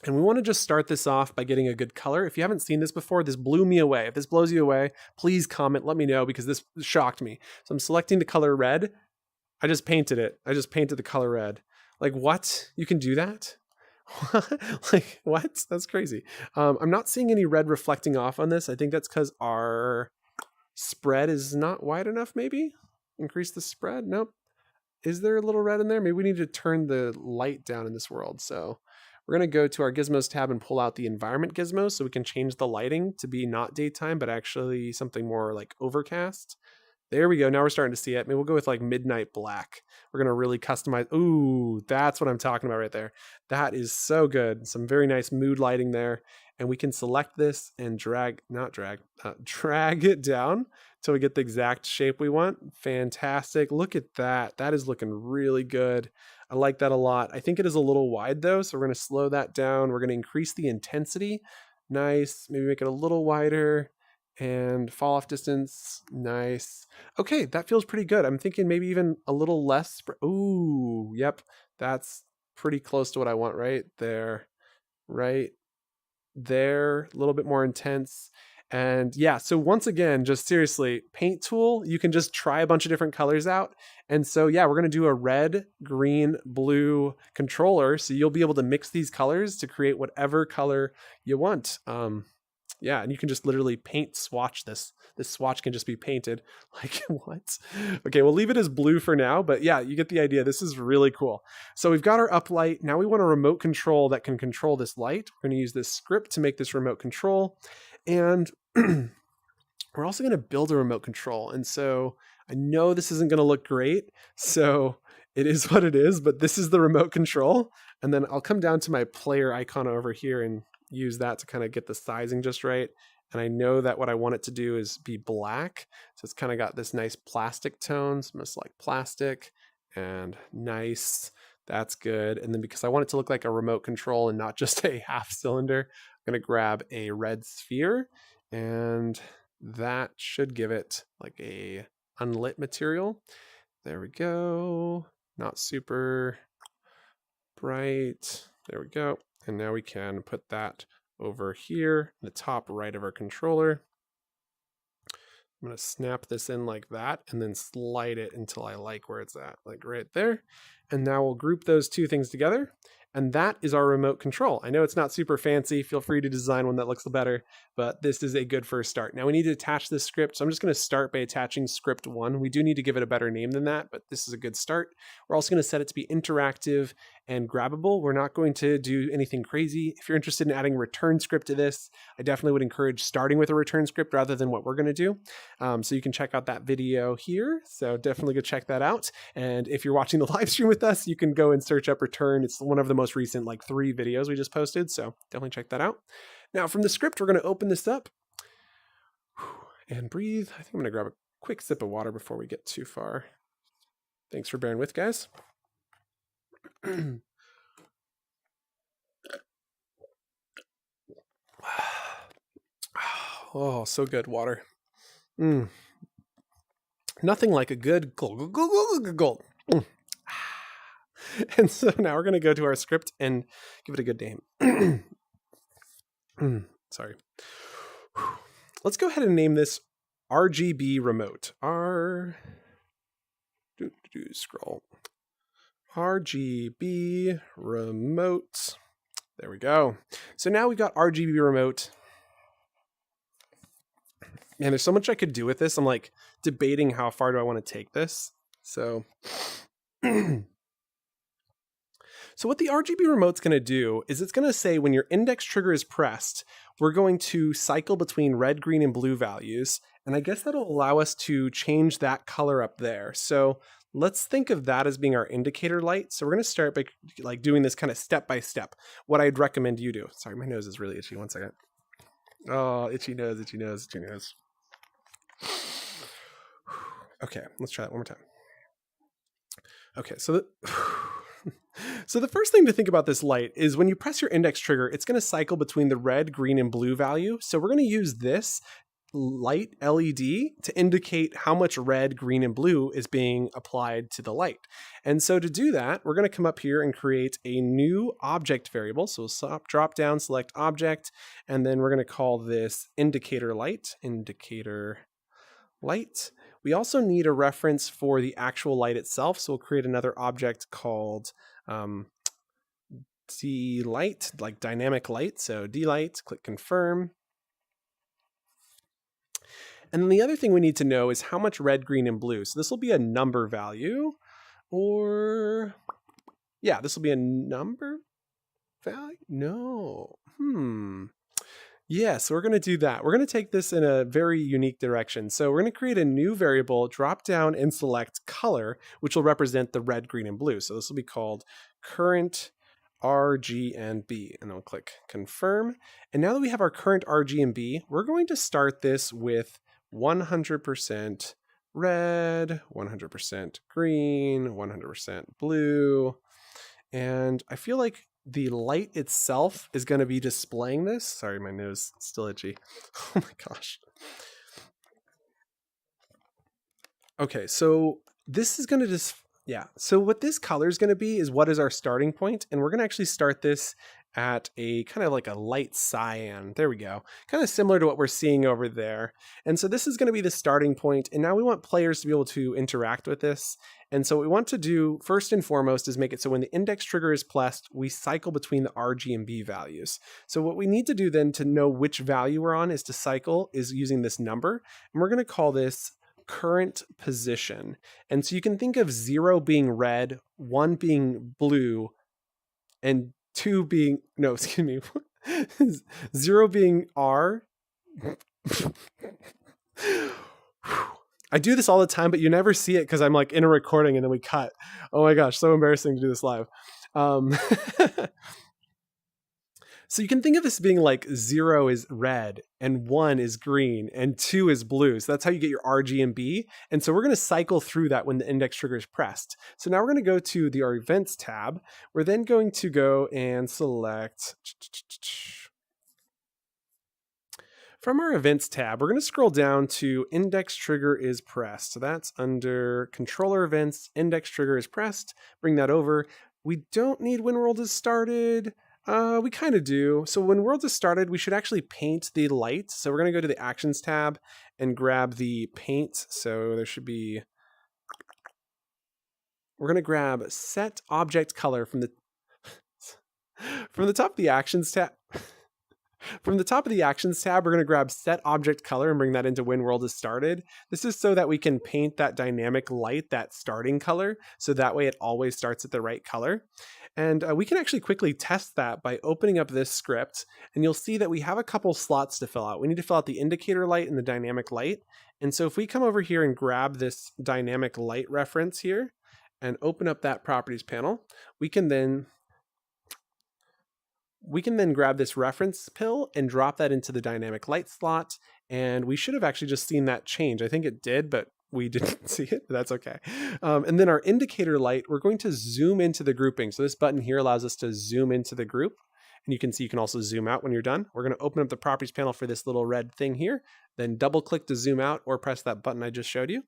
And we want to just start this off by getting a good color. If you haven't seen this before, this blew me away. If this blows you away, please comment, let me know, because this shocked me. So I'm selecting the color red. I just painted it. I just painted the color red. Like, what? You can do that? Like, what? That's crazy. I'm not seeing any red reflecting off on this. I think that's because our spread is not wide enough, maybe? Increase the spread? Nope. Is there a little red in there? Maybe we need to turn the light down in this world. So we're going to go to our gizmos tab and pull out the environment gizmo so we can change the lighting to be not daytime, but actually something more like overcast. There we go. Now we're starting to see it. Maybe we'll go with like midnight black. We're going to really customize. Ooh, that's what I'm talking about right there. That is so good. Some very nice mood lighting there. And we can select this and drag it down till we get the exact shape we want. Fantastic. Look at that. That is looking really good. I like that a lot. I think it is a little wide though, so we're going to slow that down. We're going to increase the intensity. Nice. Maybe make it a little wider. And fall off distance. Nice. Okay, that feels pretty good. I'm thinking maybe even a little less. Ooh, yep. That's pretty close to what I want right there. Right there. A little bit more intense. And yeah, so once again, just seriously, paint tool, you can just try a bunch of different colors out. And so yeah, we're going to do a red, green, blue controller. So you'll be able to mix these colors to create whatever color you want. Yeah, and you can just literally paint swatch this. This swatch can just be painted. Like, what? Okay, we'll leave it as blue for now, but yeah, you get the idea. This is really cool. So we've got our up light. Now we want a remote control that can control this light. We're going to use this script to make this remote control. And we're also going to build a remote control. And so I know this isn't going to look great. So it is what it is, but this is the remote control. And then I'll come down to my player icon over here and use that to kind of get the sizing just right. And I know that what I want it to do is be black. So it's kind of got this nice plastic tones, almost like plastic, and nice. That's good. And then because I want it to look like a remote control and not just a half cylinder, I'm going to grab a red sphere, and that should give it like a unlit material. There we go. Not super bright. There we go. And now we can put that over here, the top right of our controller. I'm going to snap this in like that and then slide it until I like where it's at, like right there. And now we'll group those two things together. And that is our remote control. I know it's not super fancy. Feel free to design one that looks better, but this is a good first start. Now we need to attach this script. So I'm just going to start by attaching script 1. We do need to give it a better name than that, but this is a good start. We're also going to set it to be interactive and grabbable. We're not going to do anything crazy. If you're interested in adding a return script to this, I definitely would encourage starting with a return script rather than what we're going to do. So you can check out that video here. So definitely go check that out. And if you're watching the live stream with us, you can go and search up return. It's one of the most recent like 3 videos we just posted. So definitely check that out. Now from the script, we're going to open this up and breathe. I think I'm going to grab a quick sip of water before we get too far. Thanks for bearing with, guys. Oh, so good, water. Nothing like a good gulp. And so now we're going to go to our script and give it a good name. Sorry. Let's go ahead and name this RGB remote. Scroll. RGB remote. There we go. So now we've got RGB remote. Man, there's so much I could do with this. I'm like debating how far do I want to take this. So, so what the RGB remote's going to do is it's going to say when your index trigger is pressed, we're going to cycle between red, green, and blue values. And I guess that'll allow us to change that color up there. So let's think of that as being our indicator light. So we're going to start by like doing this kind of step by step. What I'd recommend you do. Sorry, my nose is really itchy. One second. Oh, itchy nose, itchy nose, itchy nose. Okay, let's try that one more time. Okay, so the first thing to think about this light is when you press your index trigger, it's going to cycle between the red, green, and blue value. So we're going to use this light LED to indicate how much red, green, and blue is being applied to the light. And so to do that, we're going to come up here and create a new object variable. So we'll drop down, select object, and then we're going to call this indicator light. We also need a reference for the actual light itself. So we'll create another object called D-light, like dynamic light. So D-light, click confirm. And then the other thing we need to know is how much red, green, and blue. So this will be a number value, or yeah, this will be a number value. No. Yeah, so we're going to do that. We're going to take this in a very unique direction. So we're going to create a new variable, drop down and select color, which will represent the red, green, and blue. So this will be called current RGB, and then we'll click confirm. And now that we have our current RGB, we're going to start this with 100% red, 100% green, 100% blue. And I feel like the light itself is going to be displaying this. Sorry, my nose is still itchy. Oh my gosh. Okay, so this is going to just, so what this color is going to be is what is our starting point. And we're going to actually start this at a kind of like a light cyan. There we go. Kind of similar to what we're seeing over there. And so this is going to be the starting point. And now we want players to be able to interact with this. And so what we want to do first and foremost is make it so when the index trigger is pressed, we cycle between the RGB values. So what we need to do then to know which value we're on is to cycle is using this number. And we're going to call this current position. And so you can think of 0 being red, 1 being blue, and 2 being, no, excuse me, 0 being R. I do this all the time, but you never see it because I'm like in a recording and then we cut. Oh my gosh, so embarrassing to do this live. So you can think of this being like 0 is red and 1 is green and 2 is blue. So that's how you get your RGB. And so we're going to cycle through that when the index trigger is pressed. So now we're going to go to our events tab. We're then going to go and select from our events tab. We're going to scroll down to index trigger is pressed. So that's under controller events, index trigger is pressed. Bring that over. We don't need when world is started. We kind of do. So when worlds is started, we should actually paint the light. So we're going to go to the actions tab and grab the paint. So there should be, we're going to grab set object color from the top of the actions tab. From the top of the actions tab, we're going to grab set object color and bring that into when world is started. This is so that we can paint that dynamic light, that starting color. So that way it always starts at the right color. And we can actually quickly test that by opening up this script. And you'll see that we have a couple slots to fill out. We need to fill out the indicator light and the dynamic light. And so if we come over here and grab this dynamic light reference here and open up that properties panel, we can then grab this reference pill and drop that into the dynamic light slot. And we should have actually just seen that change. I think it did, but we didn't see it. That's okay. And then our indicator light, we're going to zoom into the grouping. So this button here allows us to zoom into the group. And you can see you can also zoom out when you're done. We're going to open up the properties panel for this little red thing here, then double click to zoom out or press that button I just showed you.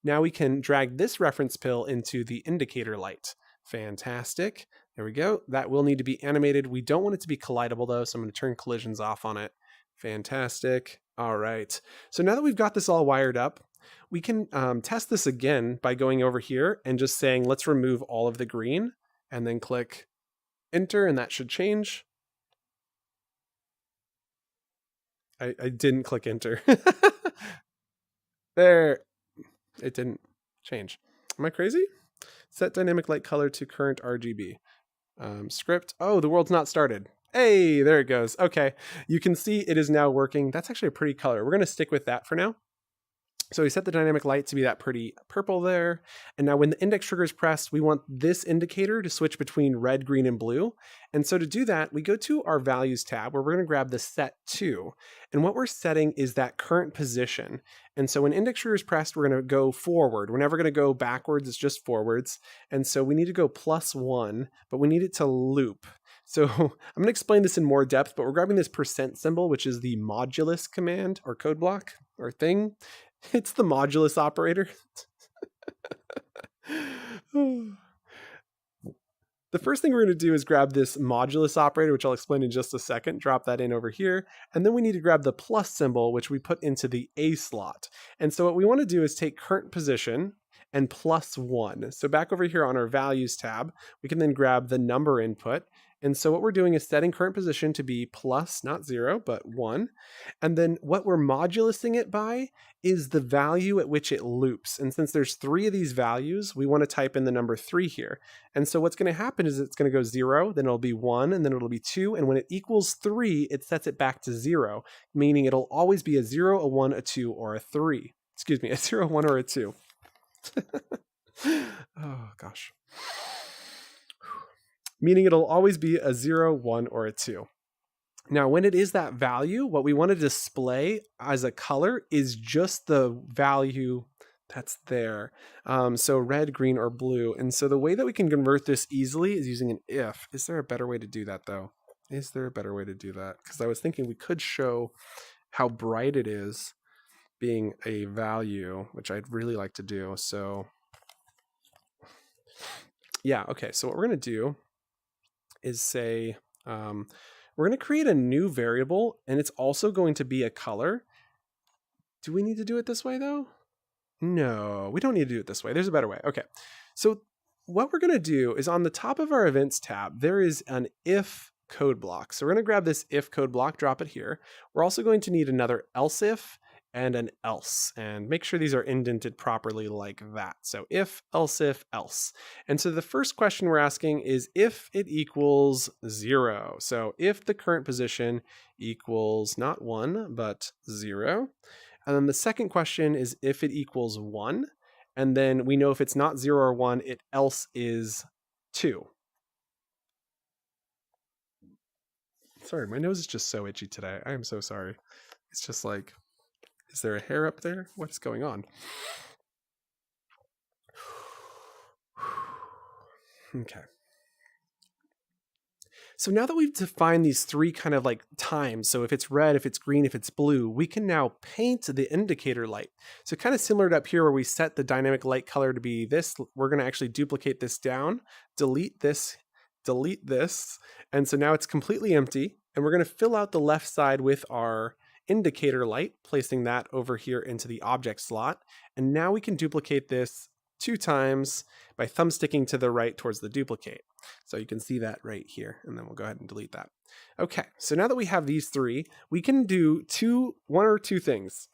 Now we can drag this reference pill into the indicator light. Fantastic. There we go. That will need to be animated. We don't want it to be collidable though, so I'm going to turn collisions off on it. Fantastic. All right. So now that we've got this all wired up, we can test this again by going over here and just saying, let's remove all of the green and then click enter and that should change. I didn't click enter. There. It didn't change. Am I crazy? Set dynamic light color to current RGB. Script. Oh, the world's not started. Hey, there it goes. Okay, you can see it is now working. That's actually a pretty color. We're going to stick with that for now. So we set the dynamic light to be that pretty purple there. And now when the index trigger is pressed, we want this indicator to switch between red, green, and blue. And so to do that, we go to our values tab where we're going to grab the set to. And what we're setting is that current position. And so when index trigger is pressed, we're going to go forward. We're never going to go backwards. It's just forwards. And so we need to go +1, but we need it to loop. So I'm going to explain this in more depth, but we're grabbing this % symbol, which is the modulus command or code block or thing. It's the modulus operator. The first thing we're going to do is grab this modulus operator, which I'll explain in just a second, drop that in over here. And then we need to grab the plus symbol, which we put into the A slot. And so what we want to do is take current position and +1. So back over here on our values tab, we can then grab the number input. And so what we're doing is setting current position to be plus, not 0, but 1. And then what we're modulusing it by is the value at which it loops. And since there's 3 of these values, we want to type in the number 3 here. And so what's going to happen is it's going to go 0, then it'll be 1, and then it'll be 2. And when it equals 3, it sets it back to 0, meaning it'll always be a 0, a 1, a 2, or a 3. Excuse me, a 0, 1, or a 2. Oh, gosh. Meaning it'll always be a 0, 1, or a 2. Now, when it is that value, what we want to display as a color is just the value that's there. So red, green, or blue. And so the way that we can convert this easily is using an if. Is there a better way to do that, though? Is there a better way to do that? Because I was thinking we could show how bright it is being a value, which I'd really like to do. So yeah, okay. So what we're going to do is say, we're going to create a new variable, and it's also going to be a color. Do we need to do it this way, though? No, we don't need to do it this way. There's a better way. Okay, so what we're going to do is on the top of our events tab, there is an if code block. So we're going to grab this if code block, drop it here. We're also going to need another else if and an else, and make sure these are indented properly like that. So if, else. And so the first question we're asking is if it equals 0. So if the current position equals not 1, but 0. And then the second question is if it equals 1. And then we know if it's not 0 or 1, it else is 2. Sorry, my nose is just so itchy today. I am so sorry. It's just like, is there a hair up there? What's going on? Okay. So now that we've defined these 3 kind of like times, so if it's red, if it's green, if it's blue, we can now paint the indicator light. So kind of similar to up here where we set the dynamic light color to be this, we're going to actually duplicate this down, delete this delete this. And so now it's completely empty. And we're going to fill out the left side with our indicator light, placing that over here into the object slot. And now we can duplicate this 2 times by thumbsticking to the right towards the duplicate. So you can see that right here, and then we'll go ahead and delete that. Okay, so now that we have these 3, we can do one or two things.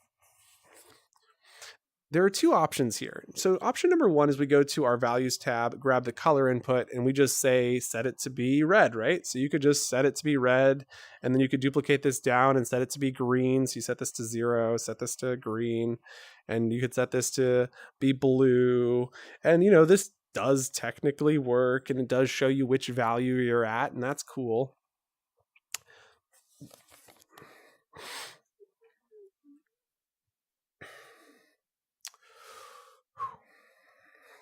There are 2 options here. So option number 1 is we go to our values tab, grab the color input, and we just say set it to be red, right? So you could just set it to be red, and then you could duplicate this down and set it to be green. So you set this to 0, set this to green, and you could set this to be blue. And this does technically work, and it does show you which value you're at, and that's cool.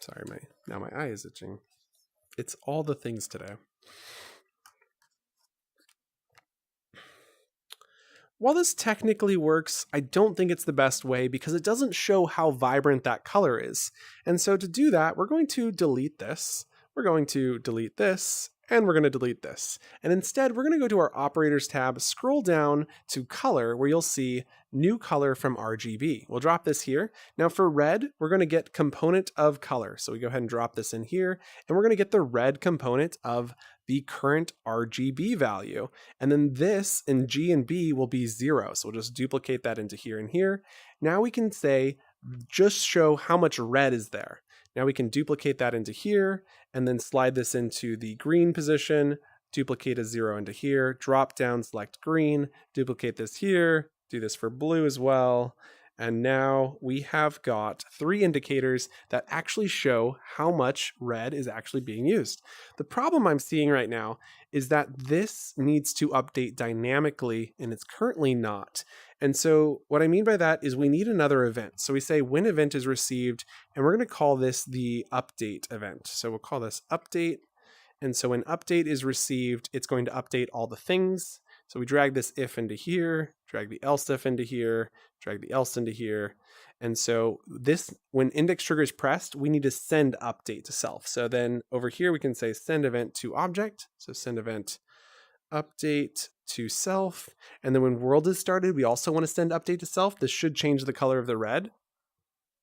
Sorry, now my eye is itching. It's all the things today. While this technically works, I don't think it's the best way because it doesn't show how vibrant that color is. And so to do that, we're going to delete this. We're going to delete this, and we're going to delete this. And instead, we're going to go to our Operators tab, scroll down to Color, where you'll see New Color from RGB. We'll drop this here. Now for red, we're going to get Component of Color. So we go ahead and drop this in here, and we're going to get the red component of the current RGB value. And then this in G and B will be 0. So we'll just duplicate that into here and here. Now we can say, just show how much red is there. Now we can duplicate that into here and then slide this into the green position, duplicate a 0 into here, drop down, select green, duplicate this here, do this for blue as well. And now we have got 3 indicators that actually show how much red is actually being used. The problem I'm seeing right now is that this needs to update dynamically, and it's currently not. And so what I mean by that is we need another event. So we say when event is received, and we're going to call this the update event. So we'll call this update. And so when update is received, it's going to update all the things. So we drag this if into here, drag the else if into here, drag the else into here. And so this, when index trigger is pressed, we need to send update to self. So then over here, we can say send event to object. So send event update to self. And then when world is started, we also want to send update to self. This should change the color of the red.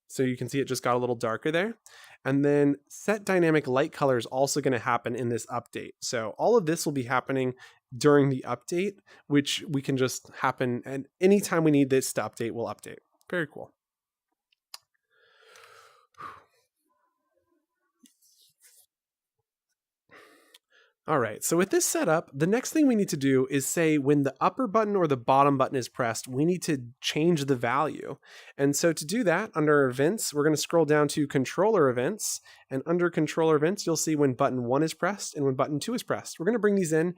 So you can see it just got a little darker there. And then set dynamic light color is also going to happen in this update. So all of this will be happening during the update, which we can just happen, and anytime we need this to update, we'll update. Very cool. All right, so with this setup, the next thing we need to do is say when the upper button or the bottom button is pressed, we need to change the value. And so to do that, under events, we're going to scroll down to controller events. And under controller events, you'll see when button 1 is pressed and when button 2 is pressed. We're going to bring these in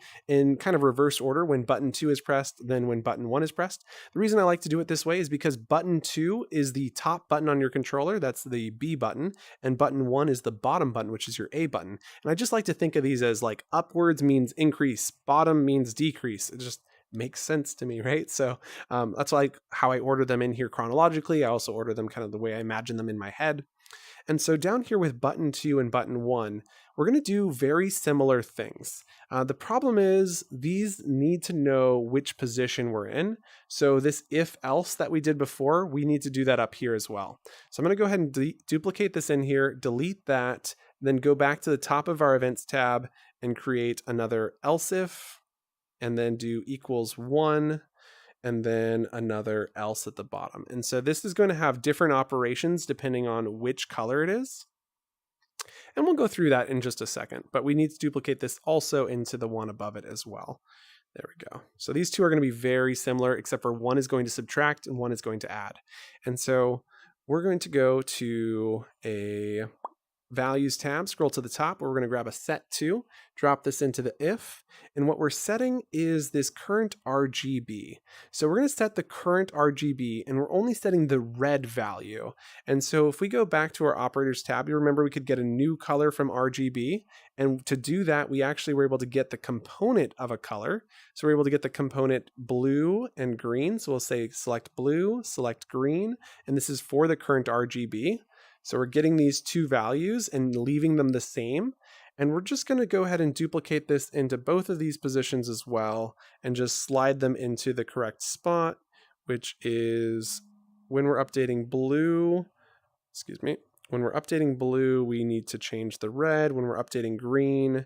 kind of reverse order, when button 2 is pressed, then when button 1 is pressed. The reason I like to do it this way is because button 2 is the top button on your controller, that's the B button, and button 1 is the bottom button, which is your A button. And I just like to think of these as like upwards means increase, bottom means decrease. It just makes sense to me, right? So that's like how I order them in here chronologically. I also order them kind of the way I imagine them in my head. And so down here with button 2 and button 1, we're going to do very similar things. The problem is these need to know which position we're in. So this if else that we did before, we need to do that up here as well. So I'm going to go ahead and duplicate this in here, delete that, then go back to the top of our events tab and create another else if, and then do equals 1. And then another else at the bottom. And so this is going to have different operations depending on which color it is. And we'll go through that in just a second, but we need to duplicate this also into the one above it as well. There we go. So these two are going to be very similar, except for one is going to subtract and one is going to add. And so we're going to go to a values tab, scroll to the top, where we're going to grab a set to, drop this into the if, and what we're setting is this current RGB. So we're going to set the current RGB, and we're only setting the red value. And so if we go back to our operators tab, you remember we could get a new color from RGB, and to do that, we actually were able to get the component of a color. So we're able to get the component blue and green. So we'll say select blue, select green, and this is for the current RGB. So we're getting these two values and leaving them the same. And we're just going to go ahead and duplicate this into both of these positions as well, and just slide them into the correct spot, which is when we're updating blue, when we're updating blue, we need to change the red. When we're updating green,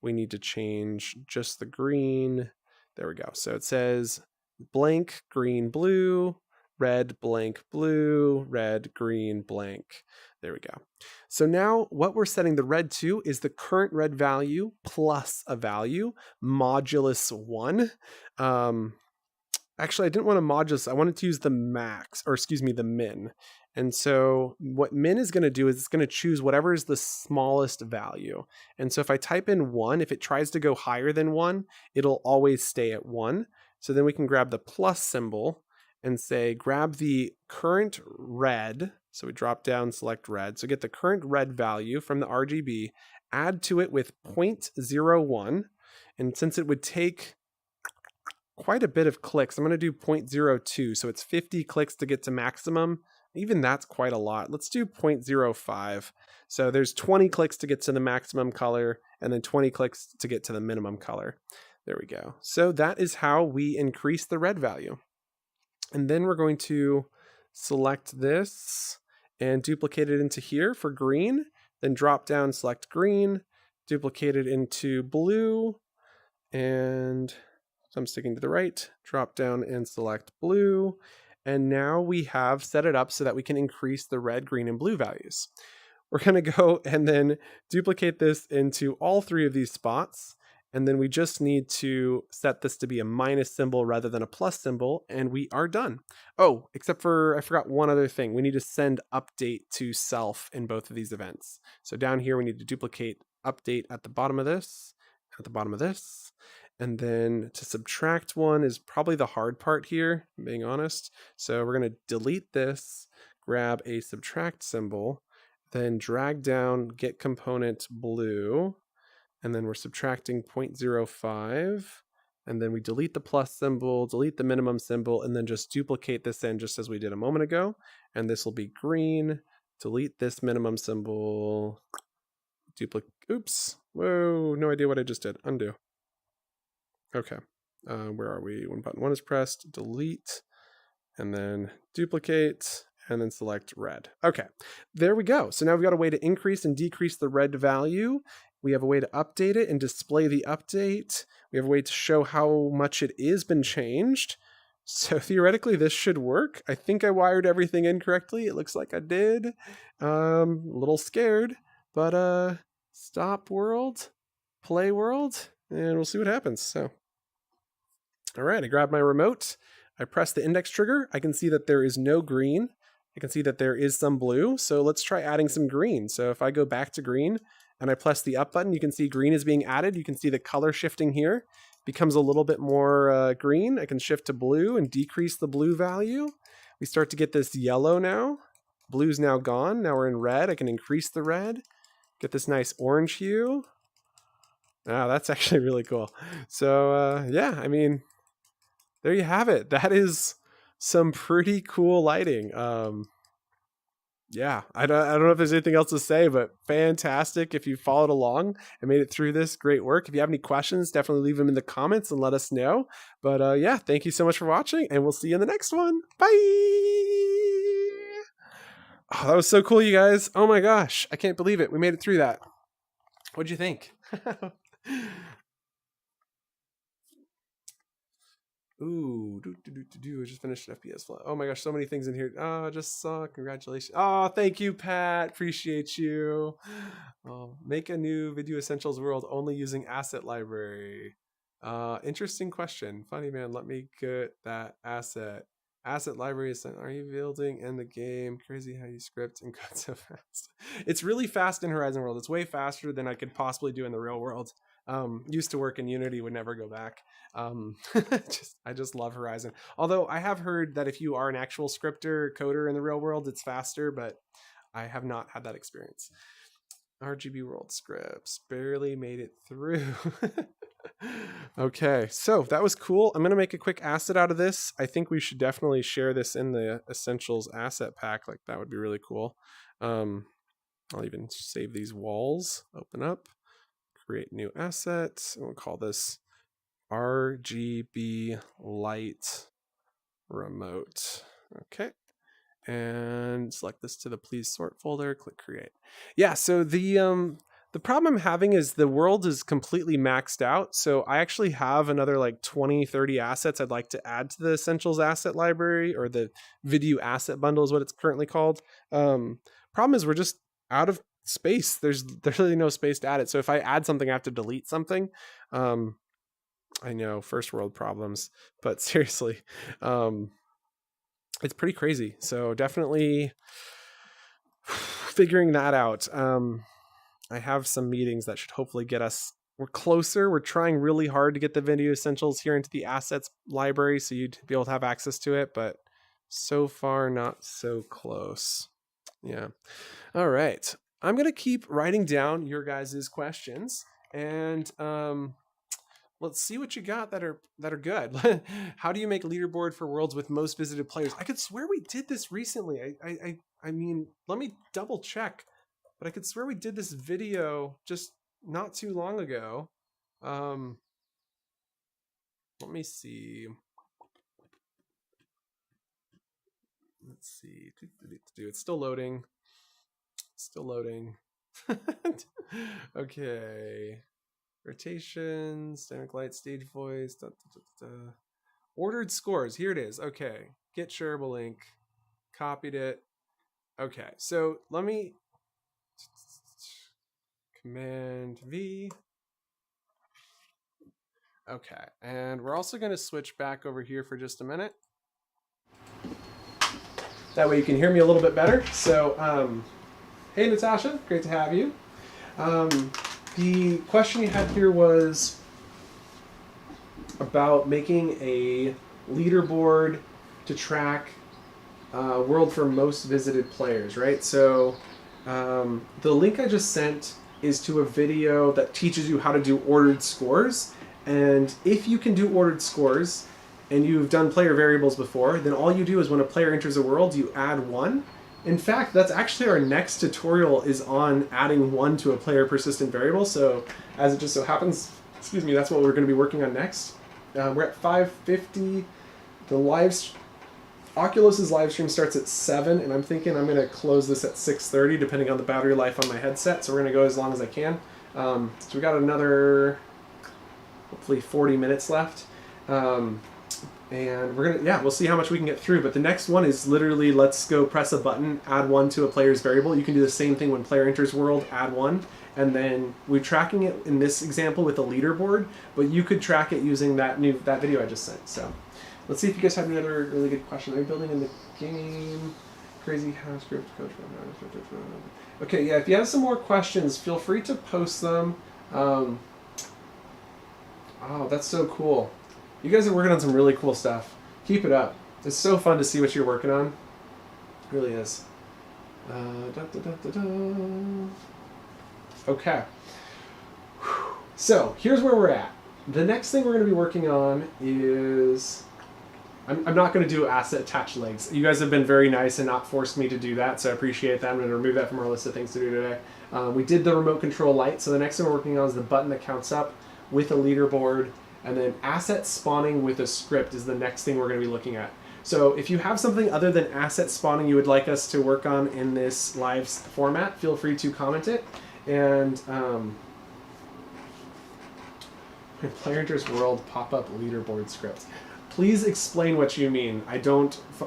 we need to change just the green. There we go. So it says blank, green, blue, red, blank, blue, red, green, blank. There we go. So now what we're setting the red to is the current red value plus a value, modulus 1. Actually, I didn't want to modulus. I wanted to use the max, or excuse me, the min. And so what min is going to do is it's going to choose whatever is the smallest value. And so if I type in 1, if it tries to go higher than 1, it'll always stay at 1. So then we can grab the plus symbol and say, grab the current red. So we drop down, select red. So get the current red value from the RGB, add to it with 0.01. And since it would take quite a bit of clicks, I'm going to do 0.02. So it's 50 clicks to get to maximum. Even that's quite a lot. Let's do 0.05. So there's 20 clicks to get to the maximum color, and then 20 clicks to get to the minimum color. There we go. So that is how we increase the red value. And then we're going to select this and duplicate it into here for green. Then drop down, select green, duplicate it into blue, and so I'm sticking to the right, drop down and select blue. And now we have set it up so that we can increase the red, green, and blue values. We're going to go and then duplicate this into all 3 of these spots. And then we just need to set this to be a minus symbol rather than a plus symbol, and we are done. Oh, except for I forgot one other thing. We need to send update to self in both of these events. So down here, we need to duplicate update at the bottom of this, and then to subtract 1 is probably the hard part here, being honest. So we're going to delete this, grab a subtract symbol, then drag down get component blue, and then we're subtracting 0.05, and then we delete the plus symbol, delete the minimum symbol, and then just duplicate this in just as we did a moment ago. And this will be green, delete this minimum symbol, duplicate, oops, whoa, no idea what I just did, undo. Okay, where are we? When button 1 is pressed, delete, and then duplicate, and then select red. Okay, there we go. So now we've got a way to increase and decrease the red value. We have a way to update it and display the update. We have a way to show how much it is been changed. So theoretically, this should work. I think I wired everything incorrectly. It looks like I did. A little scared, but stop world, play world, and we'll see what happens. So, all right, I grabbed my remote. I press the index trigger. I can see that there is no green. I can see that there is some blue. So let's try adding some green. So if I go back to green and I press the up button, you can see green is being added. You can see the color shifting here. Becomes a little bit more green. I can shift to blue and decrease the blue value. We start to get this yellow now. Blue's now gone. Now we're in red. I can increase the red. Get this nice orange hue. Ah, that's actually really cool. So yeah, I mean, there you have it. That is some pretty cool lighting. Yeah, I don't know if there's anything else to say, but fantastic. If you followed along and made it through this, great work. If you have any questions, definitely leave them in the comments and let us know. But yeah, thank you so much for watching, and we'll see you in the next one. Bye! Oh, that was so cool, you guys. Oh my gosh, I can't believe it. We made it through that. What'd you think? Ooh, I just finished an FPS flight. Oh my gosh, so many things in here. Oh, I just saw. Congratulations. Oh, thank you, Pat. Appreciate you. Oh, make a new Vidyuu Essentials world only using asset library. Interesting question. Funny man, let me get that asset. Asset library is, are you building in the game? Crazy how you script and code so fast. It's really fast in Horizon World. It's way faster than I could possibly do in the real world. Used to work in Unity, would never go back. I just love Horizon. Although I have heard that if you are an actual scripter coder in the real world, it's faster, but I have not had that experience. RGB world scripts barely made it through. Okay, so that was cool. I'm going to make a quick asset out of this. I think we should definitely share this in the Essentials asset pack. Like, that would be really cool. I'll even save these walls, open up. create new asset. And we'll call this RGB light remote. Okay. And select this to the please sort folder, click create. Yeah, so the problem I'm having is the world is completely maxed out. So I actually have another like 20, 30 assets I'd like to add to the essentials asset library, or the Vidyuu asset bundle is what it's currently called. Problem is we're just out of space. There's really no space to add it. So if I add something, I have to delete something. I know, first world problems, but seriously, it's pretty crazy. So definitely figuring that out. I have some meetings that should hopefully get us, we're closer. We're trying really hard to get the Vidyuu essentials here into the assets library so you'd be able to have access to it, but so far not so close. Yeah. All right. I'm going to keep writing down your guys' questions, and let's see what you got that are good. How do you make leaderboard for worlds with most visited players? I could swear we did this recently. I mean, let me double check, but I could swear we did this video just not too long ago. Let me see. Let's see. It's still loading. Still loading. Okay. Rotations, dynamic light, stage voice, ordered scores. Here it is. Okay. Get shareable link. Copied it. Okay. So let me Command V. Okay. And we're also going to switch back over here for just a minute. That way you can hear me a little bit better. So, hey, Natasha. Great to have you. The question you had here was about making a leaderboard to track world for most visited players, right? So the link I just sent is to a video that teaches you how to do ordered scores. And if you can do ordered scores and you've done player variables before, then all you do is when a player enters a world, you add 1. In fact, that's actually our next tutorial is on adding 1 to a player persistent variable. So as it just so happens, excuse me, that's what we're going to be working on next. We're at 5:50. Oculus's live stream starts at 7, and I'm thinking I'm going to close this at 6:30, depending on the battery life on my headset. So we're going to go as long as I can. So we got another, hopefully 40 minutes left. And we're gonna, we'll see how much we can get through. But the next one is literally, let's go press a button, add 1 to a player's variable. You can do the same thing when player enters world, add 1. And then we're tracking it in this example with a leaderboard, but you could track it using that video I just sent. So let's see if you guys have any other really good questions. Are you building in the game? Crazy house script coach. Okay, yeah, if you have some more questions, feel free to post them. Oh, that's so cool. You guys are working on some really cool stuff. Keep it up. It's so fun to see what you're working on. It really is. Okay. So here's where we're at. The next thing we're going to be working on is... I'm not going to do asset attached legs. You guys have been very nice and not forced me to do that, so I appreciate that. I'm going to remove that from our list of things to do today. We did the remote control light, so the next thing we're working on is the button that counts up with a leaderboard. And then asset spawning with a script is the next thing we're going to be looking at. So if you have something other than asset spawning you would like us to work on in this live format, feel free to comment it. And player enters world pop-up leaderboard script. Please explain what you mean.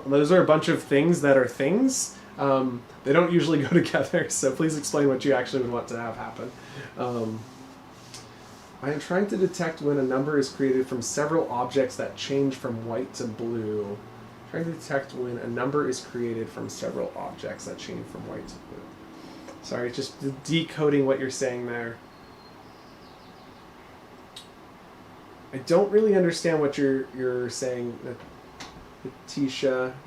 Those are a bunch of things that are things. They don't usually go together, so please explain what you actually would want to have happen. I am trying to detect when a number is created from several objects that change from white to blue. Trying to detect when a number is created from several objects that change from white to blue. Sorry, just decoding what you're saying there. I don't really understand what you're saying,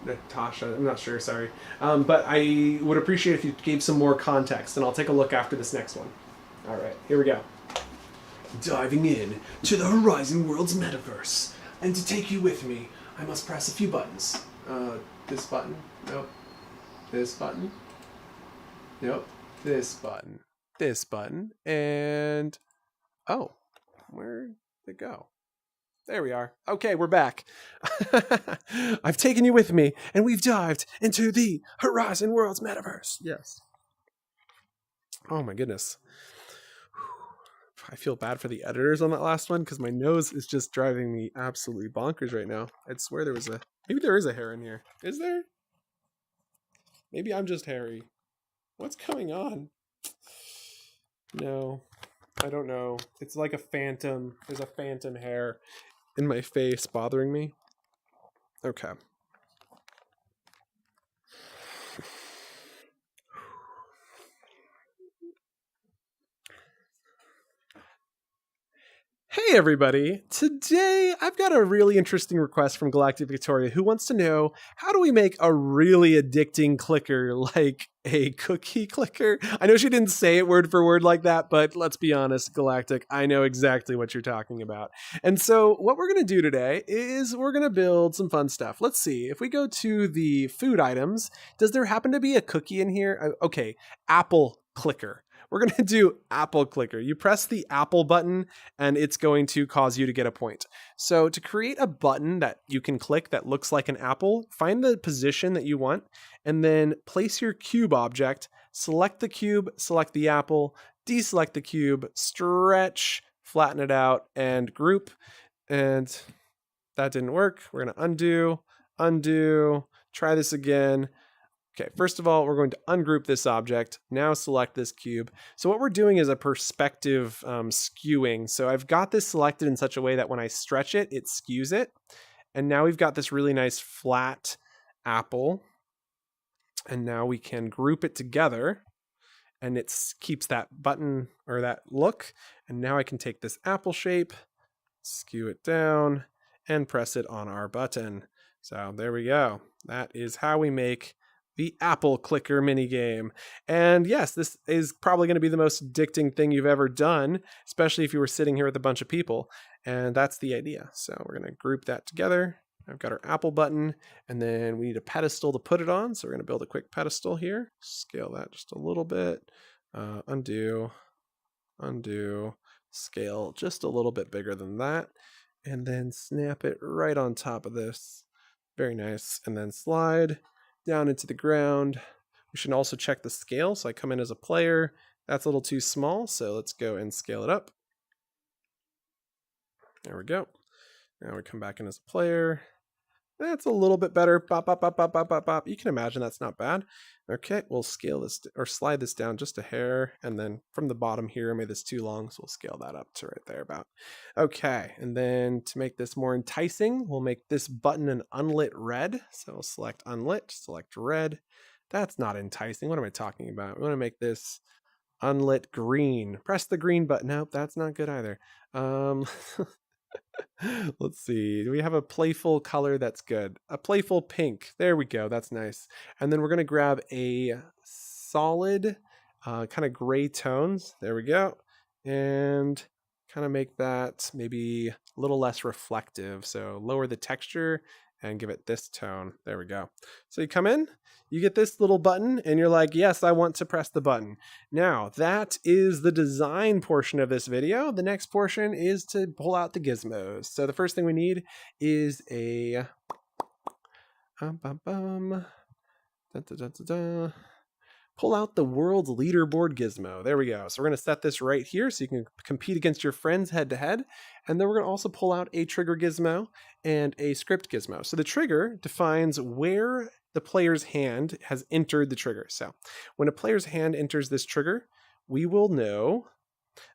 Natasha, I'm not sure, sorry. But I would appreciate if you gave some more context, and I'll take a look after this next one. All right, here we go. Diving in to the Horizon World's metaverse. And to take you with me, I must press a few buttons. This button. Nope. This button. Nope. This button. This button. And Oh, where'd it go? There we are. Okay, we're back. I've taken you with me, and we've dived into the Horizon Worlds metaverse. Yes. Oh my goodness. I feel bad for the editors on that last one because my nose is just driving me absolutely bonkers right now. I'd swear there was maybe there is a hair in here. Is there? Maybe I'm just hairy. What's going on? No, I don't know. It's like a phantom. There's a phantom hair in my face bothering me. Okay. Hey everybody! Today I've got a really interesting request from Galactic Victoria who wants to know how do we make a really addicting clicker like a cookie clicker? I know she didn't say it word for word like that, but let's be honest, Galactic, I know exactly what you're talking about. And so what we're going to do today is we're going to build some fun stuff. Let's see, if we go to the food items, does there happen to be a cookie in here? Okay, apple clicker. We're going to do apple clicker. You press the apple button and it's going to cause you to get a point. So to create a button that you can click that looks like an apple, find the position that you want and then place your cube object, select the cube, select the apple, deselect the cube, stretch, flatten it out and group. And that didn't work. We're going to undo, try this again. Okay, first of all, we're going to ungroup this object. Now select this cube. So what we're doing is a perspective skewing. So I've got this selected in such a way that when I stretch it, it skews it. And now we've got this really nice flat apple. And now we can group it together. And it keeps that button or that look. And now I can take this apple shape, skew it down, and press it on our button. So there we go. That is how we make the apple clicker minigame. And yes, this is probably going to be the most addicting thing you've ever done, especially if you were sitting here with a bunch of people. And that's the idea. So we're going to group that together. I've got our apple button, and then we need a pedestal to put it on. So we're going to build a quick pedestal here. Scale that just a little bit. Undo, scale just a little bit bigger than that. And then snap it right on top of this. Very nice. And then slide down into the ground. We should also check the scale. So I come in as a player. That's a little too small. So let's go and scale it up. There we go. Now we come back in as a player. That's a little bit better. Bop, bop, bop, bop, bop, bop, bop. You can imagine that's not bad. Okay, we'll scale this or slide this down just a hair. And then from the bottom here, I made this too long. So we'll scale that up to right there about. Okay, and then to make this more enticing, we'll make this button an unlit red. So we'll select unlit, select red. That's not enticing. What am I talking about? We want to make this unlit green. Press the green button. Nope, that's not good either. Let's see. Do we have a playful color that's good? A playful pink. There we go. That's nice. And then we're going to grab a solid kind of gray tones. There we go. And kind of make that maybe a little less reflective. So lower the texture and give it this tone. There we go. So you come in, you get this little button and you're like, yes, I want to press the button. Now that is the design portion of this video. The next portion is to pull out the gizmos. So the first thing we need is a pull out the world's leaderboard gizmo. There we go. So we're going to set this right here so you can compete against your friends head to head. And then we're going to also pull out a trigger gizmo and a script gizmo. So the trigger defines where the player's hand has entered the trigger. So when a player's hand enters this trigger, we will know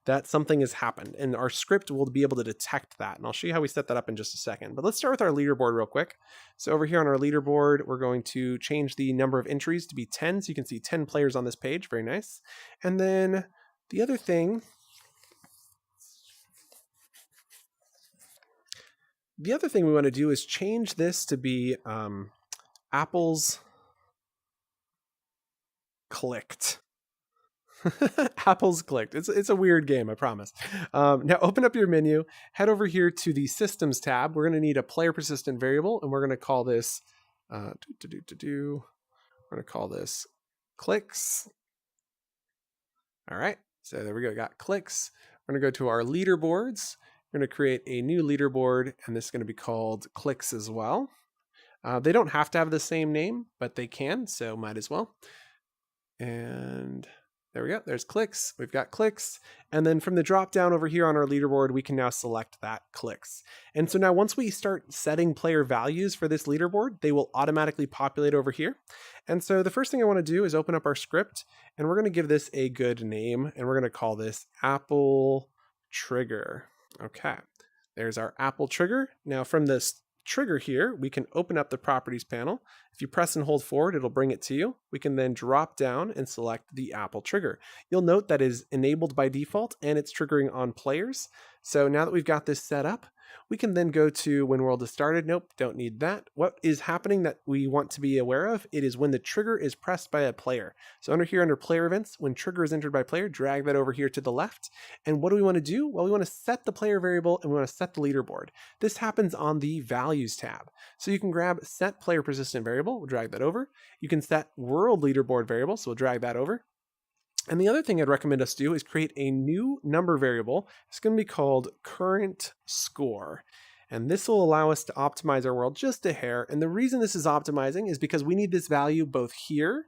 that something has happened and our script will be able to detect that. And I'll show you how we set that up in just a second. But let's start with our leaderboard real quick. So over here on our leaderboard, we're going to change the number of entries to be 10. So you can see 10 players on this page. Very nice. And then the other thing we want to do is change this to be apples clicked. Apples clicked. It's a weird game, I promise. Now open up your menu, head over here to the systems tab. We're going to need a player persistent variable, and we're going to call this we're going to call this clicks. All right. So there we go. Got clicks. We're going to go to our leaderboards. We're going to create a new leaderboard, and this is going to be called clicks as well. They don't have to have the same name, but they can, so might as well. And there we go. There's clicks. We've got clicks. And then from the drop down over here on our leaderboard, we can now select that clicks. And so now once we start setting player values for this leaderboard, they will automatically populate over here. And so the first thing I want to do is open up our script, and we're going to give this a good name, and we're going to call this Apple Trigger. Okay. There's our Apple Trigger. Now from this trigger here, we can open up the properties panel. If you press and hold forward, it'll bring it to you. We can then drop down and select the Apple Trigger. You'll note that is enabled by default and it's triggering on players. So now that we've got this set up, we can then go to when world is started. Nope, don't need that. What is happening that we want to be aware of? It is when the trigger is pressed by a player. So under player events, when trigger is entered by player, drag that over here to the left. And what do we want to do? Well, we want to set the player variable and we want to set the leaderboard. This happens on the values tab. So you can grab set player persistent variable, we'll drag that over. You can set world leaderboard variable, so we'll drag that over. And the other thing I'd recommend us do is create a new number variable. It's going to be called current score. And this will allow us to optimize our world just a hair. And the reason this is optimizing is because we need this value both here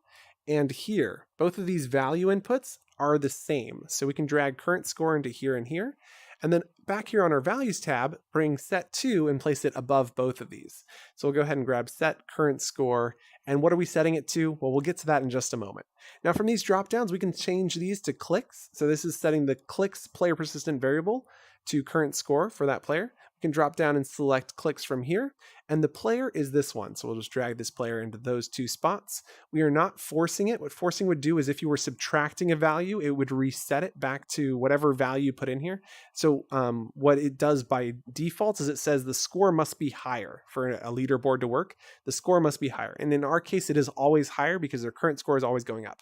and here. Both of these value inputs are the same. So we can drag current score into here and here. And then back here on our values tab, bring set to and place it above both of these. So we'll go ahead and grab set current score. And what are we setting it to? Well, we'll get to that in just a moment. Now from these drop downs, we can change these to clicks. So this is setting the clicks player persistent variable to current score for that player. We can drop down and select clicks from here. And the player is this one. So we'll just drag this player into those two spots. We are not forcing it. What forcing would do is if you were subtracting a value, it would reset it back to whatever value you put in here. So what it does by default is it says the score must be higher for a leaderboard to work. The score must be higher. And in our case, it is always higher because their current score is always going up.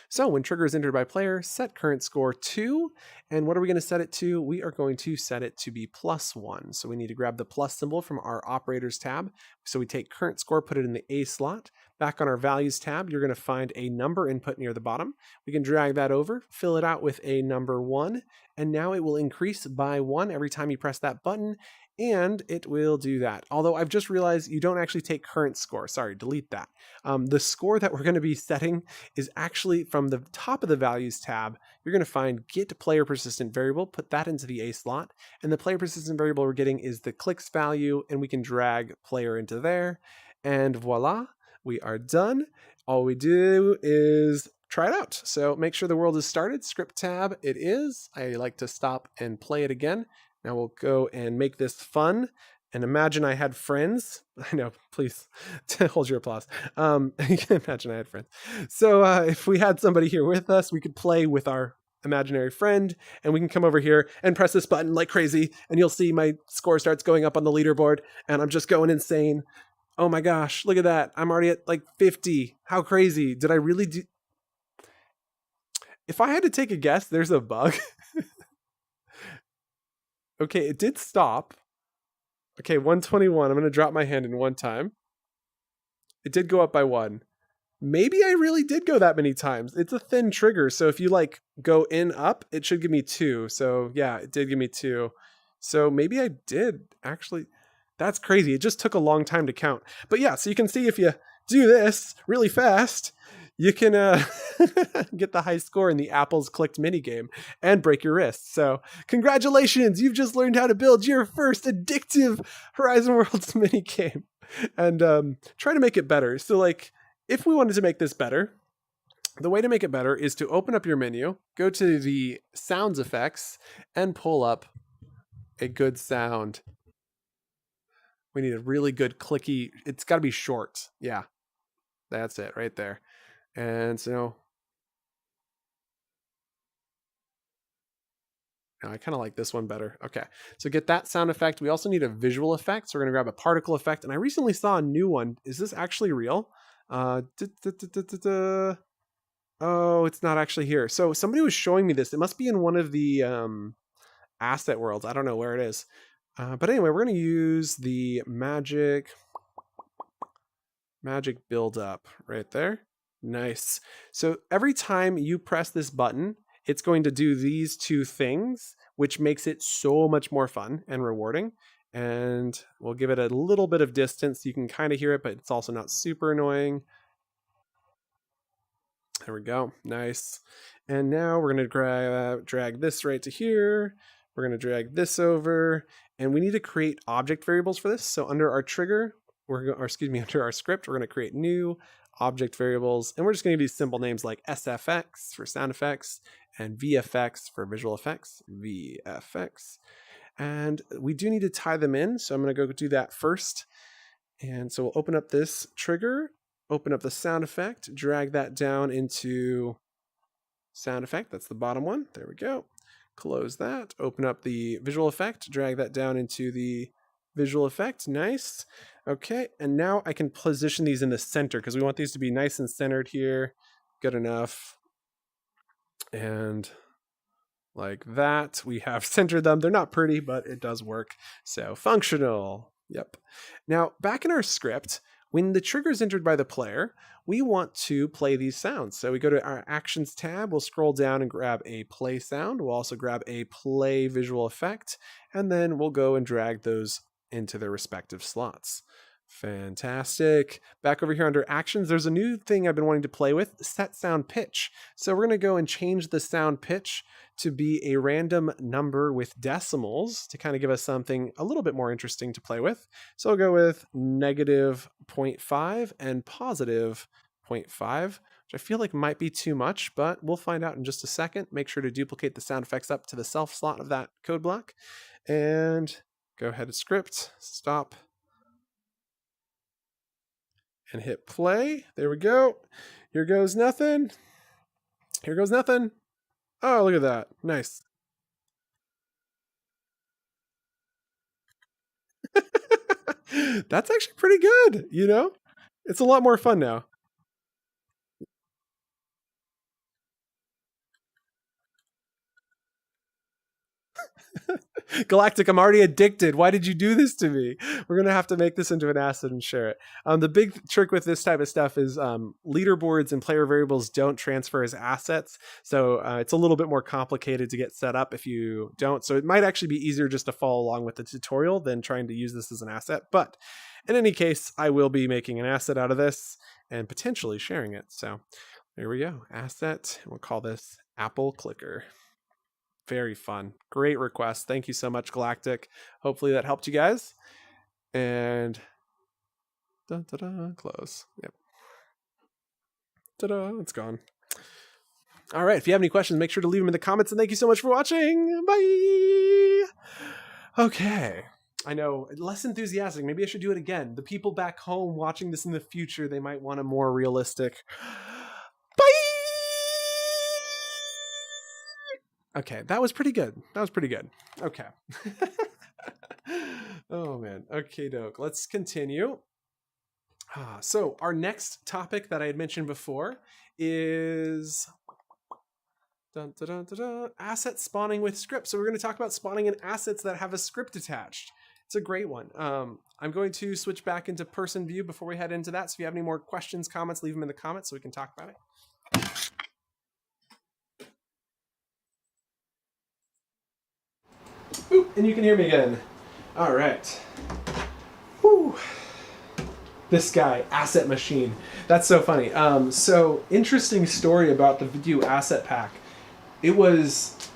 So when trigger is entered by player, set current score to, and what are we going to set it to? We are going to set it to be +1. So we need to grab the plus symbol from our operators tab. So we take current score, put it in the A slot. Back on our values tab, you're going to find a number input near the bottom. We can drag that over, fill it out with a number 1, and now it will increase by 1 every time you press that button. And it will do that. Although I've just realized you don't actually take current score. Sorry, delete that. The score that we're going to be setting is actually from the top of the values tab. You're going to find get player persistent variable, put that into the A slot. And the player persistent variable we're getting is the clicks value, and we can drag player into there. And voila, we are done. All we do is try it out. So make sure the world is started. Script tab, it is. I like to stop and play it again. Now we'll go and make this fun and imagine I had friends. I know, please hold your applause. You can imagine I had friends. So if we had somebody here with us, we could play with our imaginary friend and we can come over here and press this button like crazy and you'll see my score starts going up on the leaderboard and I'm just going insane. Oh my gosh, look at that. I'm already at like 50. How crazy. Did I really do? If I had to take a guess, there's a bug. Okay, it did stop. Okay, 121. I'm going to drop my hand in one time. It did go up by 1. Maybe I really did go that many times. It's a thin trigger, so if you like go in up, it should give me 2. So yeah, it did give me 2. So maybe I did actually. That's crazy. It just took a long time to count. But yeah, so you can see if you do this really fast, you can get the high score in the Apple's Clicked minigame and break your wrist. So congratulations, you've just learned how to build your first addictive Horizon Worlds minigame. And try to make it better. So like, if we wanted to make this better, the way to make it better is to open up your menu, go to the sounds effects, and pull up a good sound. We need a really good clicky, it's got to be short. Yeah, that's it right there. And so now I kind of like this one better. Okay, so get that sound effect. We also need a visual effect. So we're going to grab a particle effect. And I recently saw a new one. Is this actually real? Oh, it's not actually here. So somebody was showing me this. It must be in one of the asset worlds. I don't know where it is. But anyway, we're going to use the magic build up right there. Nice. So every time you press this button, it's going to do these two things, which makes it so much more fun and rewarding. And we'll give it a little bit of distance so you can kind of hear it, but it's also not super annoying. There we go. Nice. And now we're going to drag this right to here. We're going to drag this over, and we need to create object variables for this. So under our trigger, under our script, we're going to create new object variables, and we're just going to give these simple names like SFX for sound effects and VFX for visual effects, VFX. And we do need to tie them in, so I'm going to go do that first. And so we'll open up this trigger, open up the sound effect, drag that down into sound effect. That's the bottom one. There we go. Close that. Open up the visual effect, drag that down into the visual effect. Nice. Okay, and now I can position these in the center because we want these to be nice and centered here. Good enough. And like that, we have centered them. They're not pretty, but it does work. So functional. Yep. Now, back in our script, when the trigger is entered by the player, we want to play these sounds. So we go to our Actions tab, we'll scroll down and grab a play sound. We'll also grab a play visual effect, and then we'll go and drag those into their respective slots. Fantastic. Back over here under Actions, there's a new thing I've been wanting to play with, set sound pitch. So we're going to go and change the sound pitch to be a random number with decimals to kind of give us something a little bit more interesting to play with. So I'll go with -0.5 and +0.5, which I feel like might be too much, but we'll find out in just a second. Make sure to duplicate the sound effects up to the self slot of that code block. And go ahead to script, stop, and hit play. There we go. Here goes nothing. Here goes nothing. Oh, look at that. Nice. That's actually pretty good, you know? It's a lot more fun now. Galactic, I'm already addicted. Why did you do this to me? We're going to have to make this into an asset and share it. The big trick with this type of stuff is leaderboards and player variables don't transfer as assets. So it's a little bit more complicated to get set up if you don't. So it might actually be easier just to follow along with the tutorial than trying to use this as an asset. But in any case, I will be making an asset out of this and potentially sharing it. So there we go. Asset. We'll call this Apple Clicker. Very fun. Great request. Thank you so much, Galactic. Hopefully that helped you guys. And close. Yep. Ta-da, it's gone. All right, if you have any questions, make sure to leave them in the comments, and thank you so much for watching. Bye. Okay. I know, less enthusiastic. Maybe I should do it again. The people back home watching this in the future, they might want a more realistic. Bye. Okay, that was pretty good. That was pretty good. Okay. Oh, man. Okay, doke. Let's continue. So our next topic that I had mentioned before is asset spawning with script. So we're going to talk about spawning in assets that have a script attached. It's a great one. I'm going to switch back into person view before we head into that. So if you have any more questions, comments, leave them in the comments so we can talk about it. Ooh, and you can hear me again. All right. Woo. This guy, Asset Machine. That's so funny. So interesting story about the Vidyuu asset pack. It was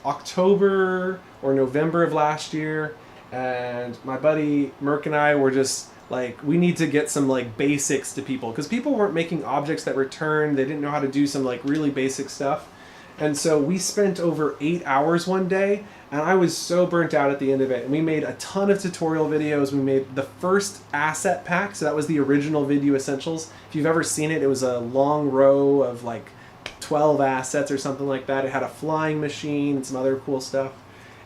October or November of last year, and my buddy Merc and I were just like, we need to get some like basics to people, because people weren't making objects that return. They didn't know how to do some like really basic stuff. And so we spent over 8 hours one day, and I was so burnt out at the end of it. And we made a ton of tutorial videos. We made the first asset pack, so that was the original Vidyuu Essentials. If you've ever seen it, it was a long row of like 12 assets or something like that. It had a flying machine and some other cool stuff.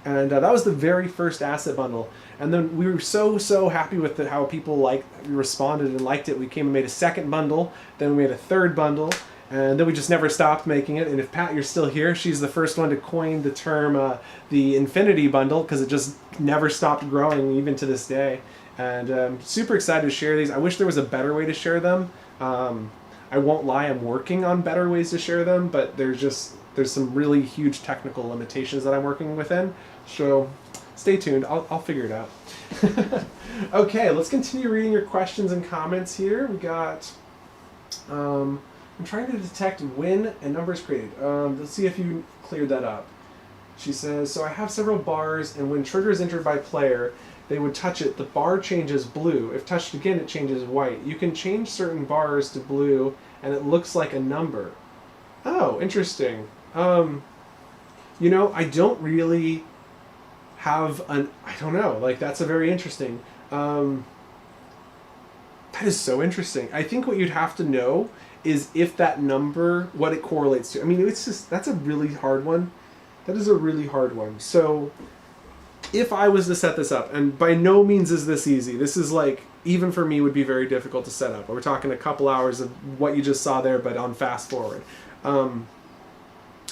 And that was the very first asset bundle. And then we were so happy with how people responded and liked it. We came and made a second bundle, then we made a third bundle, and then we just never stopped making it. And if Pat, you're still here, she's the first one to coin the term the Infinity Bundle, because it just never stopped growing even to this day. And I'm super excited to share these. I wish there was a better way to share them. I won't lie, I'm working on better ways to share them, but there's just there's some really huge technical limitations that I'm working within. So stay tuned. I'll figure it out. Okay, let's continue reading your questions and comments here. We got, I'm trying to detect when a number is created. Let's see if you cleared that up. She says, so I have several bars, and when trigger is entered by player, they would touch it. The bar changes blue. If touched again, it changes white. You can change certain bars to blue, and it looks like a number. Oh, interesting. You know, I don't really have I don't know, like, that's a very interesting. That is so interesting. I think what you'd have to know is if that number, what it correlates to. I mean, it's just, that's a really hard one. That is a really hard one. So if I was to set this up, and by no means is this easy, this is like, even for me, would be very difficult to set up. We're talking a couple hours of what you just saw there, but on fast forward.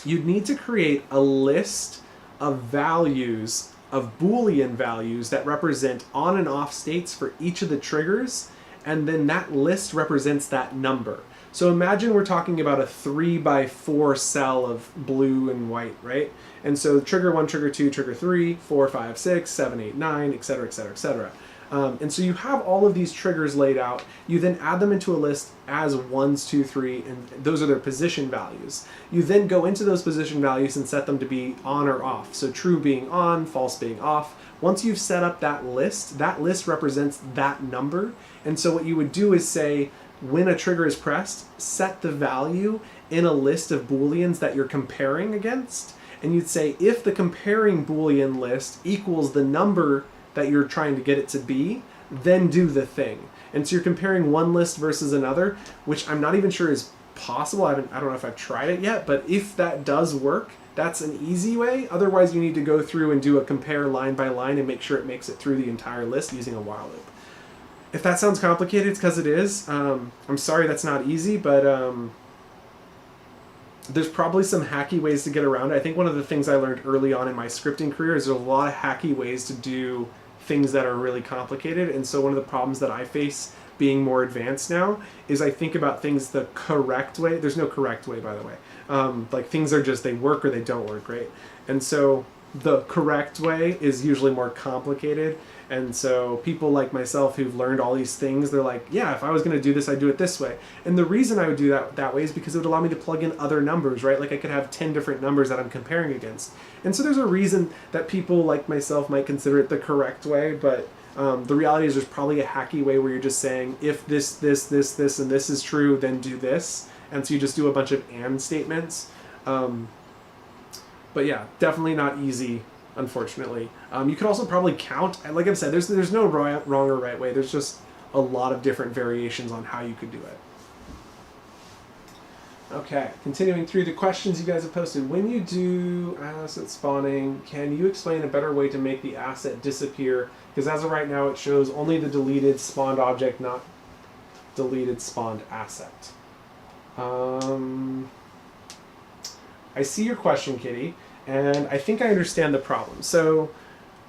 You'd need to create a list of values, of Boolean values that represent on and off states for each of the triggers, and then that list represents that number. So imagine we're talking about a 3x4 cell of blue and white, right? And so trigger 1, trigger 2, trigger 3, 4, 5, 6, 7, 8, 9, etc., etc., etc. And so you have all of these triggers laid out. You then add them into a list as 1s, 2, 3, and those are their position values. You then go into those position values and set them to be on or off. So true being on, false being off. Once you've set up that list represents that number. And so what you would do is say, when a trigger is pressed, set the value in a list of Booleans that you're comparing against. And you'd say, if the comparing Boolean list equals the number that you're trying to get it to be, then do the thing. And so you're comparing one list versus another, which I'm not even sure is possible. I don't know if I've tried it yet, but if that does work, that's an easy way. Otherwise, you need to go through and do a compare line by line and make sure it makes it through the entire list using a while loop. If that sounds complicated, it's because it is. I'm sorry that's not easy, but there's probably some hacky ways to get around it. I think one of the things I learned early on in my scripting career is there's a lot of hacky ways to do things that are really complicated. And so one of the problems that I face being more advanced now is I think about things the correct way. There's no correct way, by the way. Like, things are just, they work or they don't work, right? And so the correct way is usually more complicated. And so people like myself who've learned all these things, they're like, yeah, if I was going to do this, I'd do it this way. And the reason I would do that way is because it would allow me to plug in other numbers, right? Like, I could have 10 different numbers that I'm comparing against. And so there's a reason that people like myself might consider it the correct way, but the reality is there's probably a hacky way where you're just saying, if this, and this is true, then do this. And so you just do a bunch of and statements. But yeah, definitely not easy, unfortunately. You could also probably count. Like I've said, there's no wrong or right way. There's just a lot of different variations on how you could do it. Okay, continuing through the questions you guys have posted. When you do asset spawning, can you explain a better way to make the asset disappear? Because as of right now, it shows only the deleted spawned object, not deleted spawned asset. I see your question, Kitty, and I think I understand the problem. So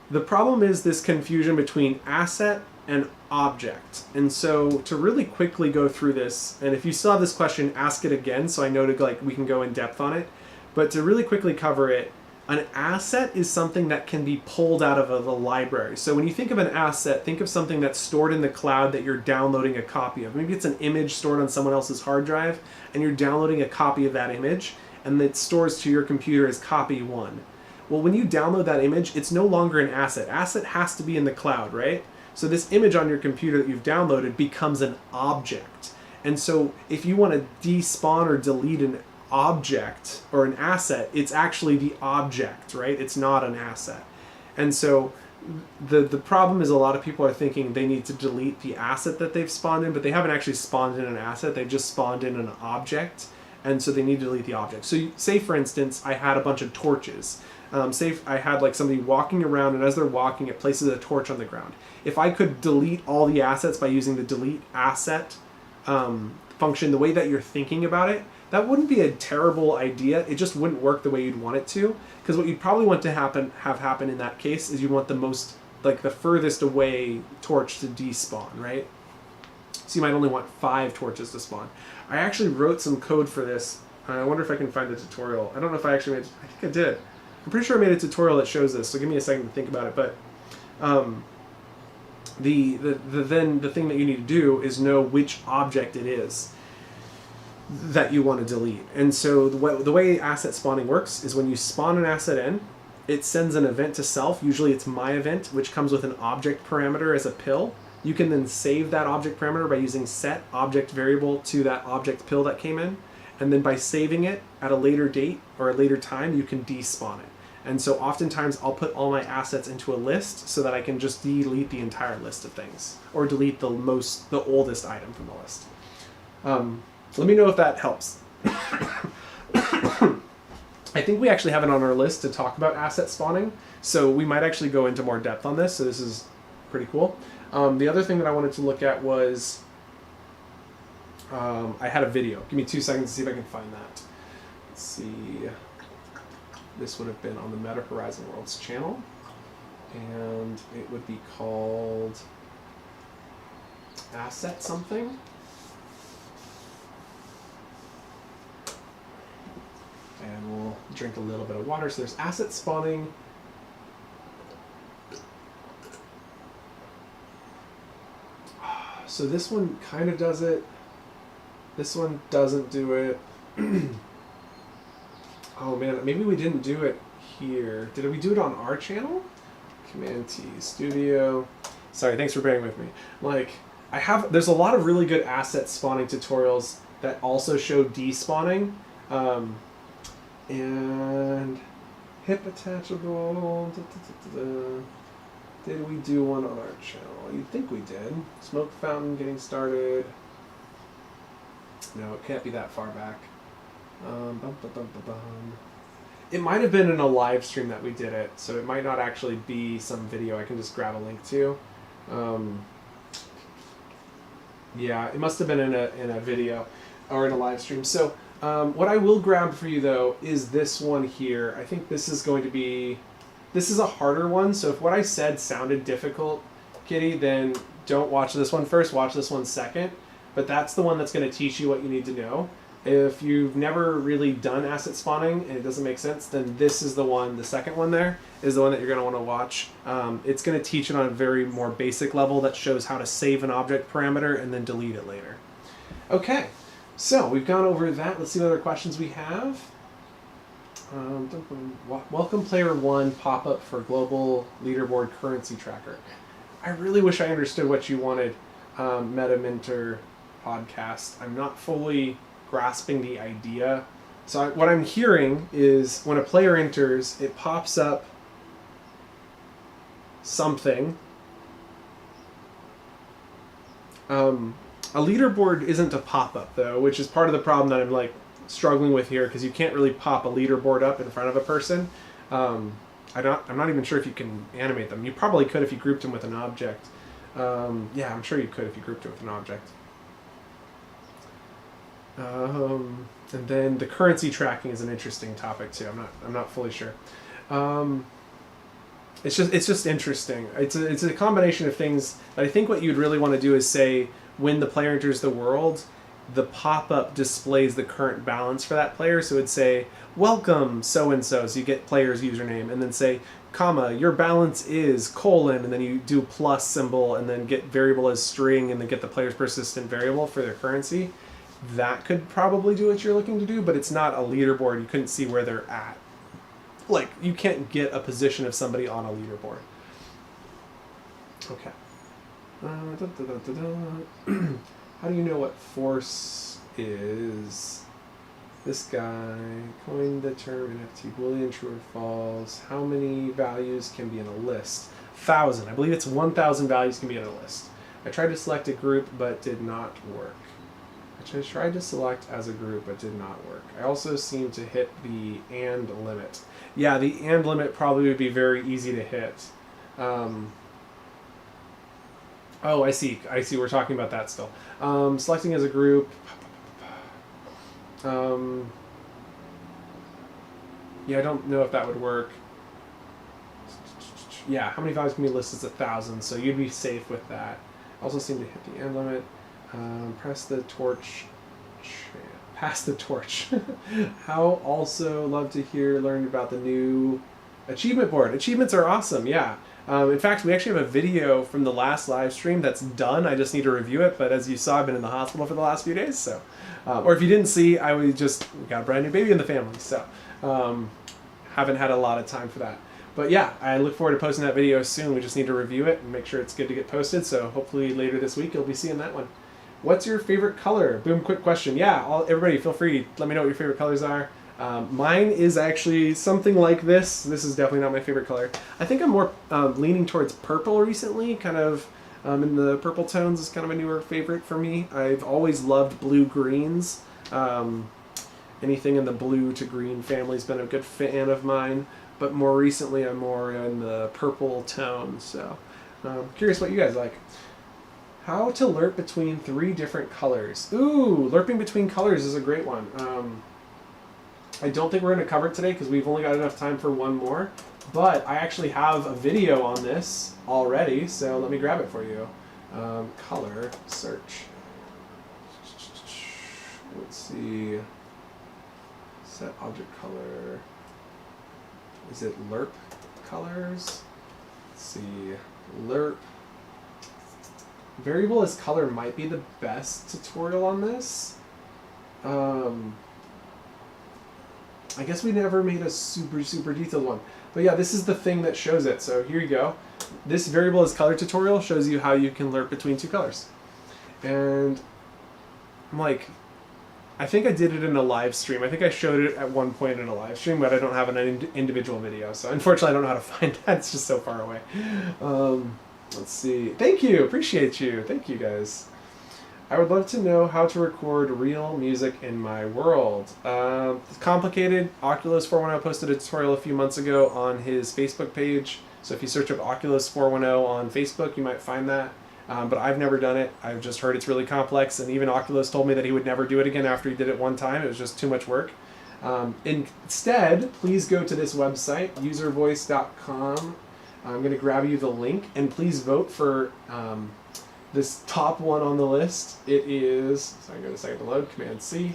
the problem is this confusion between asset and object. And so to really quickly go through this, and if you still have this question, ask it again so I know we can go in depth on it. But to really quickly cover it, an asset is something that can be pulled out of a library. So when you think of an asset, think of something that's stored in the cloud that you're downloading a copy of. Maybe it's an image stored on someone else's hard drive, and you're downloading a copy of that image, and it stores to your computer as copy 1. Well, when you download that image, it's no longer an asset. Asset has to be in the cloud, right? So this image on your computer that you've downloaded becomes an object. And so if you want to despawn or delete an object or an asset, it's actually the object, right? It's not an asset. And so the problem is a lot of people are thinking they need to delete the asset that they've spawned in, but they haven't actually spawned in an asset. They've just spawned in an object. And so they need to delete the object. So say, for instance, I had a bunch of torches. Say I had like somebody walking around, and as they're walking, it places a torch on the ground. If I could delete all the assets by using the delete asset function, the way that you're thinking about it, that wouldn't be a terrible idea. It just wouldn't work the way you'd want it to. Because what you'd probably want to have happen in that case is you want the most, like the furthest away torch to despawn, right? So you might only want 5 torches to spawn. I actually wrote some code for this I wonder if I can find the tutorial. I don't know if I actually made. I think I did. I'm pretty sure I made a tutorial that shows this. So give me a second to think about it. But the thing that you need to do is know which object it is that you want to delete. And so the way asset spawning works is when you spawn an asset in, it sends an event to self. Usually it's my event, which comes with an object parameter as a pill. You can then save that object parameter by using set object variable to that object pill that came in. And then by saving it at a later date or a later time, you can despawn it. And so oftentimes I'll put all my assets into a list so that I can just delete the entire list of things or delete the oldest item from the list. Let me know if that helps. I think we actually have it on our list to talk about asset spawning, so we might actually go into more depth on this, so this is pretty cool. The other thing that I wanted to look at was, I had a video. Give me 2 seconds to see if I can find that. Let's see. This would have been on the Meta Horizon Worlds channel, and it would be called Asset something. And we'll drink a little bit of water. So there's asset spawning. So this one kind of does it. This one doesn't do it. Oh man, maybe we didn't do it here. Did we do it on our channel? Command T, Studio. Sorry, thanks for bearing with me. Like, there's a lot of really good asset spawning tutorials that also show despawning. And hip attachable. Did we do one on our channel? You'd think we did. Smoke fountain getting started. No, it can't be that far back. It might have been in a live stream that we did it, so it might not actually be some video I can just grab a link to. Yeah, it must have been in a video or in a live stream. So what I will grab for you though is this one here. I think this is going to be, this is a harder one. So if what I said sounded difficult, Kitty, then don't watch this one first, watch this one second. But that's the one that's going to teach you what you need to know. If you've never really done asset spawning and it doesn't make sense, then this is the one, the second one there, is the one that you're going to want to watch. It's going to teach it on a very more basic level that shows how to save an object parameter and then delete it later. Okay, so we've gone over that. Let's see what other questions we have. Welcome player 1 pop-up for global leaderboard currency tracker. I really wish I understood what you wanted, Meta Minter podcast. I'm not fully grasping the idea. So what I'm hearing is when a player enters, it pops up something. A leaderboard isn't a pop-up though, which is part of the problem that I'm like struggling with here, because you can't really pop a leaderboard up in front of a person. I'm not even sure if you can animate them. You probably could if you grouped them with an object. Yeah, I'm sure you could if you grouped it with an object. And then the currency tracking is an interesting topic too. I'm not fully sure. It's just interesting. It's a combination of things. I think what you'd really want to do is say when the player enters the world, the pop-up displays the current balance for that player. So it'd say, welcome so-and-so, so you get player's username, and then say, comma, your balance is, colon, and then you do plus symbol, and then get variable as string, and then get the player's persistent variable for their currency. That could probably do what you're looking to do, but it's not a leaderboard. You couldn't see where they're at. Like, you can't get a position of somebody on a leaderboard. Okay. How do you know what force is? This guy coined the term NFT Boolean, true or false. How many values can be in a list? 1,000. I believe it's 1,000 values can be in a list. I tried to select a group, but did not work. I tried to select as a group, but did not work. I also seem to hit the AND limit. Yeah, the AND limit probably would be very easy to hit. Oh, I see. We're talking about that still. Selecting as a group. Yeah, I don't know if that would work. Yeah, how many values can be listed as 1,000? So you'd be safe with that. Also seem to hit the end limit. Press the torch Pass the torch. How also love to learn about the new achievement board. Achievements are awesome, yeah. In fact, we actually have a video from the last live stream that's done. I just need to review it, but as you saw, I've been in the hospital for the last few days, so. Or if you didn't see, we got a brand new baby in the family, so haven't had a lot of time for that. But yeah, I look forward to posting that video soon. We just need to review it and make sure it's good to get posted, so hopefully later this week you'll be seeing that one. What's your favorite color? Boom, quick question. Yeah, everybody feel free, let me know what your favorite colors are. Mine is actually something like this. This is definitely not my favorite color. I think I'm more leaning towards purple recently, kind of in the purple tones is kind of a newer favorite for me. I've always loved blue-greens. Anything in the blue to green family has been a good fan of mine, but more recently I'm more in the purple tone, so curious what you guys like. How to lerp between 3 different colors. Ooh, lerping between colors is a great one. I don't think we're going to cover it today because we've only got enough time for one more, but I actually have a video on this already, so let me grab it for you. Color search. Let's see. Set object color. Is it lerp colors? Let's see. Lerp. Variable as color might be the best tutorial on this. I guess we never made a super detailed one. But yeah, this is the thing that shows it. So here you go. This variable as color tutorial shows you how you can lerp between 2 colors. And I'm like, I think I did it in a live stream. I think I showed it at one point in a live stream, but I don't have an individual video. So unfortunately, I don't know how to find that. It's just so far away. Let's see. Thank you. Appreciate you. Thank you, guys. I would love to know how to record real music in my world. It's complicated. Oculus410 posted a tutorial a few months ago on his Facebook page. So if you search up Oculus410 on Facebook, you might find that. But I've never done it. I've just heard it's really complex, and even Oculus told me that he would never do it again after he did it one time. It was just too much work. Instead, please go to this website, uservoice.com. I'm going to grab you the link, and please vote for this top one on the list. It is, sorry, give it a second to load, Command-C,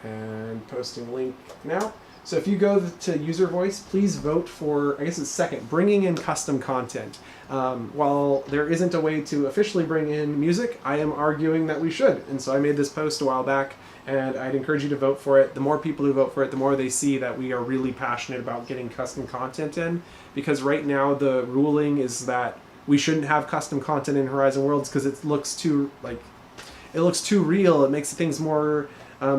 and posting link now. So if you go to User Voice, please vote for, I guess it's second, bringing in custom content. While there isn't a way to officially bring in music, I am arguing that we should. And so I made this post a while back, and I'd encourage you to vote for it. The more people who vote for it, the more they see that we are really passionate about getting custom content in. Because right now the ruling is that we shouldn't have custom content in Horizon Worlds because it looks too real. It makes things more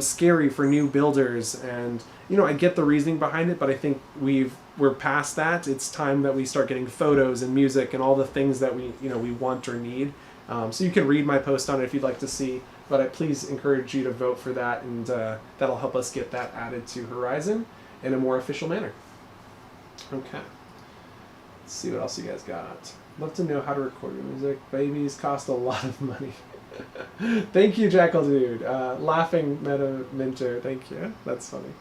scary for new builders, and I get the reasoning behind it, but I think we're past that. It's time that we start getting photos and music and all the things that we want or need. So you can read my post on it if you'd like to see, but I please encourage you to vote for that, and that'll help us get that added to Horizon in a more official manner. Okay. Let's see what else you guys got. Love to know how to record your music. Babies cost a lot of money. Thank you, Jackal Dude. Laughing Meta Minter. Thank you. That's funny.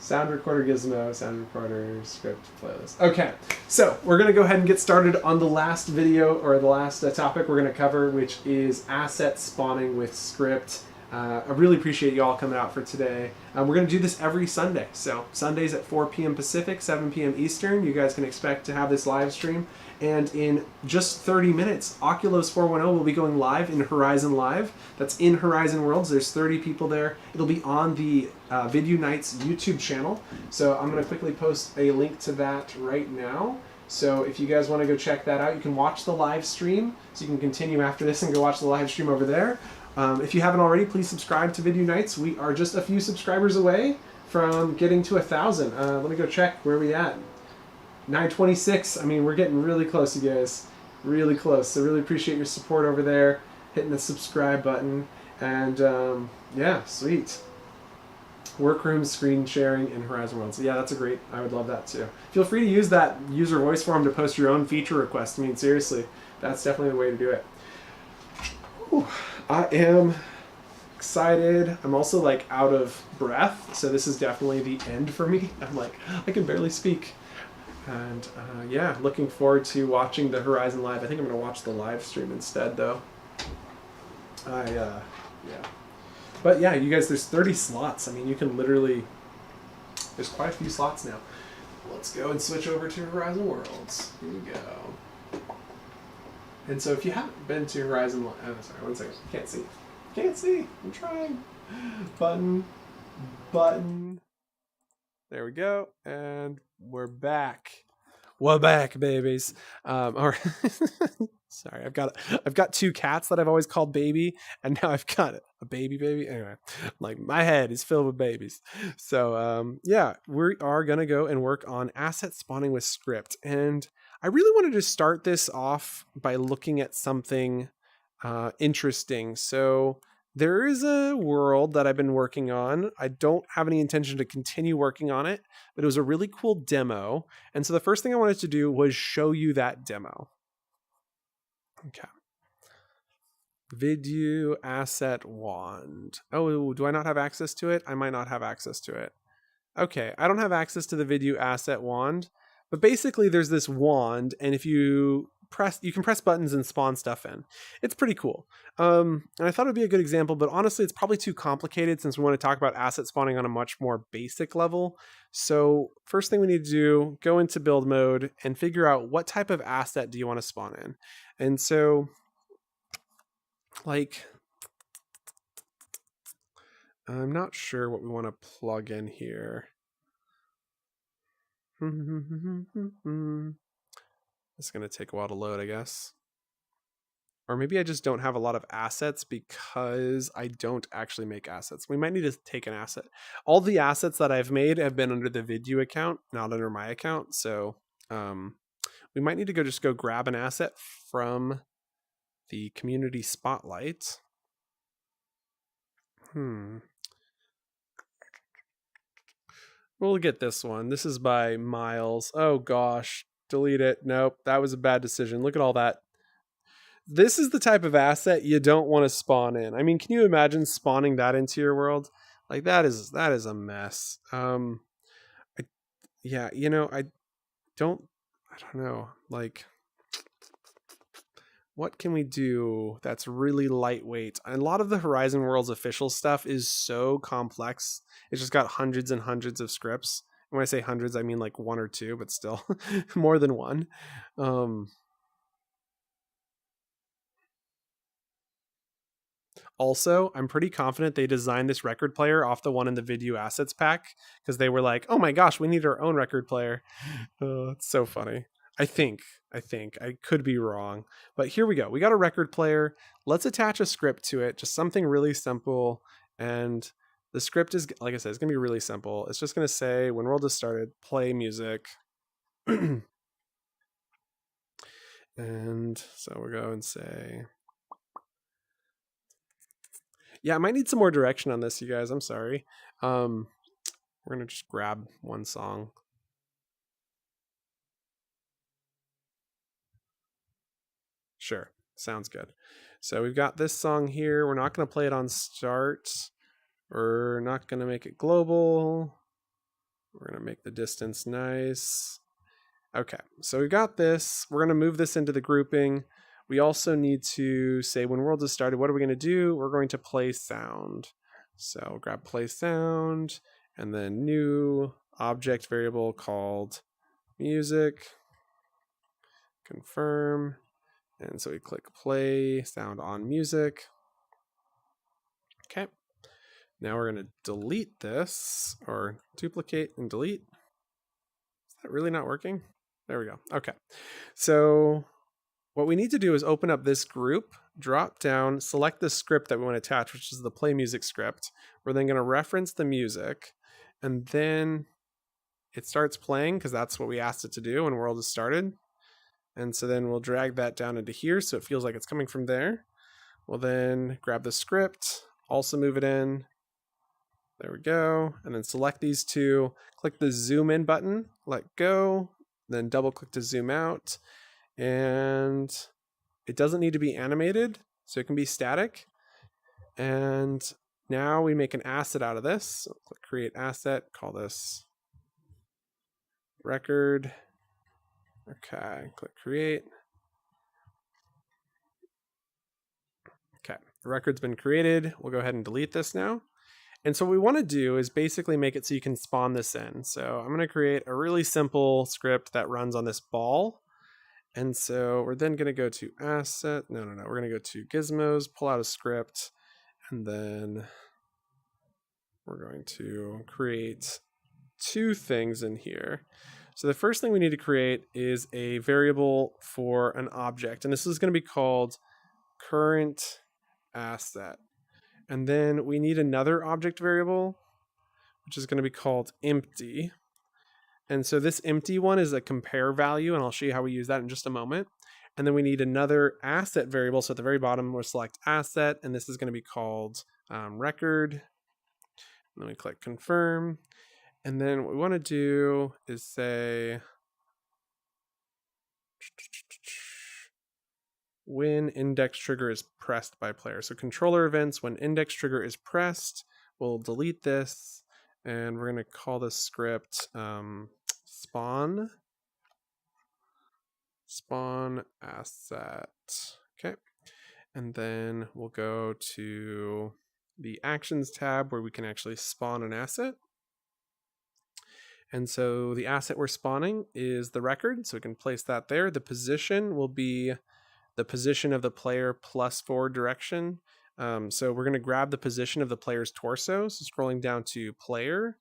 Sound recorder gizmo, sound recorder script playlist. Okay, so we're going to go ahead and get started on the last video, or the last topic we're going to cover, which is asset spawning with script. I really appreciate you all coming out for today. We're going to do this every Sunday. So Sundays at 4 p.m. Pacific, 7 p.m. Eastern. You guys can expect to have this live stream. And in just 30 minutes, Oculus410 will be going live in Horizon Live. That's in Horizon Worlds. There's 30 people there. It'll be on the Vidyuu Nights YouTube channel. So I'm going to quickly post a link to that right now. So if you guys want to go check that out, you can watch the live stream. So you can continue after this and go watch the live stream over there. If you haven't already, please subscribe to Vidyuu Nights. We are just a few subscribers away from getting to 1,000. Let me go check where we at. 926. I mean, we're getting really close, you guys. Really close. So really appreciate your support over there. Hitting the subscribe button. And yeah, sweet. Workroom screen sharing in Horizon Worlds. Yeah, that's a great. I would love that too. Feel free to use that user voice form to post your own feature requests. I mean, seriously, that's definitely the way to do it. Whew. I am excited. I'm also like out of breath, so this is definitely the end for me. I'm like, I can barely speak. And yeah, looking forward to watching the Horizon Live. I think I'm going to watch the live stream instead, though. Yeah. But yeah, you guys, there's 30 slots. I mean, you can literally, there's quite a few slots now. Let's go and switch over to Horizon Worlds. Here we go. And so if you haven't been to Horizon, oh, sorry, one second. Can't see. Can't see. I'm trying. Button. There we go. And we're back. We're back, babies. Or sorry, I've got two cats that I've always called baby, and now I've got a baby. Anyway, like my head is filled with babies. So yeah, we are gonna go and work on asset spawning with script, and I really wanted to start this off by looking at something interesting. So there is a world that I've been working on. I don't have any intention to continue working on it, but it was a really cool demo. And so the first thing I wanted to do was show you that demo. Okay. Vidyuu asset wand. Oh, do I not have access to it? I might not have access to it. Okay, I don't have access to the Vidyuu asset wand, but basically there's this wand, and if you can press buttons and spawn stuff in. It's pretty cool. And I thought it'd be a good example, but honestly, it's probably too complicated since we want to talk about asset spawning on a much more basic level. So first thing we need to do, go into build mode and figure out what type of asset do you want to spawn in. And so like, I'm not sure what we want to plug in here. It's going to take a while to load, I guess. Or maybe I just don't have a lot of assets because I don't actually make assets. We might need to take an asset. All the assets that I've made have been under the Vidyuu account, not under my account. So we might need to just go grab an asset from the community spotlight. We'll get this one. This is by Miles. Oh gosh, delete it. Nope, that was a bad decision. Look at all that. This is the type of asset you don't want to spawn in. I mean, can you imagine spawning that into your world? Like that is a mess. Yeah, you know, I don't know. Like, what can we do that's really lightweight? A lot of the Horizon Worlds official stuff is so complex. It's just got hundreds and hundreds of scripts. And when I say hundreds, I mean like one or two, but still more than one. Also, I'm pretty confident they designed this record player off the one in the Vidyuu assets pack because they were like, oh my gosh, we need our own record player. It's so funny. I think I could be wrong, but here we go. We got a record player. Let's attach a script to it, just something really simple. And the script is, like I said, it's gonna be really simple. It's just gonna say when world has started, play music. And so we'll go and say, yeah, I might need some more direction on this, you guys. I'm sorry. We're gonna just grab one song. Sure, sounds good. So we've got this song here. We're not gonna play it on start. We're not gonna make it global. We're gonna make the distance nice. Okay, so we got this. We're gonna move this into the grouping. We also need to say when world has started, what are we gonna do? We're going to play sound. So grab play sound and then new object variable called music, confirm. And so we click play sound on music. Okay. Now we're going to delete this, or duplicate and delete. Is that really not working? There we go. Okay. So what we need to do is open up this group, drop down, select the script that we want to attach, which is the play music script. We're then going to reference the music, and then it starts playing because that's what we asked it to do when world has started. And so then we'll drag that down into here so it feels like it's coming from there. We'll then grab the script, also move it in. There we go. And then select these two, click the zoom in button, let go, then double click to zoom out. And it doesn't need to be animated, so it can be static. And now we make an asset out of this. So click create asset, call this record. Okay, click create. Okay, the record's been created. We'll go ahead and delete this now. And so what we want to do is basically make it so you can spawn this in. So I'm going to create a really simple script that runs on this ball. And so we're then going to go to asset. No. We're going to go to gizmos, pull out a script, and then we're going to create two things in here. So the first thing we need to create is a variable for an object. And this is going to be called current asset. And then we need another object variable, which is going to be called empty. And so this empty one is a compare value, and I'll show you how we use that in just a moment. And then we need another asset variable. So at the very bottom, we'll select asset, and this is going to be called record. And then we click confirm. And then what we want to do is say when index trigger is pressed by player. So controller events, when index trigger is pressed, we'll delete this, and we're going to call this script spawn asset. Okay. And then we'll go to the actions tab where we can actually spawn an asset. And so the asset we're spawning is the record, so we can place that there. The position will be the position of the player plus forward direction. So we're going to grab the position of the player's torso. So scrolling down to player,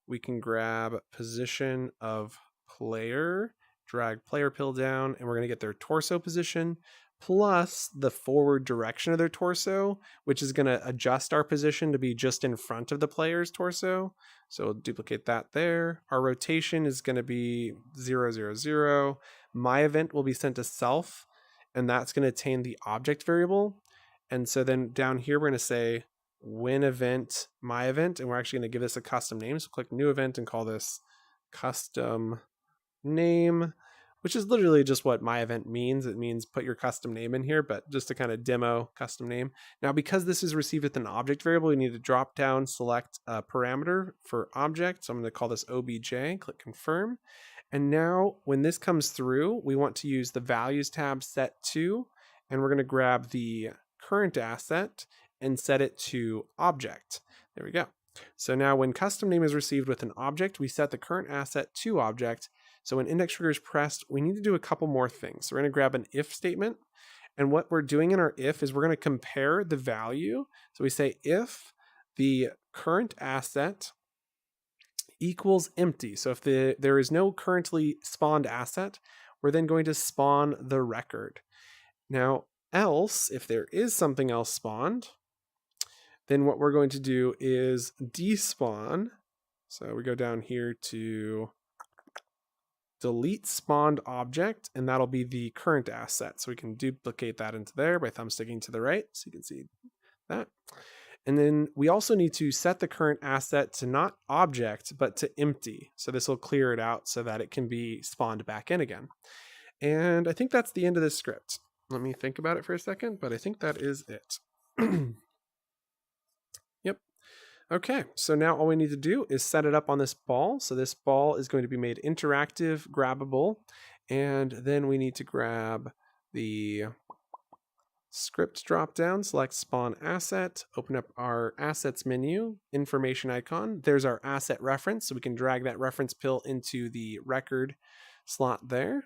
we can grab position of player, drag player pill down, and we're going to get their torso position plus the forward direction of their torso, which is going to adjust our position to be just in front of the player's torso. So we'll duplicate that there. Our rotation is going to be 0, 0, 0. My event will be sent to self, and that's going to attain the object variable. And so then down here, we're going to say when event, my event, and we're actually going to give this a custom name. So click new event and call this custom name, which is literally just what my event means. It means put your custom name in here, but just to kind of demo custom name. Now, because this is received with an object variable, we need to drop down, select a parameter for object. So I'm going to call this obj, click confirm. And now when this comes through, we want to use the values tab set to, and we're going to grab the current asset and set it to object. There we go. So now when custom name is received with an object, we set the current asset to object. So when index trigger is pressed, we need to do a couple more things. So we're going to grab an if statement. And what we're doing in our if is we're going to compare the value. So we say if the current asset equals empty. So if there is no currently spawned asset, we're then going to spawn the record. Now, else, if there is something else spawned, then what we're going to do is despawn. So we go down here to delete spawned object, and that'll be the current asset. So we can duplicate that into there by thumbsticking to the right, so you can see that. And then we also need to set the current asset to not object, but to empty. So this will clear it out so that it can be spawned back in again. And I think that's the end of this script. Let me think about it for a second, but I think that is it. Yep. Okay, so now all we need to do is set it up on this ball. So this ball is going to be made interactive, grabbable, and then we need to grab the script dropdown, select spawn asset, open up our assets menu, information icon. There's our asset reference, so we can drag that reference pill into the record slot there.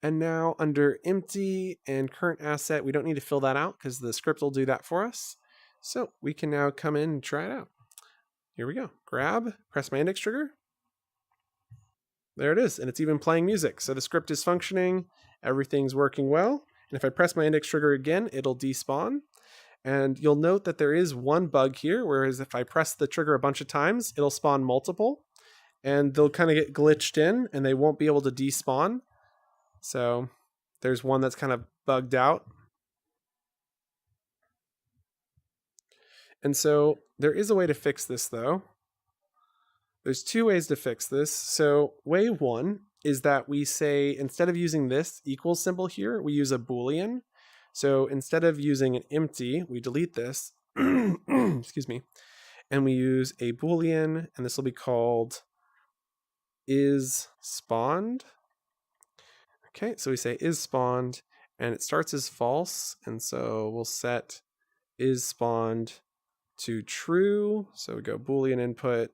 And now under empty and current asset, we don't need to fill that out because the script will do that for us. So we can now come in and try it out. Here we go. Grab, press my index trigger. There it is, and it's even playing music. So the script is functioning, everything's working well. And if I press my index trigger again, it'll despawn. And you'll note that there is one bug here, whereas if I press the trigger a bunch of times, it'll spawn multiple. And they'll kind of get glitched in, and they won't be able to despawn. So there's one that's kind of bugged out. And so there is a way to fix this, though. There's two ways to fix this. So way one is that we say, instead of using this equals symbol here, we use a Boolean. So instead of using an empty, we delete this, excuse me, and we use a Boolean, and this will be called is spawned. Okay, so we say is spawned, and it starts as false, and so we'll set is spawned to true. So we go Boolean input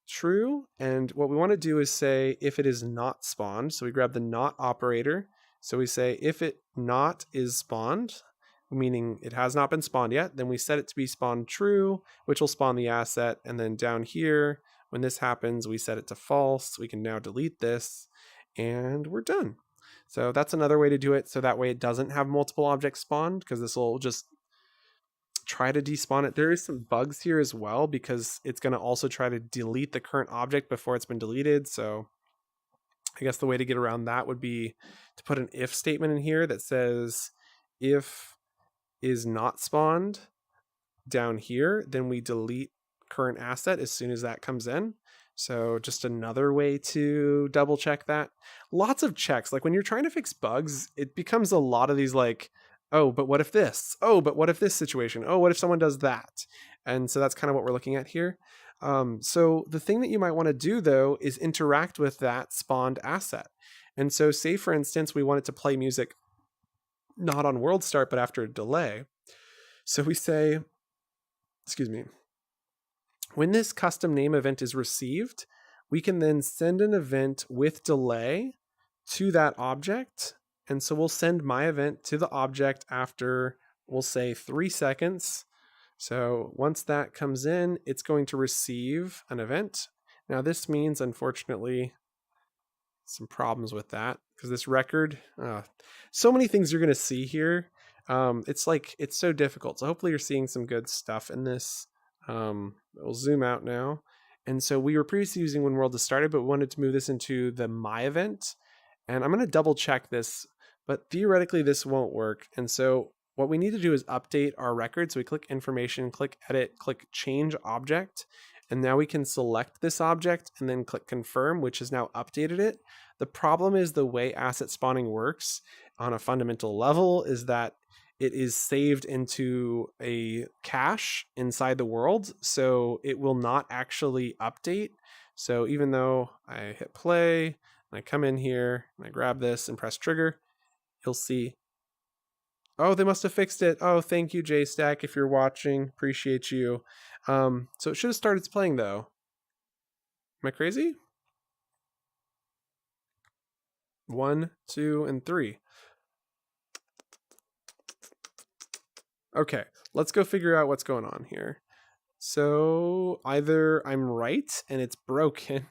true. And what we want to do is say if it is not spawned. So we grab the not operator. So we say if it not is spawned, meaning it has not been spawned yet, then we set it to be spawned true, which will spawn the asset. And then down here, when this happens, we set it to false. We can now delete this and we're done. So that's another way to do it. So that way it doesn't have multiple objects spawned, because this will just try to despawn it. There is some bugs here as well, because it's going to also try to delete the current object before it's been deleted. So I guess the way to get around that would be to put an if statement in here that says if is not spawned down here, then we delete current asset as soon as that comes in. So just another way to double check that. Lots of checks. Like when you're trying to fix bugs, it becomes a lot of these like, oh, but what if this? Oh, but what if this situation? Oh, what if someone does that? And so that's kind of what we're looking at here. So the thing that you might want to do though is interact with that spawned asset. And so say for instance, we want it to play music not on world start, but after a delay. So we say, excuse me, when this custom name event is received, we can then send an event with delay to that object. And so we'll send my event to the object after, we'll say 3 seconds. So once that comes in, it's going to receive an event. Now this means, unfortunately, some problems with that, because this record, so many things you're going to see here. It's so difficult. So hopefully you're seeing some good stuff in this. We'll zoom out now. And so we were previously using when world has started, but we wanted to move this into the my event. And I'm going to double check this, but theoretically this won't work. And so what we need to do is update our record. So we click information, click edit, click change object. And now we can select this object and then click confirm, which has now updated it. The problem is the way asset spawning works on a fundamental level is that it is saved into a cache inside the world. So it will not actually update. So even though I hit play, and I come in here and I grab this and press trigger, you'll see, oh, they must have fixed it. Oh, thank you, JStack, if you're watching. Appreciate you. So it should have started playing though. Am I crazy? 1, 2, and 3. Okay, let's go figure out what's going on here. So either I'm right and it's broken,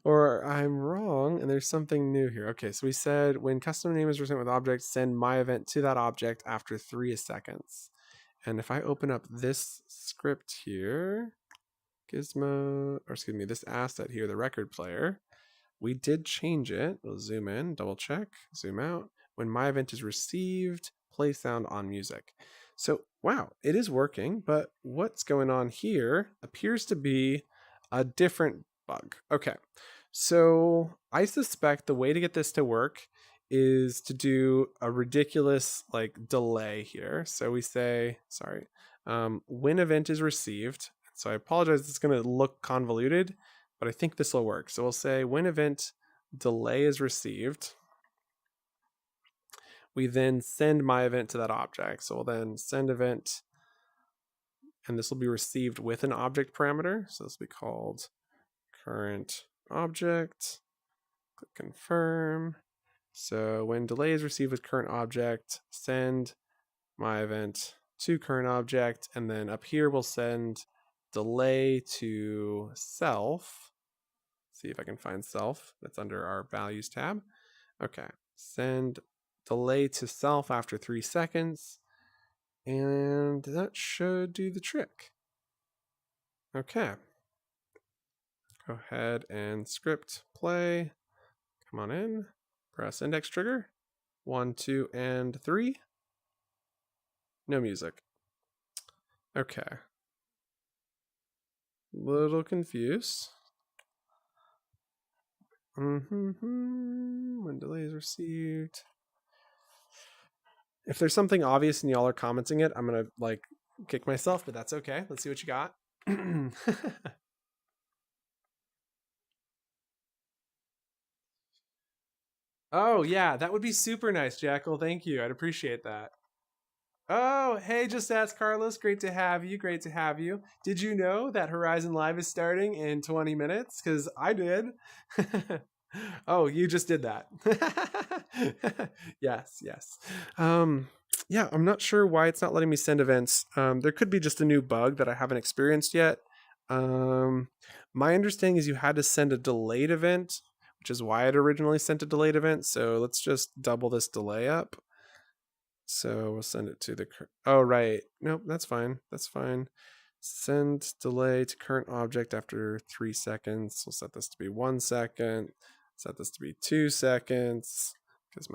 or I'm wrong and there's something new here. Okay, so we said when custom name is present with object, send my event to that object after 3 seconds. And if I open up this script here, Gizmo, or excuse me, this asset here, the record player, we did change it. We'll zoom in, double check, zoom out. When my event is received, play sound on music. So, wow, it is working, but what's going on here appears to be a different bug. Okay, so I suspect the way to get this to work is to do a ridiculous like delay here. So we say, sorry, when event is received. So I apologize, it's going to look convoluted, but I think this will work. So we'll say when event delay is received, we then send my event to that object. So we'll then send event, and this will be received with an object parameter. So this will be called current object. Click confirm. So when delay is received with current object, send my event to current object, and then up here we'll send delay to self. See if I can find self. That's under our values tab. Okay, send delay to self after 3 seconds, and that should do the trick. Okay, go ahead and script play. Come on in, press index trigger. 1, 2, and 3. No music. Okay. Little confused. When delay is received. If there's something obvious and y'all are commenting it, I'm gonna like kick myself, but that's okay. Let's see what you got. Oh yeah, that would be super nice, Jackal. Thank you. I'd appreciate that. Oh, hey, just ask Carlos. Great to have you. Great to have you. Did you know that Horizon Live is starting in 20 minutes? Because I did. Oh, you just did that. Yes, yes. Um, yeah, I'm not sure why it's not letting me send events. There could be just a new bug that I haven't experienced yet. Um, my understanding is you had to send a delayed event, which is why it originally sent a delayed event. So let's just double this delay up. So we'll send it to the. Oh, right. Nope, that's fine. That's fine. Send delay to current object after 3 seconds. We'll set this to be 1 second. Set this to be 2 seconds because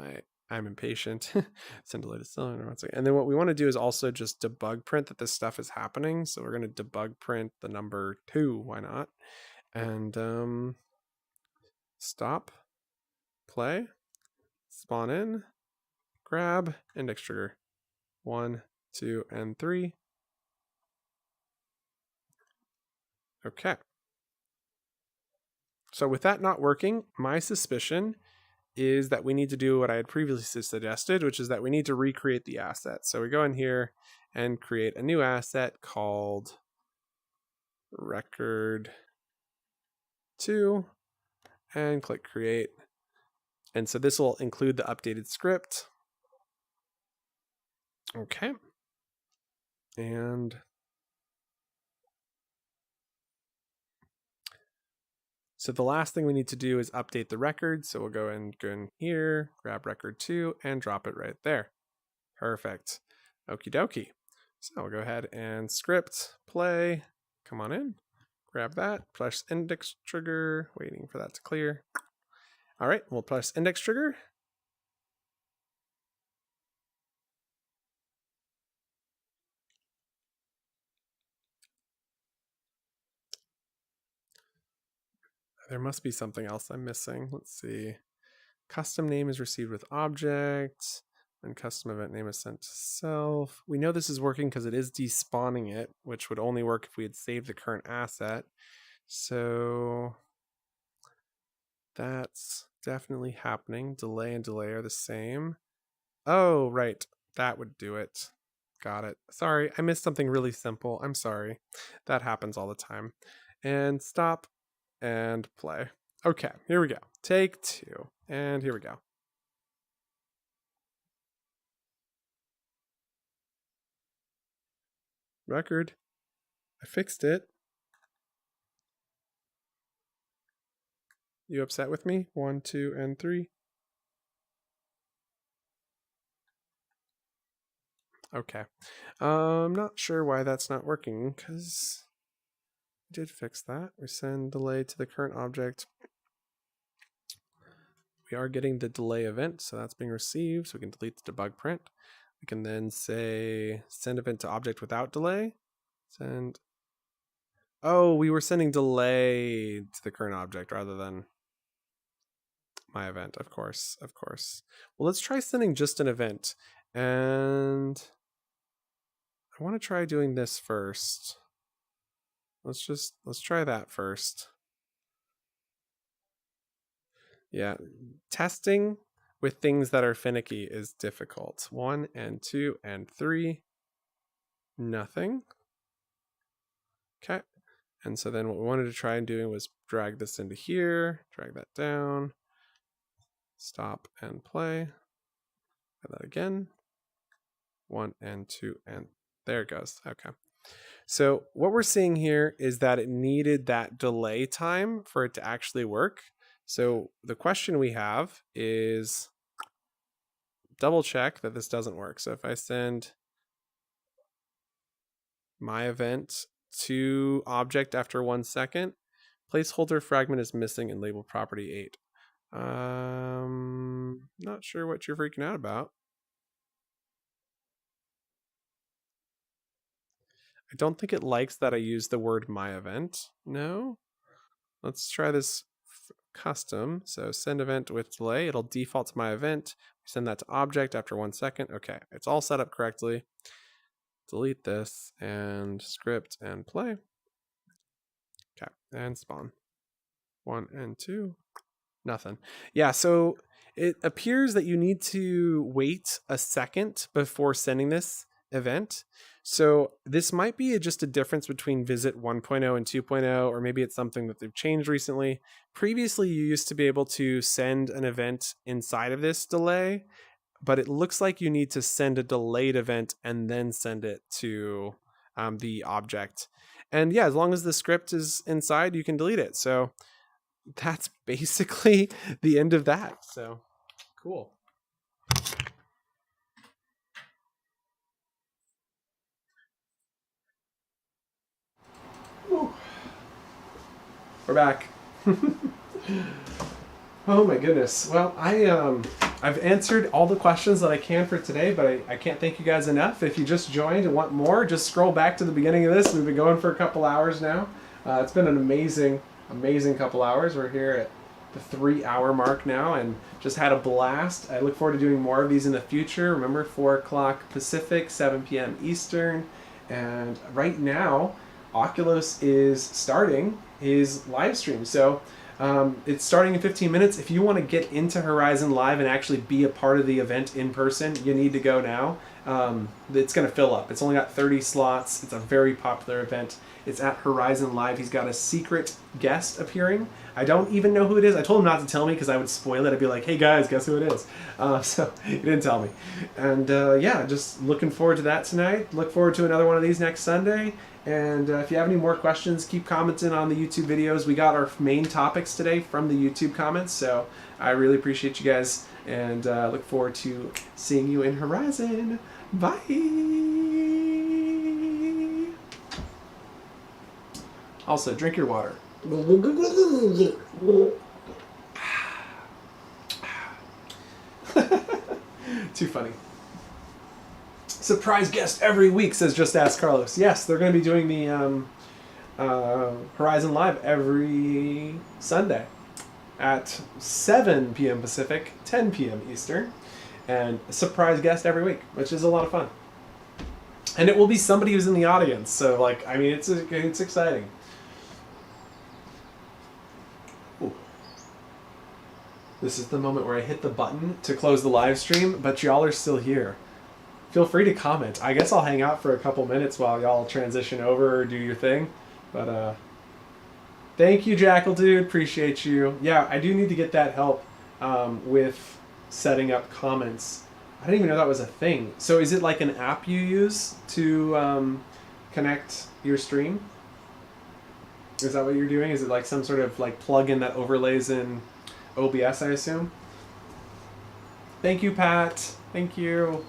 I'm impatient. Send delay to cylinder 1 second. And then what we want to do is also just debug print that this stuff is happening. So we're going to debug print the number 2. Why not? And stop, play, spawn in, grab, index trigger. 1, 2, and 3. Okay. So with that not working, my suspicion is that we need to do what I had previously suggested, which is that we need to recreate the asset. So we go in here and create a new asset called record 2 and click create. And so this will include the updated script. Okay. And so the last thing we need to do is update the record. So we'll go in here, grab record 2, and drop it right there. Perfect. Okie dokie. So we'll go ahead and script, play, come on in, grab that, press index trigger, waiting for that to clear. All right, we'll press index trigger. There must be something else I'm missing. Let's see. Custom name is received with object, and custom event name is sent to self. We know this is working because it is despawning it, which would only work if we had saved the current asset. So that's definitely happening. Delay and delay are the same. Oh, right. That would do it. Got it. Sorry, I missed something really simple. I'm sorry. That happens all the time. And stop and play. Okay, here we go. Take 2. And here we go. Record. I fixed it. You upset with me? 1, 2, and 3. Okay. I'm not sure why that's not working, because we did fix that. We send delay to the current object. We are getting the delay event, so that's being received, so we can delete the debug print. We can then say send event to object without delay. Send. Oh, we were sending delay to the current object rather than my event, of course, of course. Well, let's try sending just an event. And I want to try doing this first. Let's try that first. Yeah, testing with things that are finicky is difficult. 1 and 2 and 3. Nothing. Okay. And so then what we wanted to try and doing was drag this into here, drag that down, stop and play. Try that again. 1 and 2 and there it goes. Okay. So what we're seeing here is that it needed that delay time for it to actually work. So the question we have is double check that this doesn't work. So if I send my event to object after 1 second, placeholder fragment is missing in label property 8. Not sure what you're freaking out about. I don't think it likes that I use the word my event. No. Let's try this custom. So send event with delay. It'll default to my event. Send that to object after 1 second. Okay, it's all set up correctly. Delete this and script and play. Okay, and spawn. 1 and 2. Nothing. Yeah, so it appears that you need to wait a second before sending this event. So this might be just a difference between Visit 1.0 and 2.0, or maybe it's something that they've changed recently. Previously, you used to be able to send an event inside of this delay, but it looks like you need to send a delayed event and then send it to the object. And yeah, as long as the script is inside, you can delete it. So that's basically the end of that. So cool. Ooh. We're back. Oh my goodness. Well, I've answered all the questions that I can for today, but I can't thank you guys enough. If you just joined and want more, just scroll back to the beginning of this. We've been going for a couple hours now. It's been an amazing couple hours. We're here at the 3-hour mark now and just had a blast. I look forward to doing more of these in the future. Remember, 4 o'clock Pacific, 7 p.m. Eastern. And right now, Oculus is starting his live stream. So it's starting in 15 minutes. If you want to get into Horizon Live and actually be a part of the event in person, you need to go now. It's going to fill up. It's only got 30 slots. It's a very popular event. It's at Horizon Live. He's got a secret guest appearing. I don't even know who it is. I told him not to tell me because I would spoil it. I'd be like, hey guys, guess who it is? So he didn't tell me. And yeah, just looking forward to that tonight. Look forward to another one of these next Sunday. And if you have any more questions, keep commenting on the YouTube videos. We got our main topics today from the YouTube comments, so I really appreciate you guys, and look forward to seeing you in Horizon. Bye! Also, drink your water. Too funny. Surprise guest every week, says Just Ask Carlos. Yes, they're going to be doing the Horizon Live every Sunday at 7 p.m. Pacific, 10 p.m. Eastern, and a surprise guest every week, which is a lot of fun. And it will be somebody who's in the audience, so like, I mean, it's exciting. Ooh. This is the moment where I hit the button to close the live stream, but y'all are still here. Feel free to comment. I guess I'll hang out for a couple minutes while y'all transition over or do your thing. But thank you, Jackal Dude. Appreciate you. Yeah, I do need to get that help with setting up comments. I didn't even know that was a thing. So is it like an app you use to connect your stream? Is that what you're doing? Is it like some sort of like plugin that overlays in OBS, I assume? Thank you, Pat. Thank you.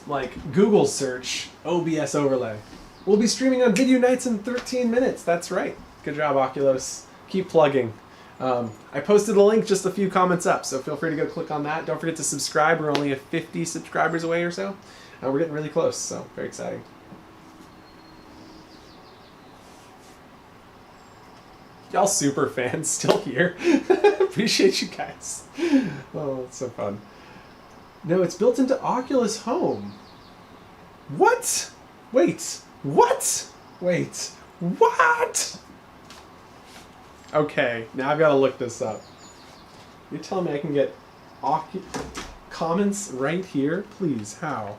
Like Google search OBS overlay. We'll be streaming on Vidyuu nights in 13 minutes. That's right. Good job, Oculus. Keep plugging. I posted a link just a few comments up, so feel free to go click on that. Don't forget to subscribe. We're only 50 subscribers away or so. We're getting really close, so very exciting. Y'all super fans still here. Appreciate you guys. Oh, it's so fun. No, it's built into Oculus Home. What? Wait. What? Wait. What? Okay, now I've got to look this up. You're telling me I can get comments right here? Please, how?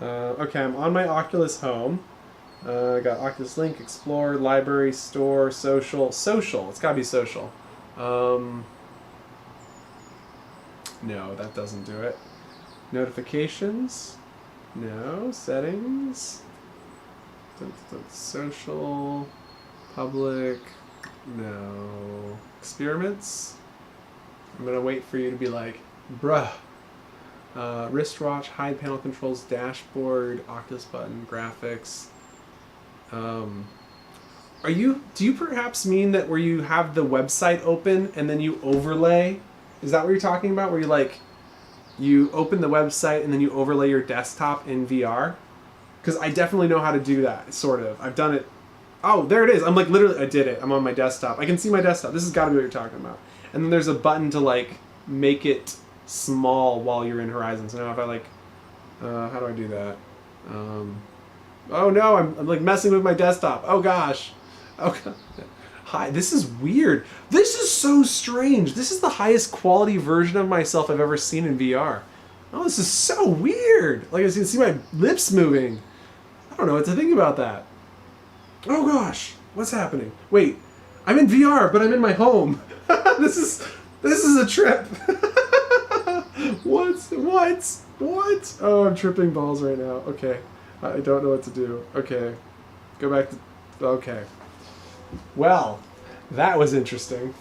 Okay, I'm on my Oculus Home. I got Oculus Link, Explore, Library, Store, Social. Social. It's got to be social. No, that doesn't do it. Notifications? No. Settings? Social. Public. No. Experiments? I'm going to wait for you to be like, bruh. Wristwatch, hide panel controls, dashboard, Oculus button, graphics. Do you perhaps mean that where you have the website open and then you overlay? Is that what you're talking about? Where you open the website and then you overlay your desktop in VR? Because I definitely know how to do that, sort of. I've done it. Oh, there it is. I'm like, literally, I did it. I'm on my desktop. I can see my desktop. This has got to be what you're talking about. And then there's a button to like make it small while you're in Horizon. So now if I like, how do I do that? Oh no, I'm like messing with my desktop. Oh gosh. Oh God. Hi, this is weird. This is so strange. This is the highest quality version of myself I've ever seen in VR. Oh, this is so weird. Like, I can see my lips moving. I don't know what to think about that. Oh gosh, what's happening? Wait, I'm in VR, but I'm in my home. This is a trip. What? Oh, I'm tripping balls right now. Okay, I don't know what to do. Okay, go back to... Okay. Well, that was interesting.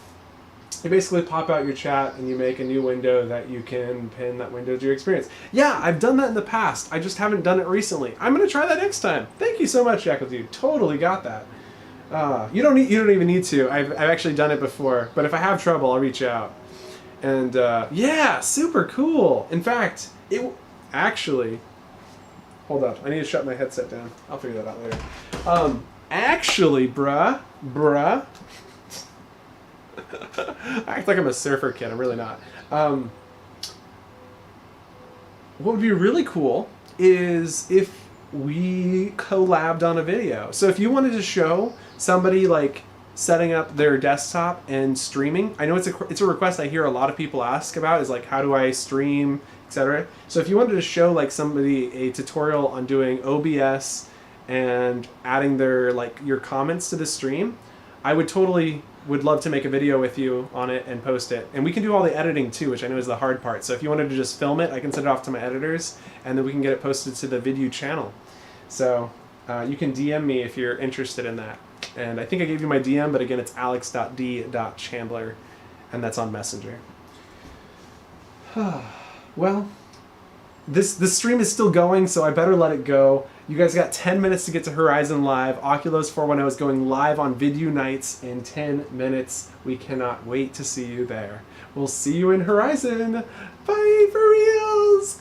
You basically pop out your chat and you make a new window that you can pin that window to your experience. Yeah, I've done that in the past. I just haven't done it recently. I'm gonna try that next time. Thank you so much, Vidyuu. Totally got that. You don't even need to. I've actually done it before. But if I have trouble, I'll reach out. And yeah, super cool. In fact, actually, hold up. I need to shut my headset down. I'll figure that out later. Actually, bruh. I act like I'm a surfer kid. I'm really not. What would be really cool is if we collabed on a video. So if you wanted to show somebody like setting up their desktop and streaming, I know it's a request I hear a lot of people ask about, is like, how do I stream, etc. So if you wanted to show like somebody a tutorial on doing OBS and adding your comments to the stream, I would love to make a video with you on it and post it. And we can do all the editing too, which I know is the hard part. So if you wanted to just film it, I can send it off to my editors and then we can get it posted to the Vidyuu channel. So you can DM me if you're interested in that. And I think I gave you my DM, but again, it's alex.d.chandler, and that's on Messenger. Well, this stream is still going, so I better let it go. You guys got 10 minutes to get to Horizon Live. Oculus 410 is going live on Vidyuu nights in 10 minutes. We cannot wait to see you there. We'll see you in Horizon. Bye for reals.